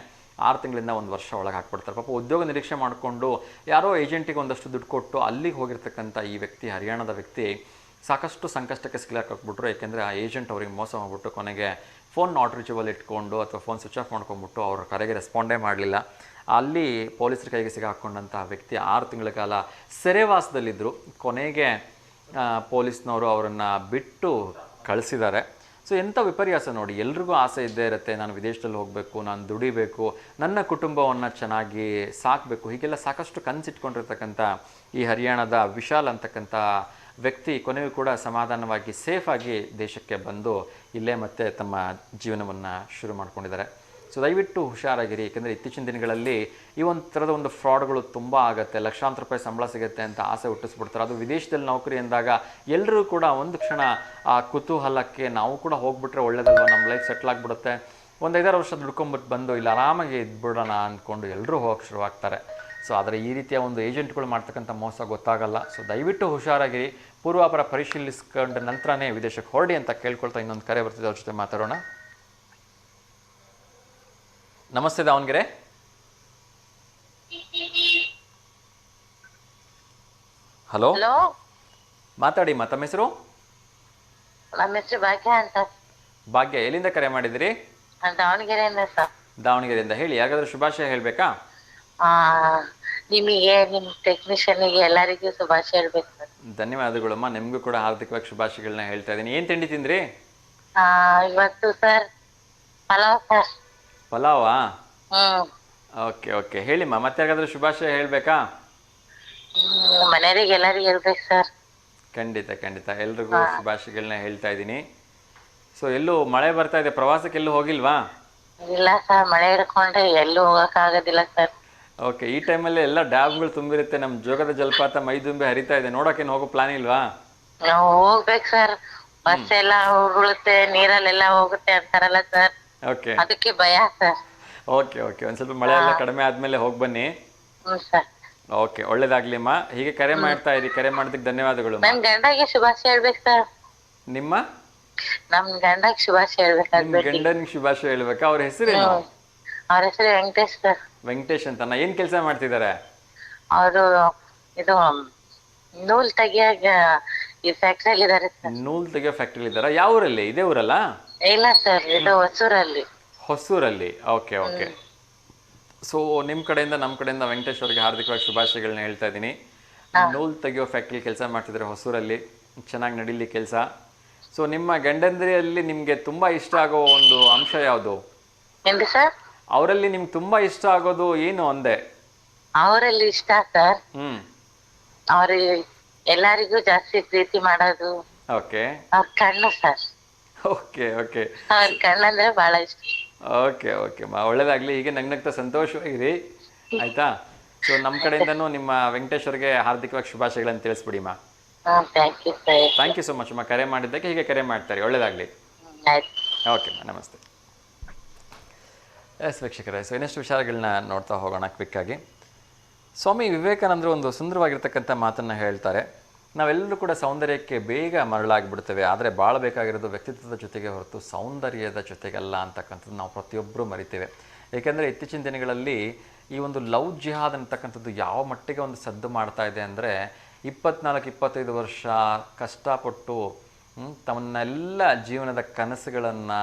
6 ತಿಂಗಳಿಂದ 1 ವರ್ಷ ಒಳಗೆ ಹಾಕ್ಬಿಡ್ತಾರೆ. ಪಾಪ ಉದ್ಯೋಗ ನಿರೀಕ್ಷೆ ಮಾಡಿಕೊಂಡು ಯಾರೋ ಏಜೆಂಟಿಗೆ ಒಂದಷ್ಟು ದುಡ್ಡು ಕೊಟ್ಟು ಅಲ್ಲಿಗೆ ಹೋಗಿರ್ತಕ್ಕಂಥ ಈ ವ್ಯಕ್ತಿ, ಹರಿಯಾಣದ ವ್ಯಕ್ತಿ ಸಾಕಷ್ಟು ಸಂಕಷ್ಟಕ್ಕೆ ಸಿಕ್ಕಾಕ್ಬಿಟ್ರು. ಏಕೆಂದರೆ ಆ ಏಜೆಂಟ್ ಅವ್ರಿಗೆ ಮೋಸ ಮಾಡಿಬಿಟ್ಟು ಕೊನೆಗೆ ಫೋನ್ ನಾಟ್ ರೀಚಬಲ್ ಇಟ್ಕೊಂಡು ಅಥವಾ ಫೋನ್ ಸ್ವಿಚ್ ಆಫ್ ಮಾಡ್ಕೊಂಡ್ಬಿಟ್ಟು ಅವ್ರ ಕರೆಗೆ ರೆಸ್ಪಾಂಡೇ ಮಾಡಲಿಲ್ಲ. ಅಲ್ಲಿ ಪೊಲೀಸರ ಕೈಗೆ ಸಿಗಾಕೊಂಡಂಥ ವ್ಯಕ್ತಿ 6 ತಿಂಗಳ ಕಾಲ ಸೆರೆವಾಸದಲ್ಲಿದ್ದರು. ಕೊನೆಗೆ ಪೊಲೀಸ್ನವರು ಅವರನ್ನು ಬಿಟ್ಟು ಕಳಿಸಿದ್ದಾರೆ. ಸೊ ಎಂಥ ವಿಪರ್ಯಾಸ ನೋಡಿ, ಎಲ್ರಿಗೂ ಆಸೆ ಇದ್ದೇ ಇರುತ್ತೆ, ನಾನು ವಿದೇಶದಲ್ಲಿ ಹೋಗಬೇಕು, ನಾನು ದುಡಿಬೇಕು, ನನ್ನ ಕುಟುಂಬವನ್ನು ಚೆನ್ನಾಗಿ ಸಾಕಬೇಕು, ಹೀಗೆಲ್ಲ ಸಾಕಷ್ಟು ಕನಸಿಟ್ಕೊಂಡಿರ್ತಕ್ಕಂಥ ಈ ಹರಿಯಾಣದ ವಿಶಾಲ್ ಅಂತಕ್ಕಂಥ ವ್ಯಕ್ತಿ ಕೊನೆಗೂ ಕೂಡ ಸಮಾಧಾನವಾಗಿ ಸೇಫಾಗಿ ದೇಶಕ್ಕೆ ಬಂದು ಇಲ್ಲೇ ಮತ್ತೆ ತಮ್ಮ ಜೀವನವನ್ನು ಶುರು ಮಾಡ್ಕೊಂಡಿದ್ದಾರೆ. ಸೊ ದಯವಿಟ್ಟು ಹುಷಾರಾಗಿರಿ, ಏಕೆಂದರೆ ಇತ್ತೀಚಿನ ದಿನಗಳಲ್ಲಿ ಈ ಒಂದು ಥರದ ಒಂದು ಫ್ರಾಡ್ಗಳು ತುಂಬ ಆಗುತ್ತೆ. ಲಕ್ಷಾಂತರ ರೂಪಾಯಿ ಸಂಬಳ ಸಿಗುತ್ತೆ ಅಂತ ಆಸೆ ಹುಟ್ಟಿಸ್ಬಿಡ್ತಾರೆ. ಅದು ವಿದೇಶದಲ್ಲಿ ನೌಕರಿ ಅಂದಾಗ ಎಲ್ಲರೂ ಕೂಡ ಒಂದು ಕ್ಷಣ ಆ ಕುತೂಹಲಕ್ಕೆ ನಾವು ಕೂಡ ಹೋಗ್ಬಿಟ್ರೆ ಒಳ್ಳೇದಲ್ವ, ನಮ್ಮ ಲೈಫ್ ಸೆಟ್ಲ್ ಆಗಿಬಿಡುತ್ತೆ, ಒಂದು 5-6 ವರ್ಷ ದುಡ್ಕೊಂಬಿಟ್ಟು ಬಂದು ಇಲ್ಲ ಆರಾಮಾಗಿ ಇದ್ಬಿಡೋಣ ಅಂದ್ಕೊಂಡು ಎಲ್ಲರೂ ಹೋಗಕ್ಕೆ ಶುರುವಾಗ್ತಾರೆ. ಸೊ ಆದರೆ ಈ ರೀತಿಯ ಒಂದು ಏಜೆಂಟ್ಗಳು ಮಾಡ್ತಕ್ಕಂಥ ಮೋಸ ಗೊತ್ತಾಗಲ್ಲ. ಸೊ ದಯವಿಟ್ಟು ಹುಷಾರಾಗಿರಿ, ಪೂರ್ವಾಪರ ಪರಿಶೀಲಿಸ್ಕೊಂಡ ನಂತರನೇ ವಿದೇಶಕ್ಕೆ ಹೊರಡಿ ಅಂತ ಕೇಳ್ಕೊಳ್ತಾ ಇನ್ನೊಂದು ಕರೆ ಬರ್ತಿದೆ, ಅವ್ರ ಜೊತೆ ಮಾತಾಡೋಣ. ನಮಸ್ತೆ ದಾವಣಗೆರೆ. ಹಲೋ, ಮಾತಾಡಿ. ತಮ್ಮ ಹೆಸರು? ನಮ್ಮ ಹೆಸರು ಭಾಗ್ಯ ಅಂತ. ಭಾಗ್ಯ, ಎಲ್ಲಿಂದ ಕರೆ ಮಾಡಿದಿರಿ? ದಾವಣಗೆರೆಯಿಂದ ಸರ್. ದಾವಣಗೆರೆಯಿಂದ. ಹೇಳಿ, ಯಾಕಾದ್ರೂ ಶುಭಾಶಯ ಹೇಳ್ಬೇಕಾ? ನಿಮಗೆ, ನಿಮ್ಮ ಟೆಕ್ನಿಷಿಯನ್ಗೆ ಎಲ್ಲರಿಗೂ ಶುಭಾಶಯ ಹೇಳ್ಬೇಕು ಸರ್. ಧನ್ಯವಾದಗಳಮ್ಮ, ನಿಮಗೂ ಕೂಡ ಹಾರ್ದಿಕವಾಗಿ ಶುಭಾಶಯಗಳನ್ನ ಹೇಳ್ತಾ ಇದ್ದೀನಿ. ಏನ್ ತಿಂಡಿ ತಿಂದ್ರಿ ಇವತ್ತು? Sir pulao sir. ಪಲಾವಾ? ಓಕೆ ಹೇಳಿಮ್ಮ, ಮತ್ತೆ ಯಾಕಾದ್ರೂ ಶುಭಾಶಯ ಹೇಳ್ಬೇಕಾ? ಮನೆಯವರಿಗೆ ಎಲ್ಲರಿಗೂ ಹೇಳ್ಬೇಕು ಸರ್. ಖಂಡಿತ ಎಲ್ರಿಗೂ ಶುಭಾಶಯಗಳನ್ನ ಹೇಳ್ತಾ ಇದ್ದೀನಿ. ಸೊ ಎಲ್ಲೂ ಮಳೆ ಬರ್ತಾ ಇದೆ, ಪ್ರವಾಸಕ್ಕೆ ಎಲ್ಲೂ ಹೋಗಿಲ್ವಾ? ಇಲ್ಲ ಸರ್, ಮಳೆ ಹಿಡ್ಕೊಂಡ್ರೆ ಎಲ್ಲೂ ಹೋಗಕ್ ಆಗೋದಿಲ್ಲ ಸರ್. ಓಕೆ, ಈ ಟೈಮಲ್ಲಿ ಎಲ್ಲ ಡ್ಯಾಮ್ಗಳು ತುಂಬಿರುತ್ತೆ, ನಮ್ಮ ಜೋಗದ ಜಲಪಾತ ಮೈದುಂಬಿ ಹರಿತಾ ಇದೆ, ನೋಡೋಕೇನು ಹೋಗೋ ಪ್ಲಾನ್ ಇಲ್ವಾ? ನಾವು ಹೋಗ್ಬೇಕು ಸರ್, ಬಸ್ ಎಲ್ಲ ಉರುಳುತ್ತೆ, ನೀರಲ್ಲೆಲ್ಲ ಹೋಗುತ್ತೆ ಅಂತಾರಲ್ಲ ಸರ್, ಓಕೆ, ಅದಕ್ಕೆ ಭಯ ಸರ್. ಓಕೆ ಓಕೆ, ಒಂದು ಸ್ವಲ್ಪ ಮಳೆ ಎಲ್ಲ ಕಡಿಮೆ ಆದಮೇಲೆ ಹೋಗಿ ಬನ್ನಿ. ಹ್ಞೂ ಸರ್. ಓಕೆ, ಒಳ್ಳೇದಾಗ್ಲಿಮ್ಮ. ಹೀಗೆ ಕರೆ ಮಾಡ್ತಾ ಇರಿ. ಕರೆ ಮಾಡೋದಕ್ಕೆ ಧನ್ಯವಾದಗಳು. ನನ್ ಗಂಡಗೆ ಶುಭಾಶಯ ಹೇಳ್ಬೇಕು ಸರ್. ನಿಮ್ಮ ನಮ್ ಗಂಡಗೆ ಶುಭಾಶಯ ಹೇಳ್ಬೇಕು. ಗಂಡನಿಗೆ ಶುಭಾಶಯ ಹೇಳ್ಬೇಕಾ? ಅವ್ರ ಹೆಸರೇನು? ಅವ್ರ ಹೆಸರು ವೆಂಕಟೇಶ್ ಸರ್. ವೆಂಕಟೇಶ್ ಅಂತನಾ? ಏನ್ ಕೆಲಸ ಮಾಡ್ತಿದ್ದಾರೆ? ಅವರು ಇದು ನೂಲ್ ತೆಗಿಯಾಗ ಈ ಫ್ಯಾಕ್ಟ್ರಿಯಲ್ಲಿ ಇದಾರೆ ಸರ್. ನೂಲ್ ತೆಗಿಯೋ ಫ್ಯಾಕ್ಟ್ರಿ ಇದ್ದಾರಾ? ಯಾವ ಊರಲ್ಲಿ? ಇದೇ ಊರಲ್ಲ? ಇಲ್ಲ ಸರ್, ಇದು ಹೊಸೂರಲ್ಲಿ. ಹೊಸೂರಲ್ಲಿ. Okay okay. ಸೊ ನಿಮ್ಮ ಕಡೆಯಿಂದ ನಮ್ಮ ಕಡೆಯಿಂದ ವೆಂಕಟೇಶ್ ಅವರಿಗೆ ಹಾರ್ದಿಕವಾಗಿ ಶುಭಾಶಯಗಳನ್ನ ಹೇಳ್ತಾ ಇದ್ದೀನಿ. ನೂಲ್ ತೆಗಿಯೋ ಫ್ಯಾಕ್ಟ್ರಿ ಕೆಲಸ ಮಾಡ್ತಿದ್ದಾರೆ ಹೊಸೂರಲ್ಲಿ. ಚೆನ್ನಾಗಿ ನಡೀಲಿ ಕೆಲಸ. ಸೊ ನಿಮ್ಮ ಗಂಡಂದ್ರಿಯಲ್ಲಿ ನಿಮಗೆ ತುಂಬಾ ಇಷ್ಟ ಆಗೋ ಒಂದು ಅಂಶ ಯಾವುದು? ಏನ್ರಿ ಸರ್? ಅವರಲ್ಲಿ ನಿಮ್ಗೆ ತುಂಬಾ ಇಷ್ಟ ಆಗೋದು ಏನು ಅಂದೆ? ಅವರಲ್ಲಿ ಇಷ್ಟ ಸರ್, ಹ್ಮ್, ಅವ್ರ ಎಲ್ಲರಿಗೂ ಜಾಸ್ತಿ ಪ್ರೀತಿ ಮಾಡೋದು ಓಕೆ ಅವ್ರ ಕಣ್ಣು ಸರ್. ಓಕೆ ಓಕೆ ಅವ್ರ ಕಣ್ಣಂದ್ರೆ ಬಹಳ ಇಷ್ಟ. ಓಕೆ ಓಕೆ ಮಾ, ಒಳ್ಳೇದಾಗ್ಲಿ. ಹೀಗೆ ನಗ್ನಗ್ತಾ ಸಂತೋಷವಾಗಿರಿ, ಆಯ್ತಾ? ಸೊ ನಮ್ಮ ಕಡೆಯಿಂದನೂ ನಿಮ್ಮ ವೆಂಕಟೇಶ್ ಅವರಿಗೆ ಹಾರ್ದಿಕವಾಗಿ ಶುಭಾಶಯಗಳನ್ನು ತಿಳಿಸ್ಬಿಡಿ ಮಾ. Thank you sir. Thank you so much ಮಾ. ಕರೆ ಮಾಡಿದ್ದಕ್ಕೆ ಹೀಗೆ ಕರೆ ಮಾಡ್ತಾರೆ. ಒಳ್ಳೇದಾಗಲಿ. ಆಯ್ತು. ಓಕೆ ಮಾ, ನಮಸ್ತೆ. ಎಸ್ ವೀಕ್ಷಕರೇ, ಸೊ ಇನ್ನಷ್ಟು ವಿಚಾರಗಳನ್ನ ನೋಡ್ತಾ ಹೋಗೋಣ ಕ್ವಿಕ್ಕಾಗಿ. ಸ್ವಾಮಿ ವಿವೇಕಾನಂದರು ಒಂದು ಸುಂದರವಾಗಿರ್ತಕ್ಕಂಥ ಮಾತನ್ನು ಹೇಳ್ತಾರೆ. ನಾವೆಲ್ಲರೂ ಕೂಡ ಸೌಂದರ್ಯಕ್ಕೆ ಬೇಗ ಮರಳಾಗಿಬಿಡ್ತೇವೆ, ಆದರೆ ಬಾಳಬೇಕಾಗಿರೋದು ವ್ಯಕ್ತಿತ್ವದ ಜೊತೆಗೆ ಹೊರತು ಸೌಂದರ್ಯದ ಜೊತೆಗಲ್ಲ ಅಂತಕ್ಕಂಥದ್ದು ನಾವು ಪ್ರತಿಯೊಬ್ಬರೂ ಮರಿತೇವೆ. ಏಕೆಂದರೆ ಇತ್ತೀಚಿನ ದಿನಗಳಲ್ಲಿ ಈ ಒಂದು ಲವ್ ಜಿಹಾದ್ ಅಂತಕ್ಕಂಥದ್ದು ಯಾವ ಮಟ್ಟಿಗೆ ಒಂದು ಸದ್ದು ಮಾಡ್ತಾ ಇದೆ ಅಂದರೆ, 24-25 ವರ್ಷ ಕಷ್ಟಪಟ್ಟು ತನ್ನೆಲ್ಲ ಜೀವನದ ಕನಸುಗಳನ್ನು,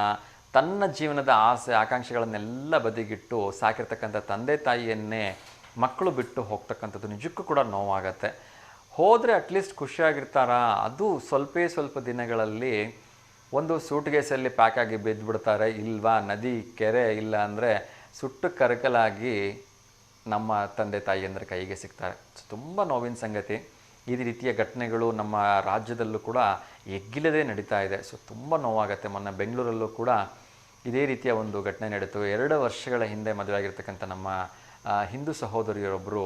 ತನ್ನ ಜೀವನದ ಆಸೆ ಆಕಾಂಕ್ಷೆಗಳನ್ನೆಲ್ಲ ಬದಿಗಿಟ್ಟು ಸಾಕಿರ್ತಕ್ಕಂಥ ತಂದೆ ತಾಯಿಯನ್ನೇ ಮಕ್ಕಳು ಬಿಟ್ಟು ಹೋಗ್ತಕ್ಕಂಥದ್ದು ನಿಜಕ್ಕೂ ಕೂಡ ನೋವಾಗತ್ತೆ. ಹೋದರೆ ಅಟ್ಲೀಸ್ಟ್ ಖುಷಿಯಾಗಿರ್ತಾರಾ? ಅದು ಸ್ವಲ್ಪ ದಿನಗಳಲ್ಲಿ ಒಂದು ಸೂಟ್ಗೇಸಲ್ಲಿ ಪ್ಯಾಕ್ ಆಗಿ ಬಿದ್ದುಬಿಡ್ತಾರೆ, ಇಲ್ವಾ ನದಿ ಕೆರೆ ಇಲ್ಲ ಅಂದರೆ ಸುಟ್ಟು ಕರಕಲಾಗಿ ನಮ್ಮ ತಂದೆ ತಾಯಿಯಂದ್ರ ಕೈಗೆ ಸಿಗ್ತಾರೆ. ತುಂಬ ನೋವಿನ ಸಂಗತಿ. ಈ ರೀತಿಯ ಘಟನೆಗಳು ನಮ್ಮ ರಾಜ್ಯದಲ್ಲೂ ಕೂಡ ಎಗ್ಗಿಲ್ಲದೆ ನಡೀತಾ ಇದೆ. ಸೊ ತುಂಬ ನೋವಾಗುತ್ತೆ. ಮೊನ್ನೆ ಬೆಂಗಳೂರಲ್ಲೂ ಕೂಡ ಇದೇ ರೀತಿಯ ಒಂದು ಘಟನೆ ನಡೀತು. 2 ವರ್ಷಗಳ ಹಿಂದೆ ಮದುವೆ ಆಗಿರ್ತಕ್ಕಂಥ ನಮ್ಮ ಹಿಂದೂ ಸಹೋದರಿಯರೊಬ್ಬರು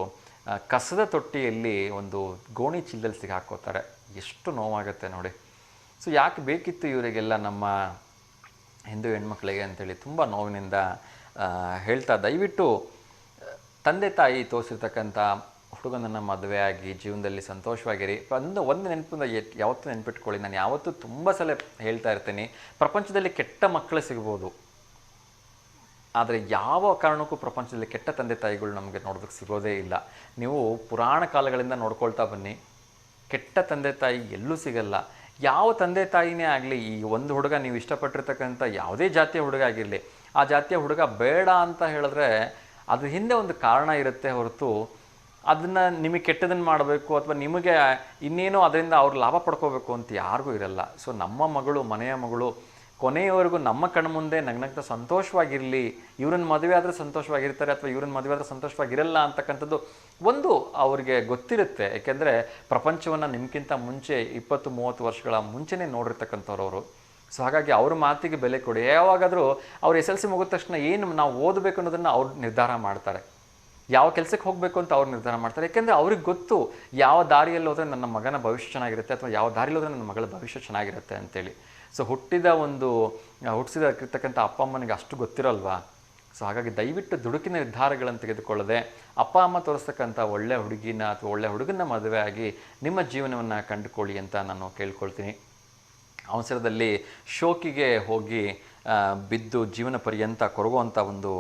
ಕಸದ ತೊಟ್ಟಿಯಲ್ಲಿ ಒಂದು ಗೋಣಿ ಚೀಲದಲ್ಲಿ ಸಿಗಾಕೋತಾರೆ. ಎಷ್ಟು ನೋವಾಗುತ್ತೆ ನೋಡಿ. ಸೊ ಯಾಕೆ ಬೇಕಿತ್ತು ಇವರಿಗೆಲ್ಲ ನಮ್ಮ ಹಿಂದೂ ಹೆಣ್ಮಕ್ಳಿಗೆ ಅಂತೇಳಿ ತುಂಬ ನೋವಿನಿಂದ ಹೇಳ್ತಾ, ದಯವಿಟ್ಟು ತಂದೆ ತಾಯಿ ತೋರಿಸಿರ್ತಕ್ಕಂಥ ಹುಡುಗನನ್ನು ಮದುವೆ ಆಗಿ ಜೀವನದಲ್ಲಿ ಸಂತೋಷವಾಗಿರಿ. ಒಂದು ನೆನಪಿಂದ ಯಾವತ್ತೂ ನೆನ್ಪಿಟ್ಕೊಳ್ಳಿ. ನಾನು ಯಾವತ್ತೂ ತುಂಬ ಸಲ ಹೇಳ್ತಾ ಇರ್ತೀನಿ, ಪ್ರಪಂಚದಲ್ಲಿ ಕೆಟ್ಟ ಮಕ್ಕಳು ಸಿಗ್ಬೋದು, ಆದರೆ ಯಾವ ಕಾರಣಕ್ಕೂ ಪ್ರಪಂಚದಲ್ಲಿ ಕೆಟ್ಟ ತಂದೆ ತಾಯಿಗಳು ನಮಗೆ ನೋಡೋದಕ್ಕೆ ಸಿಗೋದೇ ಇಲ್ಲ. ನೀವು ಪುರಾಣ ಕಾಲಗಳಿಂದ ನೋಡ್ಕೊಳ್ತಾ ಬನ್ನಿ, ಕೆಟ್ಟ ತಂದೆ ತಾಯಿ ಎಲ್ಲೂ ಸಿಗಲ್ಲ. ಯಾವ ತಂದೆ ತಾಯಿನೇ ಆಗಲಿ, ಈ ಒಂದು ಹುಡುಗ ನೀವು ಇಷ್ಟಪಟ್ಟಿರ್ತಕ್ಕಂಥ ಯಾವುದೇ ಜಾತಿಯ ಹುಡುಗ ಆಗಿರಲಿ, ಆ ಜಾತಿಯ ಹುಡುಗ ಬೇಡ ಅಂತ ಹೇಳಿದ್ರೆ ಅದ್ರ ಹಿಂದೆ ಒಂದು ಕಾರಣ ಇರುತ್ತೆ ಹೊರತು ಅದನ್ನು ನಿಮಗೆ ಕೆಟ್ಟದನ್ನು ಮಾಡಬೇಕು ಅಥವಾ ನಿಮಗೆ ಇನ್ನೇನೋ ಅದರಿಂದ ಅವ್ರು ಲಾಭ ಪಡ್ಕೋಬೇಕು ಅಂತ ಯಾರಿಗೂ ಇರಲ್ಲ. ಸೊ ನಮ್ಮ ಮಗಳು, ಮನೆಯ ಮಗಳು ಕೊನೆಯವರೆಗೂ ನಮ್ಮ ಕಣ್ಮುಂದೆ ನಗ್ನಗ್ತಾ ಸಂತೋಷವಾಗಿರಲಿ. ಇವ್ರನ್ನ ಮದುವೆ ಆದರೆ ಸಂತೋಷವಾಗಿರ್ತಾರೆ ಅಥವಾ ಇವ್ರನ್ನ ಮದುವೆ ಆದರೆ ಸಂತೋಷವಾಗಿರಲ್ಲ ಅಂತಕ್ಕಂಥದ್ದು ಒಂದು ಅವ್ರಿಗೆ ಗೊತ್ತಿರುತ್ತೆ. ಏಕೆಂದರೆ ಪ್ರಪಂಚವನ್ನು ನಿಮ್ಗಿಂತ ಮುಂಚೆ 20-30 ವರ್ಷಗಳ ಮುಂಚೆನೇ ನೋಡಿರ್ತಕ್ಕಂಥವ್ರವರು. ಸೊ ಹಾಗಾಗಿ ಅವ್ರ ಮಾತಿಗೆ ಬೆಲೆ ಕೊಡಿ. ಯಾವಾಗಾದರೂ ಅವ್ರು SLC ಮುಗಿದ ತಕ್ಷಣ ಏನು ನಾವು ಓದಬೇಕು ಅನ್ನೋದನ್ನು ಅವ್ರು ನಿರ್ಧಾರ ಮಾಡ್ತಾರೆ, ಯಾವ ಕೆಲಸಕ್ಕೆ ಹೋಗಬೇಕು ಅಂತ ಅವ್ರು ನಿರ್ಧಾರ ಮಾಡ್ತಾರೆ. ಯಾಕೆಂದರೆ ಅವ್ರಿಗೆ ಗೊತ್ತು ಯಾವ ದಾರಿಯಲ್ಲಿ ಹೋದರೆ ನನ್ನ ಮಗನ ಭವಿಷ್ಯ ಚೆನ್ನಾಗಿರುತ್ತೆ ಅಥವಾ ಯಾವ ದಾರಿಯಲ್ಲಿ ಹೋದರೆ ನನ್ನ ಮಗಳ ಭವಿಷ್ಯ ಚೆನ್ನಾಗಿರುತ್ತೆ ಅಂತೇಳಿ. ಸೊ ಹುಟ್ಟಿಸಿರ್ತಕ್ಕಂಥ ಅಪ್ಪ ಅಮ್ಮನಿಗೆ ಅಷ್ಟು ಗೊತ್ತಿರಲ್ವಾ? ಸೊ ಹಾಗಾಗಿ ದಯವಿಟ್ಟು ದುಡುಕಿನ ನಿರ್ಧಾರಗಳನ್ನು ತೆಗೆದುಕೊಳ್ಳದೆ ಅಪ್ಪ ಅಮ್ಮ ತೋರಿಸ್ತಕ್ಕಂಥ ಒಳ್ಳೆ ಹುಡುಗಿನ ಅಥವಾ ಒಳ್ಳೆ ಹುಡುಗನ ಮದುವೆ ಆಗಿ ನಿಮ್ಮ ಜೀವನವನ್ನು ಕಂಡುಕೊಳ್ಳಿ ಅಂತ ನಾನು ಕೇಳ್ಕೊಳ್ತೀನಿ. ಅವಸರದಲ್ಲಿ ಶೋಕಿಗೆ ಹೋಗಿ ಬಿದ್ದು ಜೀವನ ಪರ್ಯಂತ ಕೊರಗುವಂಥ ಒಂದು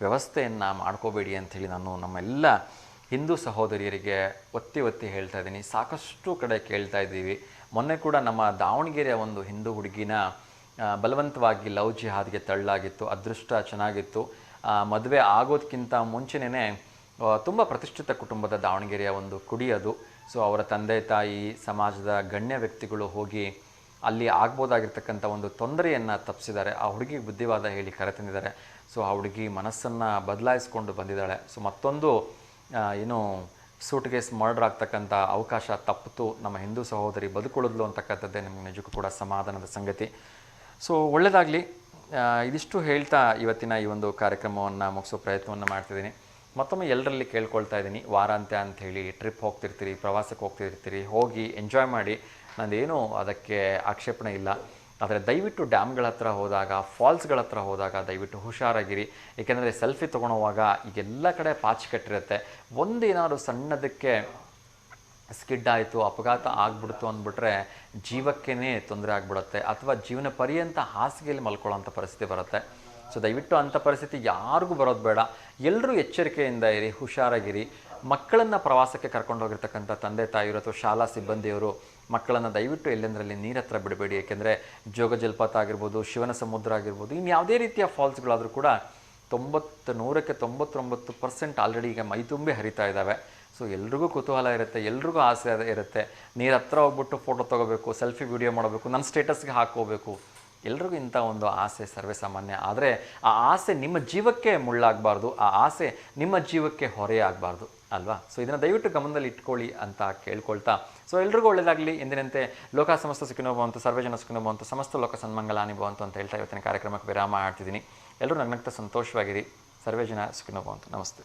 ವ್ಯವಸ್ಥೆಯನ್ನು ಮಾಡ್ಕೋಬೇಡಿ ಅಂಥೇಳಿ ನಾನು ನಮ್ಮೆಲ್ಲ ಹಿಂದೂ ಸಹೋದರಿಯರಿಗೆ ಒತ್ತಿ ಹೇಳ್ತಾ ಇದ್ದೀನಿ. ಸಾಕಷ್ಟು ಕಡೆ ಕೇಳ್ತಾ ಇದ್ದೀವಿ. ಮೊನ್ನೆ ಕೂಡ ನಮ್ಮ ದಾವಣಗೆರೆಯ ಒಂದು ಹಿಂದೂ ಹುಡುಗಿನ ಬಲವಂತವಾಗಿ ಲವ್ ಜಿಹಾದ್ಗೆ ತಳ್ಳಲಾಗಿತ್ತು. ಅದೃಷ್ಟ ಚೆನ್ನಾಗಿತ್ತು, ಮದುವೆ ಆಗೋದಕ್ಕಿಂತ ಮುಂಚೆನೇ ತುಂಬ ಪ್ರತಿಷ್ಠಿತ ಕುಟುಂಬದ ದಾವಣಗೆರೆಯ ಒಂದು ಕುಡಿ ಅದು. ಸೊ ಅವರ ತಂದೆ ತಾಯಿ, ಸಮಾಜದ ಗಣ್ಯ ವ್ಯಕ್ತಿಗಳು ಹೋಗಿ ಅಲ್ಲಿ ಆಗ್ಬೋದಾಗಿರ್ತಕ್ಕಂಥ ಒಂದು ತೊಂದರೆಯನ್ನು ತಪ್ಪಿಸಿದ್ದಾರೆ. ಆ ಹುಡುಗಿಗೆ ಬುದ್ಧಿವಾದ ಹೇಳಿ ಕರೆತಂದಿದ್ದಾರೆ. ಸೊ ಆ ಹುಡುಗಿ ಮನಸ್ಸನ್ನು ಬದಲಾಯಿಸ್ಕೊಂಡು ಬಂದಿದ್ದಾಳೆ. ಸೊ ಮತ್ತೊಂದು ಏನು ಸೂಟ್ಗೇಸ್ ಮರ್ಡರ್ ಆಗ್ತಕ್ಕಂಥ ಅವಕಾಶ ತಪ್ಪಿತು. ನಮ್ಮ ಹಿಂದೂ ಸಹೋದರಿ ಬದುಕುಳಿದ್ಲು ಅಂತಕ್ಕಂಥದ್ದೇ ನಮಗೆ ನಿಜಕ್ಕೂ ಕೂಡ ಸಮಾಧಾನದ ಸಂಗತಿ. ಸೊ ಒಳ್ಳೆಯದಾಗಲಿ. ಇದಿಷ್ಟು ಹೇಳ್ತಾ ಇವತ್ತಿನ ಈ ಒಂದು ಕಾರ್ಯಕ್ರಮವನ್ನು ಮುಗಿಸೋ ಪ್ರಯತ್ನವನ್ನು ಮಾಡ್ತಿದ್ದೀನಿ. ಮತ್ತೊಮ್ಮೆ ಎಲ್ಲರಲ್ಲಿ ಕೇಳ್ಕೊಳ್ತಾ ಇದ್ದೀನಿ, ವಾರಾಂತ್ಯ ಅಂಥೇಳಿ ಟ್ರಿಪ್ ಹೋಗ್ತಿರ್ತೀರಿ, ಪ್ರವಾಸಕ್ಕೆ ಹೋಗ್ತಿರ್ತೀರಿ, ಹೋಗಿ ಎಂಜಾಯ್ ಮಾಡಿ. ನಂದೇನು ಅದಕ್ಕೆ ಆಕ್ಷೇಪಣೆ ಇಲ್ಲ. ಆದರೆ ದಯವಿಟ್ಟು ಡ್ಯಾಮ್ಗಳ ಹತ್ರ ಹೋದಾಗ, ಫಾಲ್ಸ್ಗಳ ಹತ್ರ ಹೋದಾಗ ದಯವಿಟ್ಟು ಹುಷಾರಾಗಿರಿ. ಏಕೆಂದರೆ ಸೆಲ್ಫಿ ತೊಗೊಳೋವಾಗ ಈಗೆಲ್ಲ ಕಡೆ ಪಾಚಿ ಕಟ್ಟಿರುತ್ತೆ. ಒಂದೇನಾದ್ರು ಸಣ್ಣದಕ್ಕೆ ಸ್ಕಿಡ್ ಆಯಿತು, ಅಪಘಾತ ಆಗ್ಬಿಡ್ತು ಅಂದ್ಬಿಟ್ರೆ ಜೀವಕ್ಕೇ ತೊಂದರೆ ಆಗ್ಬಿಡುತ್ತೆ, ಅಥವಾ ಜೀವನ ಪರ್ಯಂತ ಹಾಸಿಗೆಯಲ್ಲಿ ಮಲ್ಕೊಳ್ಳೋಂಥ ಪರಿಸ್ಥಿತಿ ಬರುತ್ತೆ. ಸೊ ದಯವಿಟ್ಟು ಅಂಥ ಪರಿಸ್ಥಿತಿ ಯಾರಿಗೂ ಬರೋದು ಬೇಡ. ಎಲ್ಲರೂ ಎಚ್ಚರಿಕೆಯಿಂದ ಇರಿ, ಹುಷಾರಾಗಿರಿ. ಮಕ್ಕಳನ್ನು ಪ್ರವಾಸಕ್ಕೆ ಕರ್ಕೊಂಡು ಹೋಗಿರ್ತಕ್ಕಂಥ ತಂದೆ ತಾಯಿಯರು ಅಥವಾ ಶಾಲಾ ಸಿಬ್ಬಂದಿಯವರು ಮಕ್ಕಳನ್ನು ದಯವಿಟ್ಟು ಎಲ್ಲೆಂದರಲ್ಲಿ ನೀರ ಹತ್ರ ಬಿಡಬೇಡಿ. ಏಕೆಂದರೆ ಜೋಗ ಜಲಪಾತ ಆಗಿರ್ಬೋದು, ಶಿವನ ಸಮುದ್ರ ಆಗಿರ್ಬೋದು, ಇನ್ನು ಯಾವುದೇ ರೀತಿಯ ಫಾಲ್ಸ್ಗಳಾದರೂ ಕೂಡ 99% ಆಲ್ರೆಡಿ ಈಗ ಮೈ ತುಂಬಿ ಹರಿತಾ ಇದ್ದಾವೆ. ಸೊ ಎಲ್ರಿಗೂ ಕುತೂಹಲ ಇರುತ್ತೆ, ಎಲ್ರಿಗೂ ಆಸೆ ಇರುತ್ತೆ, ನೀರು ಹತ್ರ ಹೋಗ್ಬಿಟ್ಟು ಫೋಟೋ ತೊಗೋಬೇಕು, ಸೆಲ್ಫಿ ವಿಡಿಯೋ ಮಾಡಬೇಕು, ನನ್ನ ಸ್ಟೇಟಸ್ಗೆ ಹಾಕ್ಕೋಬೇಕು. ಎಲ್ರಿಗೂ ಇಂಥ ಒಂದು ಆಸೆ ಸರ್ವೇ ಸಾಮಾನ್ಯ. ಆದರೆ ಆ ಆಸೆ ನಿಮ್ಮ ಜೀವಕ್ಕೆ ಮುಳ್ಳಾಗಬಾರ್ದು, ಆ ಆಸೆ ನಿಮ್ಮ ಜೀವಕ್ಕೆ ಹೊರೆಯಾಗಬಾರ್ದು ಅಲ್ವಾ? ಸೊ ಇದನ್ನು ದಯವಿಟ್ಟು ಗಮನದಲ್ಲಿ ಇಟ್ಕೊಳ್ಳಿ ಅಂತ ಕೇಳ್ಕೊಳ್ತಾ, ಸೊ ಎಲ್ರಿಗೂ ಒಳ್ಳೆಯದಾಗಲಿ. ಎಂದಿನಂತೆ ಲೋಕ ಸಮಸ್ತ ಸುಖಿನೋ ಭವಂತು, ಸರ್ವಜನ ಸುಖಿನೋ ಭವಂತು, ಸಮಸ್ತ ಲೋಕ ಸನ್ಮಂಗಲಾನಿ ಭವಂತು ಅಂತ ಹೇಳ್ತಾ ಇವತ್ತಿನ ಕಾರ್ಯಕ್ರಮಕ್ಕೆ ವಿರಾಮ ಮಾಡ್ತಿದ್ದೀನಿ. ಎಲ್ಲರೂ ನಗ್ನಗ್ತಾ ಸಂತೋಷವಾಗಿರಿ. ಸರ್ವೇ ಜನ ಸುಖಿನೋ ಭವಂತು. ನಮಸ್ತೆ.